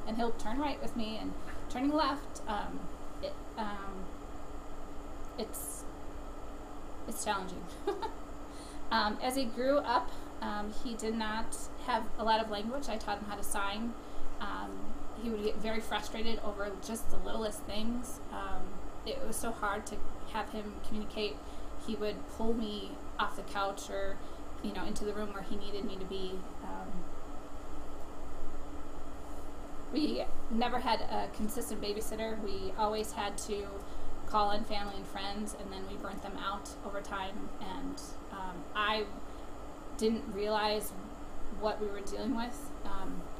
[SPEAKER 5] and he'll turn right with me, and turning left. It's challenging. As he grew up, he did not have a lot of language. I taught him how to sign. He would get very frustrated over just the littlest things. It was so hard to have him communicate. He would pull me off the couch or, into the room where he needed me to be. We never had a consistent babysitter. We always had to call in family and friends, and then we burnt them out over time. And I didn't realize what we were dealing with.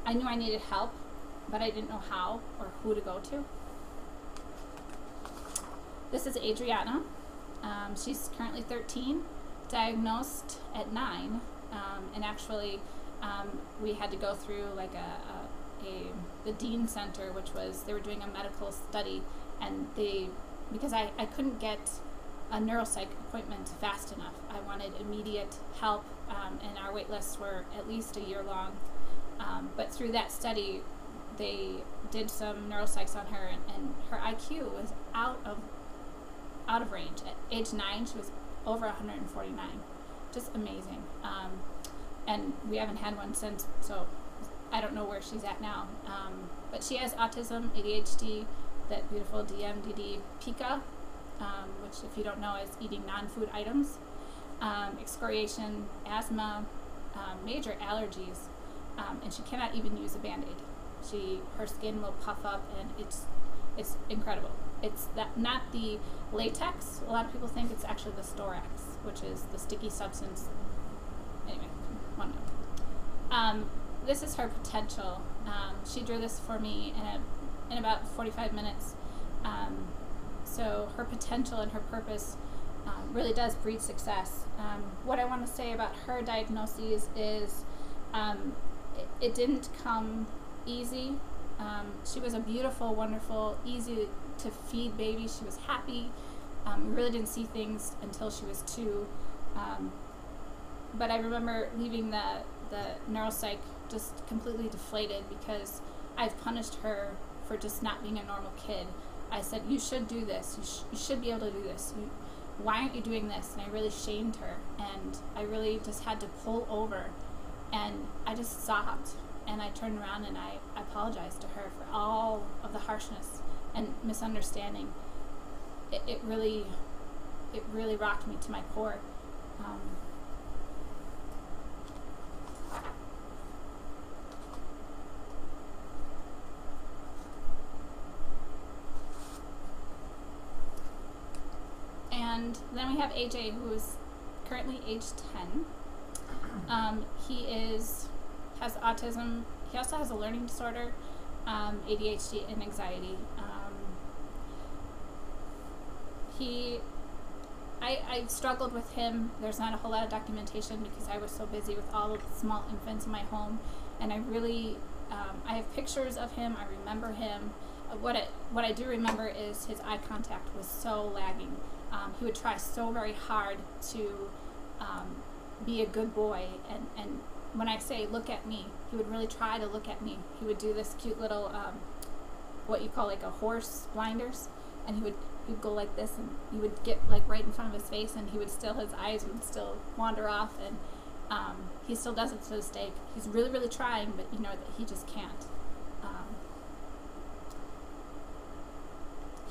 [SPEAKER 5] I knew I needed help, but I didn't know how or who to go to. This is Adriana. She's currently 13, diagnosed at 9, and actually we had to go through like the Dean Center, which was, they were doing a medical study, and because I couldn't get a neuropsych appointment fast enough. I wanted immediate help, and our wait lists were at least a year long. But through that study, they did some neuropsychs on her, and her IQ was out of range. At age 9, she was over 149. Just amazing. And we haven't had one since, so I don't know where she's at now. But she has autism, ADHD, that beautiful DMDD, pica, which if you don't know is eating non-food items, excoriation, asthma, major allergies, and she cannot even use a Band-Aid. Her skin will puff up, and it's incredible. It's not the latex. A lot of people think it's actually the storax, which is the sticky substance. Anyway, one note. This is her potential. She drew this for me in about 45 minutes. So her potential and her purpose really does breed success. What I want to say about her diagnoses is it didn't come easy. She was a beautiful, wonderful, easy to feed baby. She was happy. We really didn't see things until she was 2. But I remember leaving the neuropsych just completely deflated because I've punished her for just not being a normal kid. I said, you should do this. You should be able to do this. Why aren't you doing this? And I really shamed her. And I really just had to pull over. And I just sobbed. And I turned around and I apologized to her for all of the harshness and misunderstanding. It really rocked me to my core. And then we have AJ, who is currently age 10. He has autism. He also has a learning disorder, ADHD, and anxiety. I struggled with him. There's not a whole lot of documentation because I was so busy with all of the small infants in my home, and I really, I have pictures of him. I remember him. What I do remember is his eye contact was so lagging. He would try so very hard to be a good boy, and when I say look at me, he would really try to look at me. He would do this cute little what you call like a horse blinders, and he'd go like this, and you would get like right in front of his face, and his eyes would still wander off, and he still does it to this day. He's really, really trying, but you know that he just can't.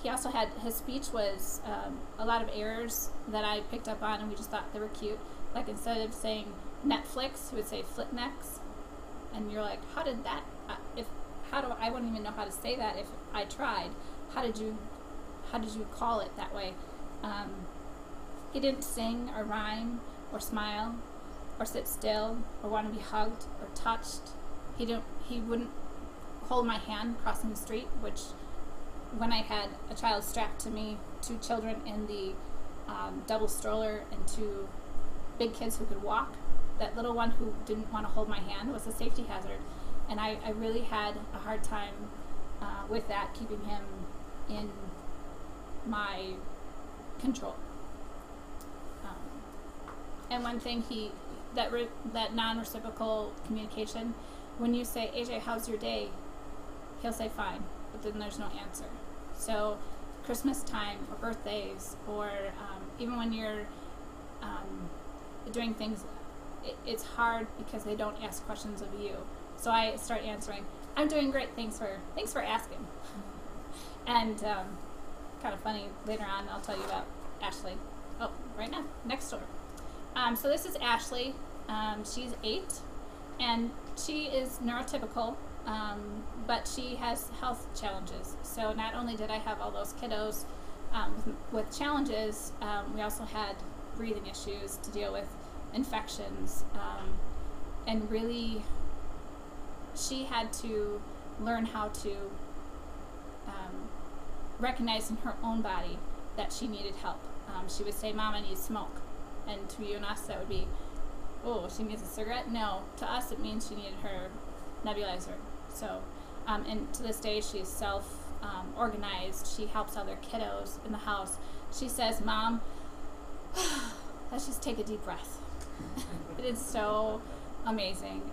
[SPEAKER 5] He also had, his speech was a lot of errors that I picked up on, and we just thought they were cute. Like instead of saying Netflix, he would say Flipnex, and you're like, how did that? I wouldn't even know how to say that if I tried. How did you call it that way? He didn't sing or rhyme or smile or sit still or want to be hugged or touched. He wouldn't hold my hand crossing the street, which when I had a child strapped to me, 2 children in the double stroller and 2 big kids who could walk, that little one who didn't want to hold my hand was a safety hazard. And I really had a hard time with that, keeping him in my control. And one thing that non-reciprocal communication, when you say, AJ, how's your day? He'll say fine, but then there's no answer. So Christmas time or birthdays or even when you're doing things, it's hard because they don't ask questions of you. So I start answering, I'm doing great, thanks for asking. And kind of funny, later on I'll tell you about Ashley. Oh, right now, next door. So this is Ashley. She's 8, and she is neurotypical. but she has health challenges. So not only did I have all those kiddos with challenges, we also had breathing issues to deal with, infections, and really she had to learn how to recognize in her own body that she needed help. She would say, "Mom, I need smoke." And to you and us, that would be, "Oh, she needs a cigarette?" No, to us it means she needed her nebulizer. So, and to this day she's self-organized. She helps other kiddos in the house. She says, "Mom, let's just take a deep breath." It is so amazing.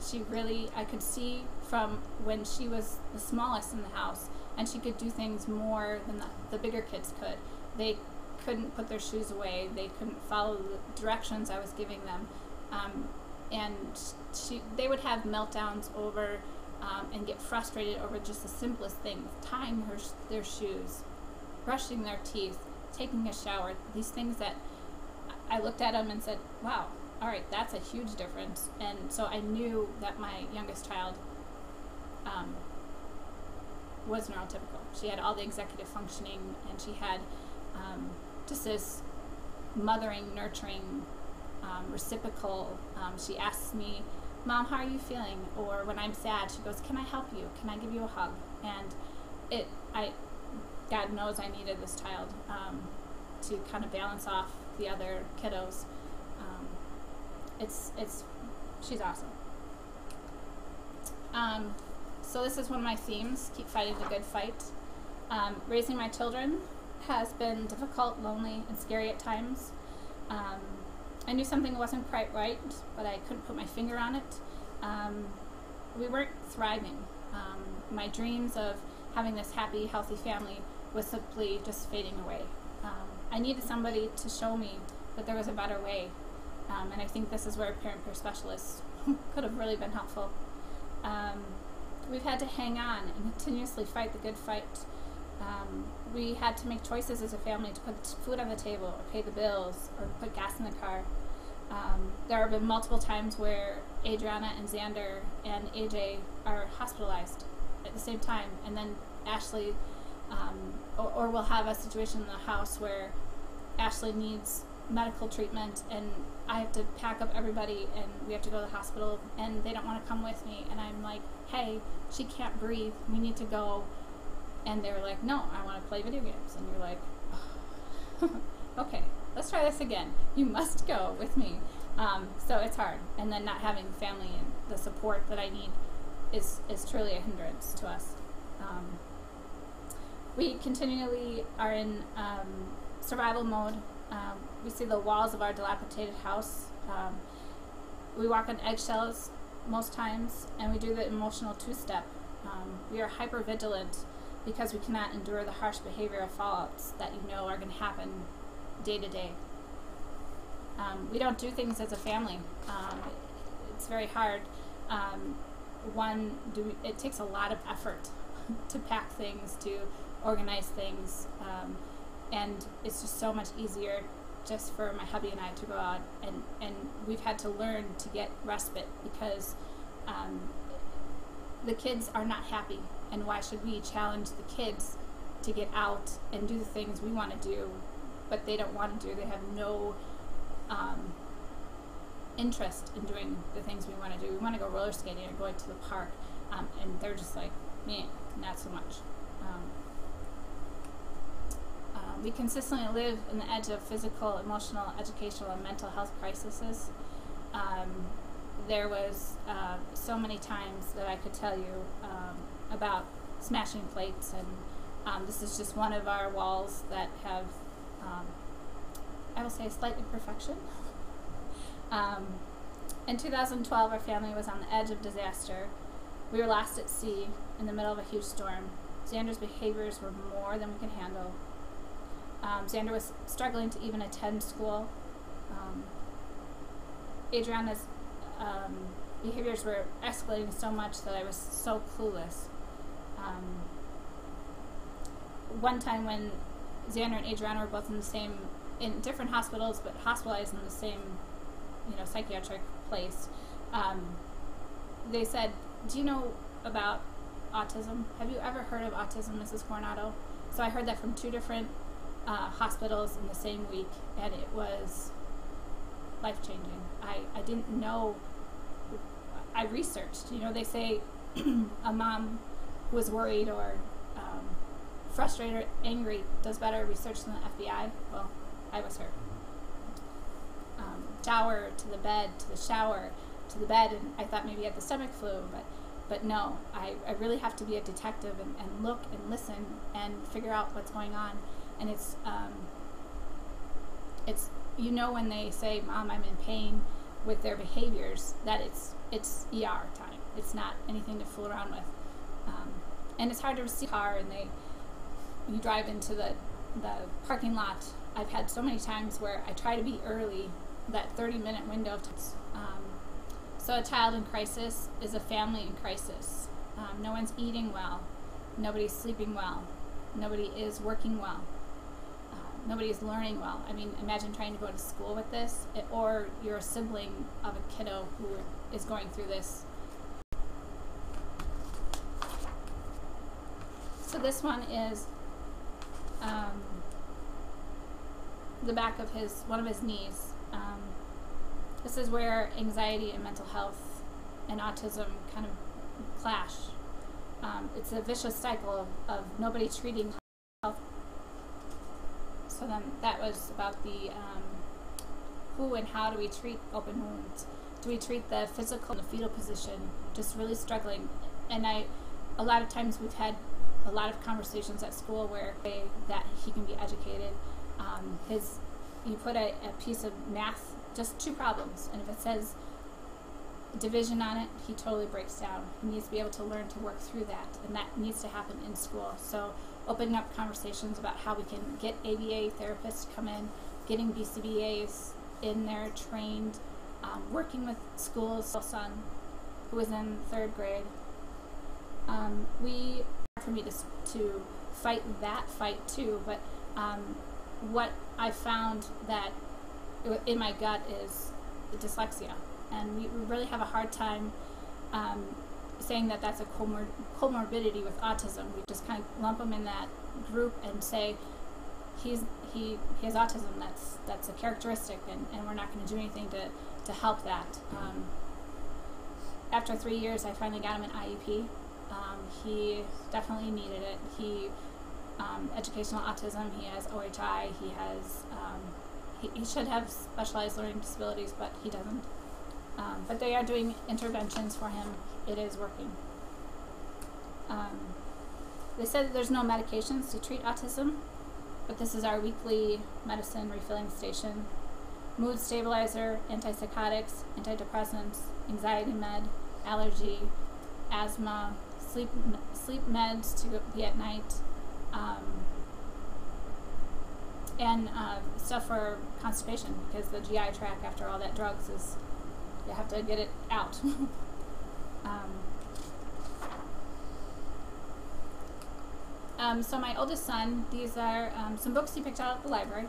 [SPEAKER 5] She really, I could see from when she was the smallest in the house, and she could do things more than the bigger kids could. They couldn't put their shoes away. They couldn't follow the directions I was giving them. And they would have meltdowns over and get frustrated over just the simplest things: tying their shoes, brushing their teeth, taking a shower. These things that I looked at them and said, "Wow, all right, that's a huge difference." And so I knew that my youngest child was neurotypical. She had all the executive functioning, and she had just this mothering, nurturing, reciprocal. She asks me, "Mom, how are you feeling?" Or when I'm sad, she goes, "Can I help you? Can I give you a hug?" And God knows I needed this child to kind of balance off the other kiddos. She's awesome. So this is one of my themes: keep fighting the good fight. Raising my children has been difficult, lonely, and scary at times. I knew something wasn't quite right, but I couldn't put my finger on it. We weren't thriving. My dreams of having this happy, healthy family was simply just fading away. I needed somebody to show me that there was a better way, and I think this is where parent care specialists could have really been helpful. We've had to hang on and continuously fight the good fight. We had to make choices as a family to put food on the table, or pay the bills, or put gas in the car. There have been multiple times where Adriana and Xander and AJ are hospitalized at the same time, and then Ashley, or we'll have a situation in the house where Ashley needs medical treatment, and I have to pack up everybody, and we have to go to the hospital, and they don't want to come with me, and I'm like, "Hey, she can't breathe, we need to go." And they were like, "No, I want to play video games." And you're like, oh. "Okay, let's try this again. You must go with me." So it's hard. And then not having family and the support that I need is truly a hindrance to us. We continually are in survival mode. We see the walls of our dilapidated house. We walk on eggshells most times, and we do the emotional two-step. We are hyper-vigilant because we cannot endure the harsh behavioral fallouts that you know are going to happen day to day. We don't do things as a family. It's very hard. It takes a lot of effort to pack things, to organize things, and it's just so much easier just for my hubby and I to go out, and we've had to learn to get respite because the kids are not happy, and why should we challenge the kids to get out and do the things we want to do, but they don't want to do. They have no interest in doing the things we want to do. We want to go roller skating or going to the park, and they're just like, "Meh, not so much." We consistently live in the edge of physical, emotional, educational, and mental health crises. There was so many times that I could tell you about smashing plates, and this is just one of our walls that have, I will say, a slight imperfection. In 2012, our family was on the edge of disaster. We were lost at sea in the middle of a huge storm. Xander's behaviors were more than we could handle. Xander was struggling to even attend school. Adriana's behaviors were escalating so much that I was so clueless. One time when Xander and Adriana were both in different hospitals, but hospitalized in the same, psychiatric place, they said, "Do you know about autism. Have you ever heard of autism, Mrs. Coronado? So I heard that from 2 different hospitals in the same week, and it was life-changing. I didn't know. I researched. You know, they say a mom who is worried or frustrated or angry does better research than the FBI. Well, I was her. Shower to the bed, to the shower, to the bed, and I thought maybe I had the stomach flu, but no, I really have to be a detective and look and listen and figure out what's going on. And it's you know, when they say, "Mom, I'm in pain," with their behaviors, that it's ER time. It's not anything to fool around with. And it's hard to receive a car, and you drive into the parking lot. I've had so many times where I try to be early, that 30-minute window of time. So a child in crisis is a family in crisis. No one's eating well. Nobody's sleeping well. Nobody is working well. Nobody is learning well. I mean, imagine trying to go to school with this, or you're a sibling of a kiddo who is going through this. So this one is the back of one of his knees. This is where anxiety and mental health and autism kind of clash. It's a vicious cycle of nobody treating health. So then that was about the who and how do we treat open wounds? Do we treat the physical and the fetal position? Just really struggling. And a lot of times we've had a lot of conversations at school where that he can be educated. You put a piece of math, just 2 problems, and if it says division on it, he totally breaks down. He needs to be able to learn to work through that, and that needs to happen in school. So opening up conversations about how we can get ABA therapists to come in, getting BCBAs in there trained, working with schools. My son, who was in 3rd grade, for me to fight that fight too, but what I found that in my gut is dyslexia, and we really have a hard time saying that that's a comorbidity with autism. We just kind of lump him in that group and say he has autism. That's a characteristic, and we're not going to do anything to help that. After 3 years, I finally got him an IEP. He definitely needed it. He educational autism. He has OHI. He has he should have specialized learning disabilities, but he doesn't. But they are doing interventions for him. It is working. They said that there's no medications to treat autism, but this is our weekly medicine refilling station. Mood stabilizer, antipsychotics, antidepressants, anxiety med, allergy, asthma, sleep meds to be at night, and stuff for constipation, because the GI tract after all that drugs is, you have to get it out. So my oldest son, these are some books he picked out at the library.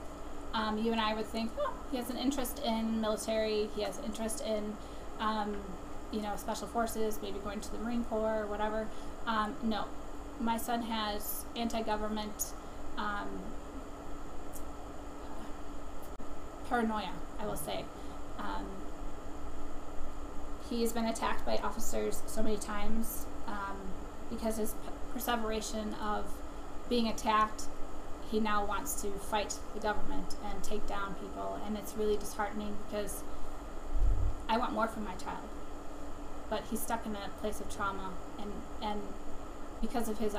[SPEAKER 5] You and I would think, oh, he has an interest in military, he has an interest in special forces, maybe going to the Marine Corps or whatever. No, my son has anti-government paranoia, I will say. He's been attacked by officers so many times because his perseveration of being attacked, he now wants to fight the government and take down people, and it's really disheartening because I want more for my child. But he's stuck in a place of trauma, and because of his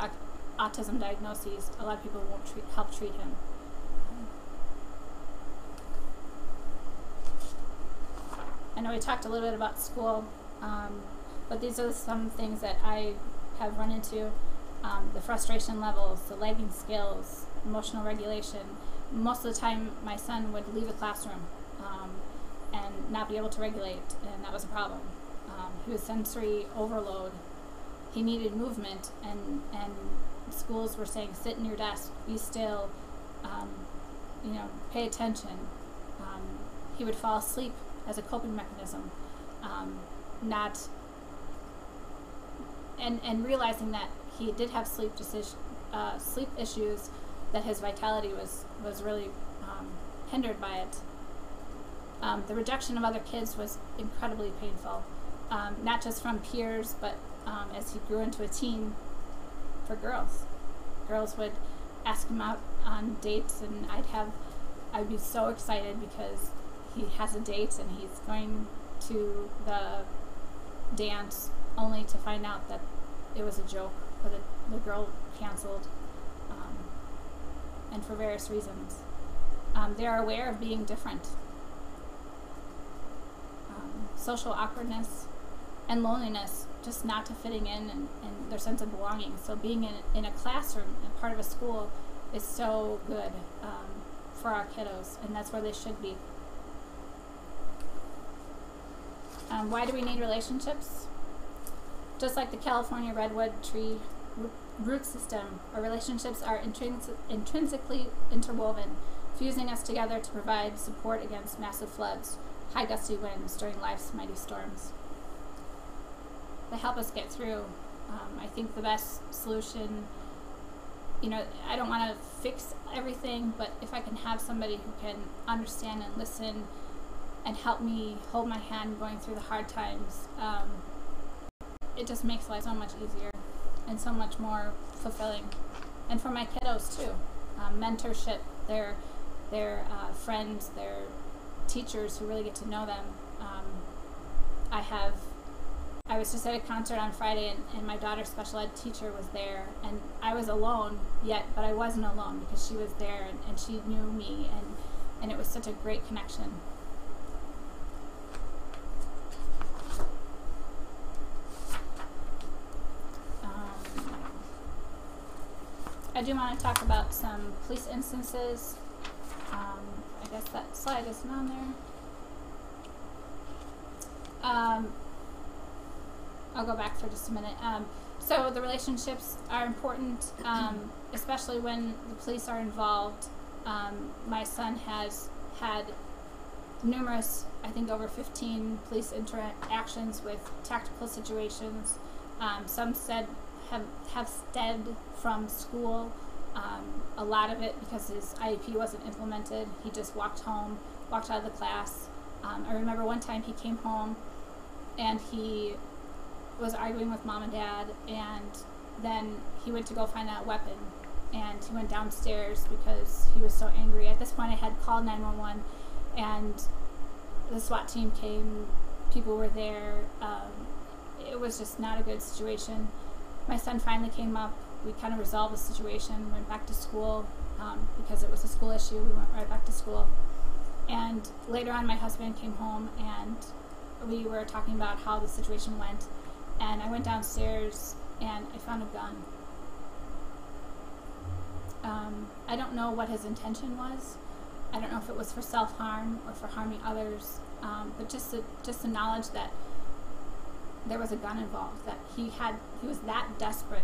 [SPEAKER 5] autism diagnoses, a lot of people won't help treat him. I know we talked a little bit about school, but these are some things that I have run into. The frustration levels, the lagging skills, emotional regulation. Most of the time my son would leave the classroom and not be able to regulate, and that was a problem. He was sensory overload. He needed movement, and schools were saying, sit in your desk, be still, pay attention. He would fall asleep as a coping mechanism, and realizing that he did have sleep issues, that his vitality was really hindered by it. The rejection of other kids was incredibly painful, not just from peers, but as he grew into a teen, for girls. Girls would ask him out on dates, and I'd be so excited because he has a date and he's going to the dance, only to find out that it was a joke, or that the girl canceled, and for various reasons. They are aware of being different. Social awkwardness and loneliness, just not to fitting in, and their sense of belonging. So being in a classroom and part of a school is so good for our kiddos, and that's where they should be. Why do we need relationships? Just like the California redwood tree root system, our relationships are intrinsically interwoven, fusing us together to provide support against massive floods, high gusty winds during life's mighty storms. They help us get through. I think the best solution, I don't want to fix everything, but if I can have somebody who can understand and listen and help me hold my hand going through the hard times, it just makes life so much easier and so much more fulfilling. And for my kiddos too, mentorship, their friends, their teachers who really get to know them. I was just at a concert on Friday, and my daughter's special ed teacher was there, and I was alone but I wasn't alone because she was there, and she knew me, and it was such a great connection. I do want to talk about some police instances. I guess that slide isn't on there. I'll go back for just a minute. So the relationships are important, especially when the police are involved. My son has had numerous, I think over 15 police interactions with tactical situations. Some said have stemmed from school. A lot of it because his IEP wasn't implemented. He just walked out of the class. I remember one time he came home and he was arguing with mom and dad, and then he went to go find a weapon, and he went downstairs because he was so angry. At this point I had called 911, and the SWAT team came, people were there. It was just not a good situation. My son finally came up. We kind of resolved the situation, went back to school, because it was a school issue. We went right back to school. And later on my husband came home, and we were talking about how the situation went. And I went downstairs and I found a gun. I don't know what his intention was. I don't know if it was for self-harm or for harming others, but just the knowledge that there was a gun involved, that he was that desperate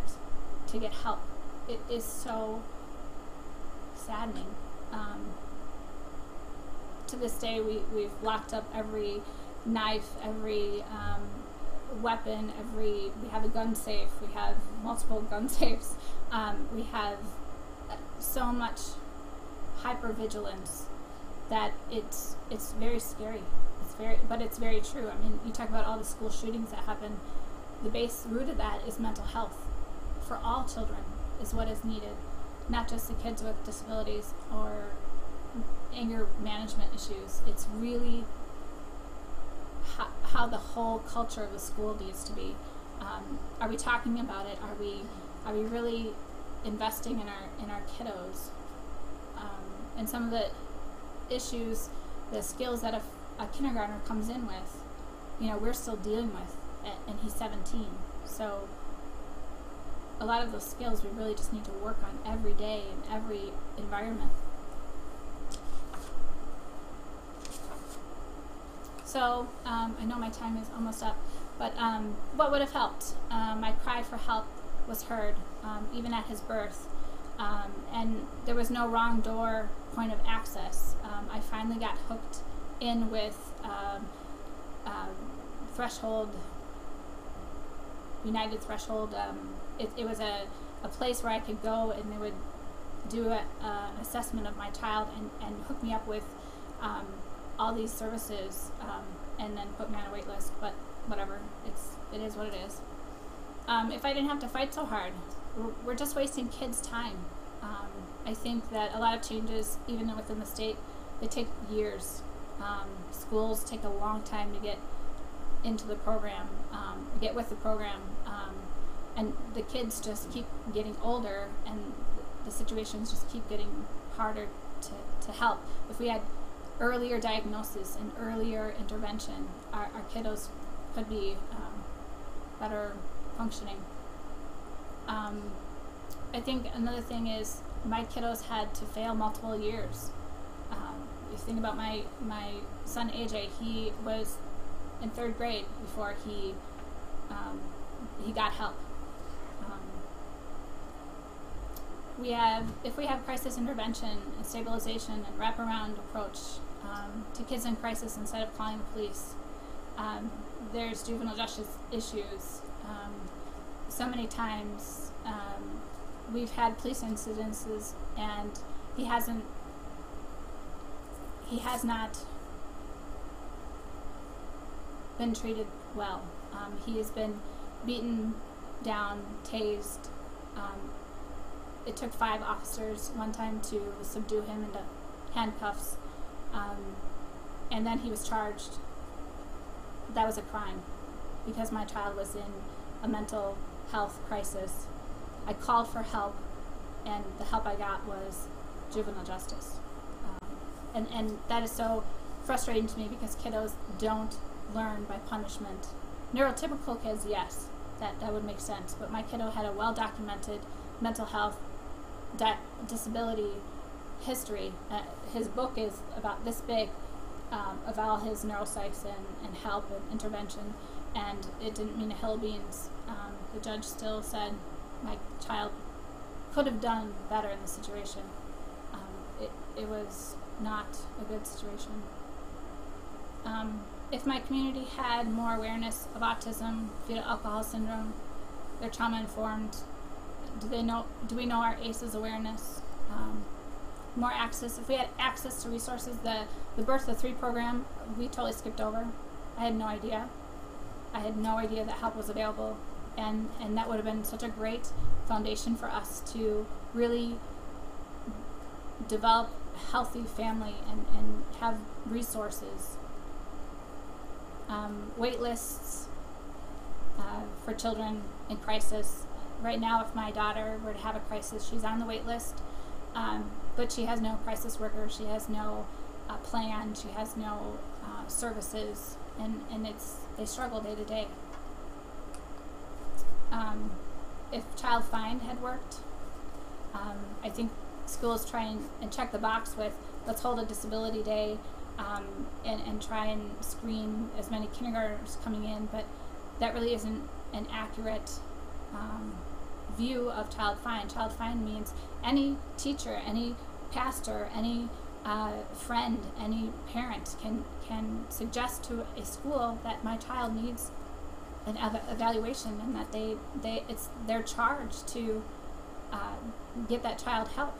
[SPEAKER 5] to get help. It is so saddening. To this day, we've locked up every knife, every weapon, we have a gun safe, we have multiple gun safes, we have so much hypervigilance that it's very scary. But it's very true. I mean, you talk about all the school shootings that happen. The base root of that is mental health for all children is what is needed, not just the kids with disabilities or anger management issues. It's really how the whole culture of the school needs to be. Are we talking about it? Are we really investing in our kiddos? And some of the issues, the skills that a kindergartner comes in with, we're still dealing with, and he's 17. So a lot of those skills we really just need to work on every day in every environment. So I know my time is almost up, but what would have helped? My cry for help was heard, even at his birth, and there was no wrong door point of access. I finally got hooked in with threshold United Threshold. It was a place where I could go and they would do an assessment of my child and hook me up with all these services, and then put me on a wait list. But whatever, it is what it is. If I didn't have to fight so hard, we're just wasting kids' time. I think that a lot of changes, even within the state, they take years. Schools take a long time to get into the program, get with the program, and the kids just keep getting older, and the situations just keep getting harder to help. If we had earlier diagnosis and earlier intervention, our kiddos could be better functioning. I think another thing is my kiddos had to fail multiple years. You think about my son AJ, he was in 3rd grade before he got help. If we have crisis intervention and stabilization and wraparound approach to kids in crisis instead of calling the police, there's juvenile justice issues. So many times we've had police incidences and he has not been treated well. He has been beaten down, tased. It took 5 officers one time to subdue him into handcuffs, and then he was charged. That was a crime because my child was in a mental health crisis. I called for help, and the help I got was juvenile justice. And that is so frustrating to me because kiddos don't learn by punishment. Neurotypical kids, yes, that would make sense, but my kiddo had a well-documented mental health disability history. His book is about this big, of all his neuropsychs and help and intervention, and it didn't mean a hill of beans. The judge still said my child could have done better in the situation. It was not a good situation. If my community had more awareness of autism, fetal alcohol syndrome, they're trauma informed. Do we know our ACEs awareness? More access. If we had access to resources, the Birth of 3 program, we totally skipped over. I had no idea. I had no idea that help was available, and that would have been such a great foundation for us to really develop a healthy family and have resources. Wait lists for children in crisis. Right now, if my daughter were to have a crisis, she's on the wait list, but she has no crisis worker, she has no plan, she has no services, and they struggle day to day. If Child Find had worked, I think schools try and check the box with, let's hold a disability day, and try and screen as many kindergartners coming in, but that really isn't an accurate view of Child Find. Child Find means any teacher, any pastor, any friend, any parent can suggest to a school that my child needs an evaluation, and that it's their charge to get that child help.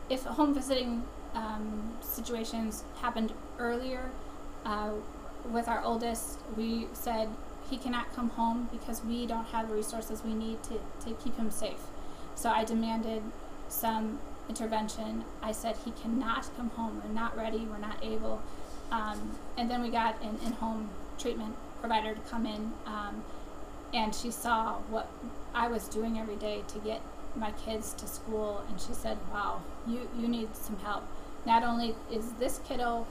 [SPEAKER 5] If home visiting situations happened earlier, with our oldest, we said he cannot come home because we don't have the resources we need to keep him safe. So I demanded some intervention. I said he cannot come home. We're not ready. We're not able. And then we got an in-home treatment provider to come in, and she saw what I was doing every day to get my kids to school, and she said, wow, you need some help. Not only is this kiddo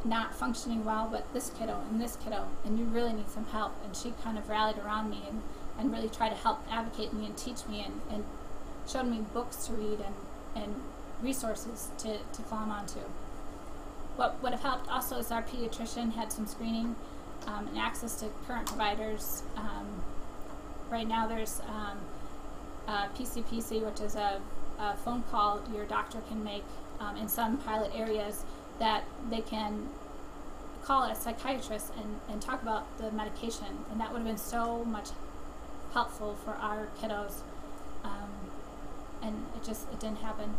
[SPEAKER 5] not functioning well, but this kiddo, and you really need some help. And she kind of rallied around me and really tried to help advocate me and teach me and showed me books to read and resources to climb onto. What would have helped also is our pediatrician had some screening and access to current providers. Right now there's PCPC, which is a phone call your doctor can make in some pilot areas that they can call a psychiatrist and talk about the medication, and that would have been so much helpful for our kiddos, and it didn't happen.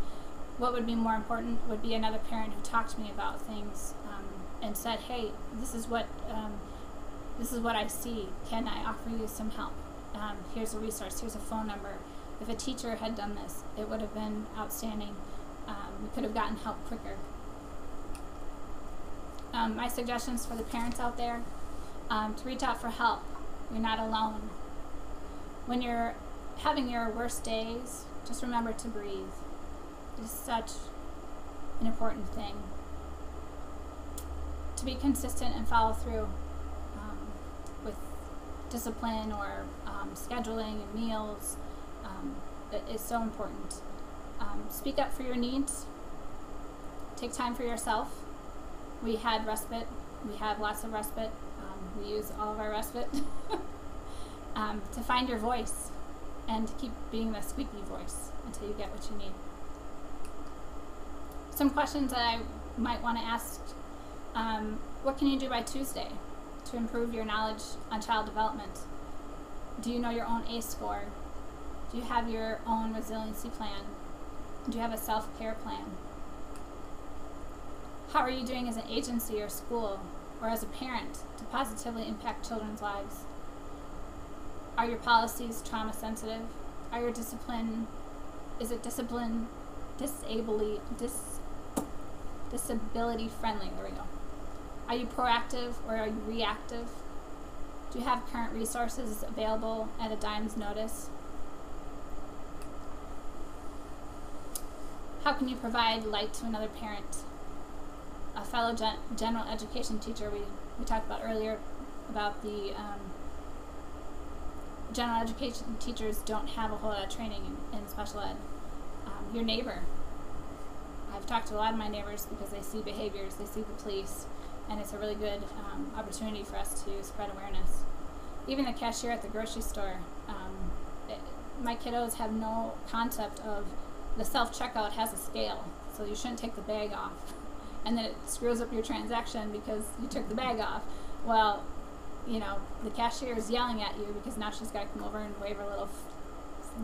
[SPEAKER 5] What would be more important would be another parent who talked to me about things and said, hey, this is what I see. Can I offer you some help? Here's a resource, here's a phone number. If a teacher had done this, it would have been outstanding. We could have gotten help quicker. My suggestions for the parents out there, to reach out for help. You're not alone. When you're having your worst days, just remember to breathe. It is such an important thing. To be consistent and follow through with discipline or scheduling and meals, it is so important. Speak up for your needs. Take time for yourself. We had respite. We have lots of respite. We use all of our respite. To find your voice and to keep being the squeaky voice until you get what you need. Some questions that I might want to ask. What can you do by Tuesday to improve your knowledge on child development? Do you know your own ACE score? Do you have your own resiliency plan? Do you have a self-care plan? How are you doing as an agency or school or as a parent to positively impact children's lives? Are your policies trauma sensitive? Are your discipline, is it disability friendly? There we go. Are you proactive or are you reactive? Do you have current resources available at a dime's notice? How can you provide light to another parent? A fellow general education teacher we talked about earlier about the general education teachers don't have a whole lot of training in special ed. Your neighbor. I've talked to a lot of my neighbors because they see behaviors, they see the police, and it's a really good opportunity for us to spread awareness. Even the cashier at the grocery store. My kiddos have no concept of the self-checkout has a scale, so you shouldn't take the bag off. And then it screws up your transaction because you took the bag off. Well, you know, the cashier is yelling at you because now she's got to come over and wave her little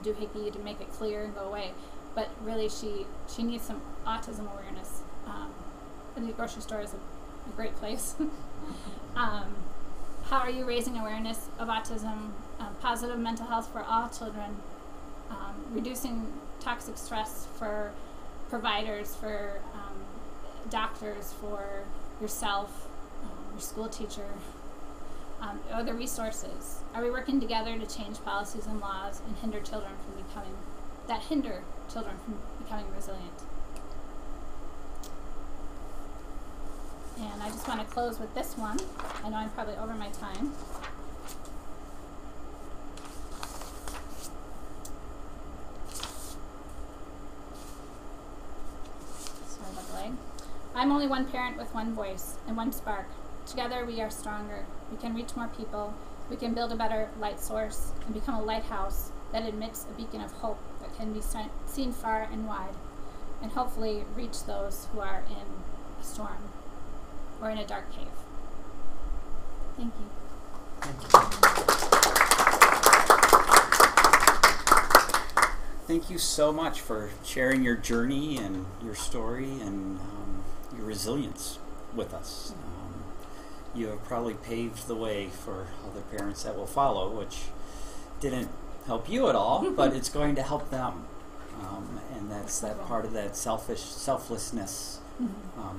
[SPEAKER 5] doohickey to make it clear and go away. But really, she needs some autism awareness. And the grocery store is a great place. How are you raising awareness of autism, positive mental health for all children, reducing toxic stress for providers, for doctors, for yourself, your school teacher, other resources? Are we working together to change policies and laws and hinder children from becoming resilient? And I just want to close with this one. I know I'm probably over my time. Sorry about the lag. I'm only one parent with one voice and one spark. Together we are stronger. We can reach more people. We can build a better light source and become a lighthouse that emits a beacon of hope that can be seen far and wide, and hopefully reach those who are in a storm or in a dark cave. Thank you.
[SPEAKER 1] Thank you so much for sharing your journey and your story and your resilience with us. You have probably paved the way for other parents that will follow, which didn't help you at all, but it's going to help them. And that's that part of that selflessness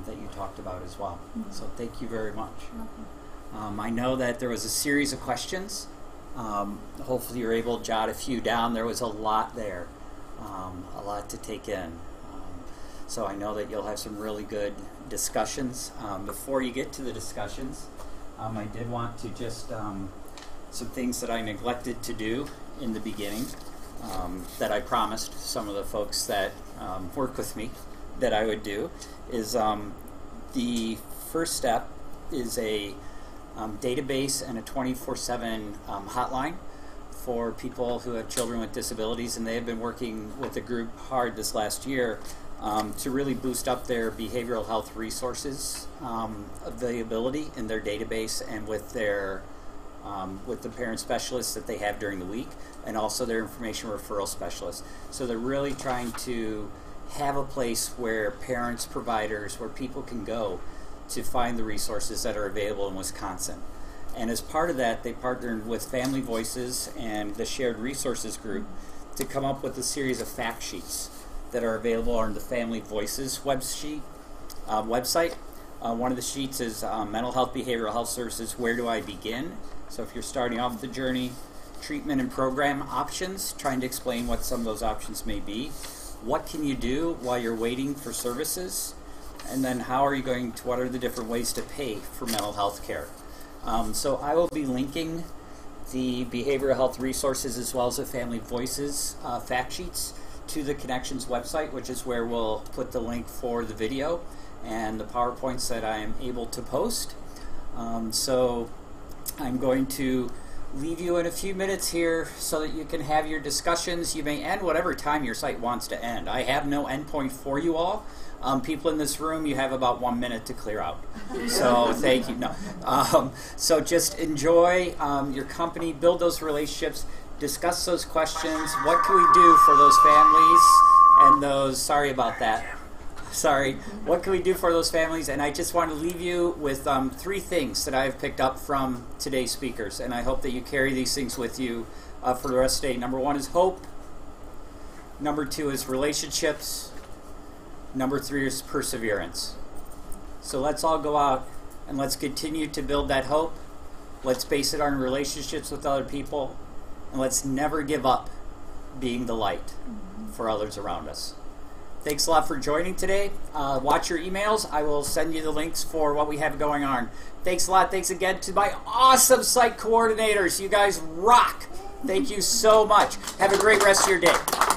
[SPEAKER 1] that you talked about as well. So thank you very much. I know that there was a series of questions. Hopefully you're able to jot a few down. There was a lot there, a lot to take in. So I know that you'll have some really good discussions. Before you get to the discussions, I did want to just some things that I neglected to do in the beginning that I promised some of the folks that work with me that I would do is the first step is a database and a 24/7 hotline for people who have children with disabilities, and they have been working with the group hard this last year to really boost up their behavioral health resources availability in their database and with their with the parent specialists that they have during the week, and also their information referral specialists. So they're really trying to have a place where parents, providers, where people can go to find the resources that are available in Wisconsin. And as part of that, they partnered with Family Voices and the Shared Resources Group to come up with a series of fact sheets that are available on the Family Voices website. One of the sheets is Mental Health Behavioral Health Services, Where Do I Begin? So if you're starting off the journey, treatment and program options, trying to explain what some of those options may be. What can you do while you're waiting for services? And then how are you going to, what are the different ways to pay for mental health care? So I will be linking the behavioral health resources as well as the Family Voices fact sheets to the Connections website, which is where we'll put the link for the video and the PowerPoints that I am able to post. So I'm going to leave you in a few minutes here so that you can have your discussions. You may end whatever time your site wants to end. I have no endpoint for you all. People in this room, you have about 1 minute to clear out. So thank you. No. So just enjoy your company, build those relationships, discuss those questions. What can we do for those families and those, sorry about that. Sorry. What can we do for those families? And I just want to leave you with 3 things that I've picked up from today's speakers. And I hope that you carry these things with you for the rest of the day. Number 1 is hope. Number 2 is relationships. Number 3 is perseverance. So let's all go out and let's continue to build that hope. Let's base it on relationships with other people. And let's never give up being the light for others around us. Thanks a lot for joining today. Watch your emails. I will send you the links for what we have going on. Thanks a lot. Thanks again to my awesome site coordinators. You guys rock. Thank you so much. Have a great rest of your day.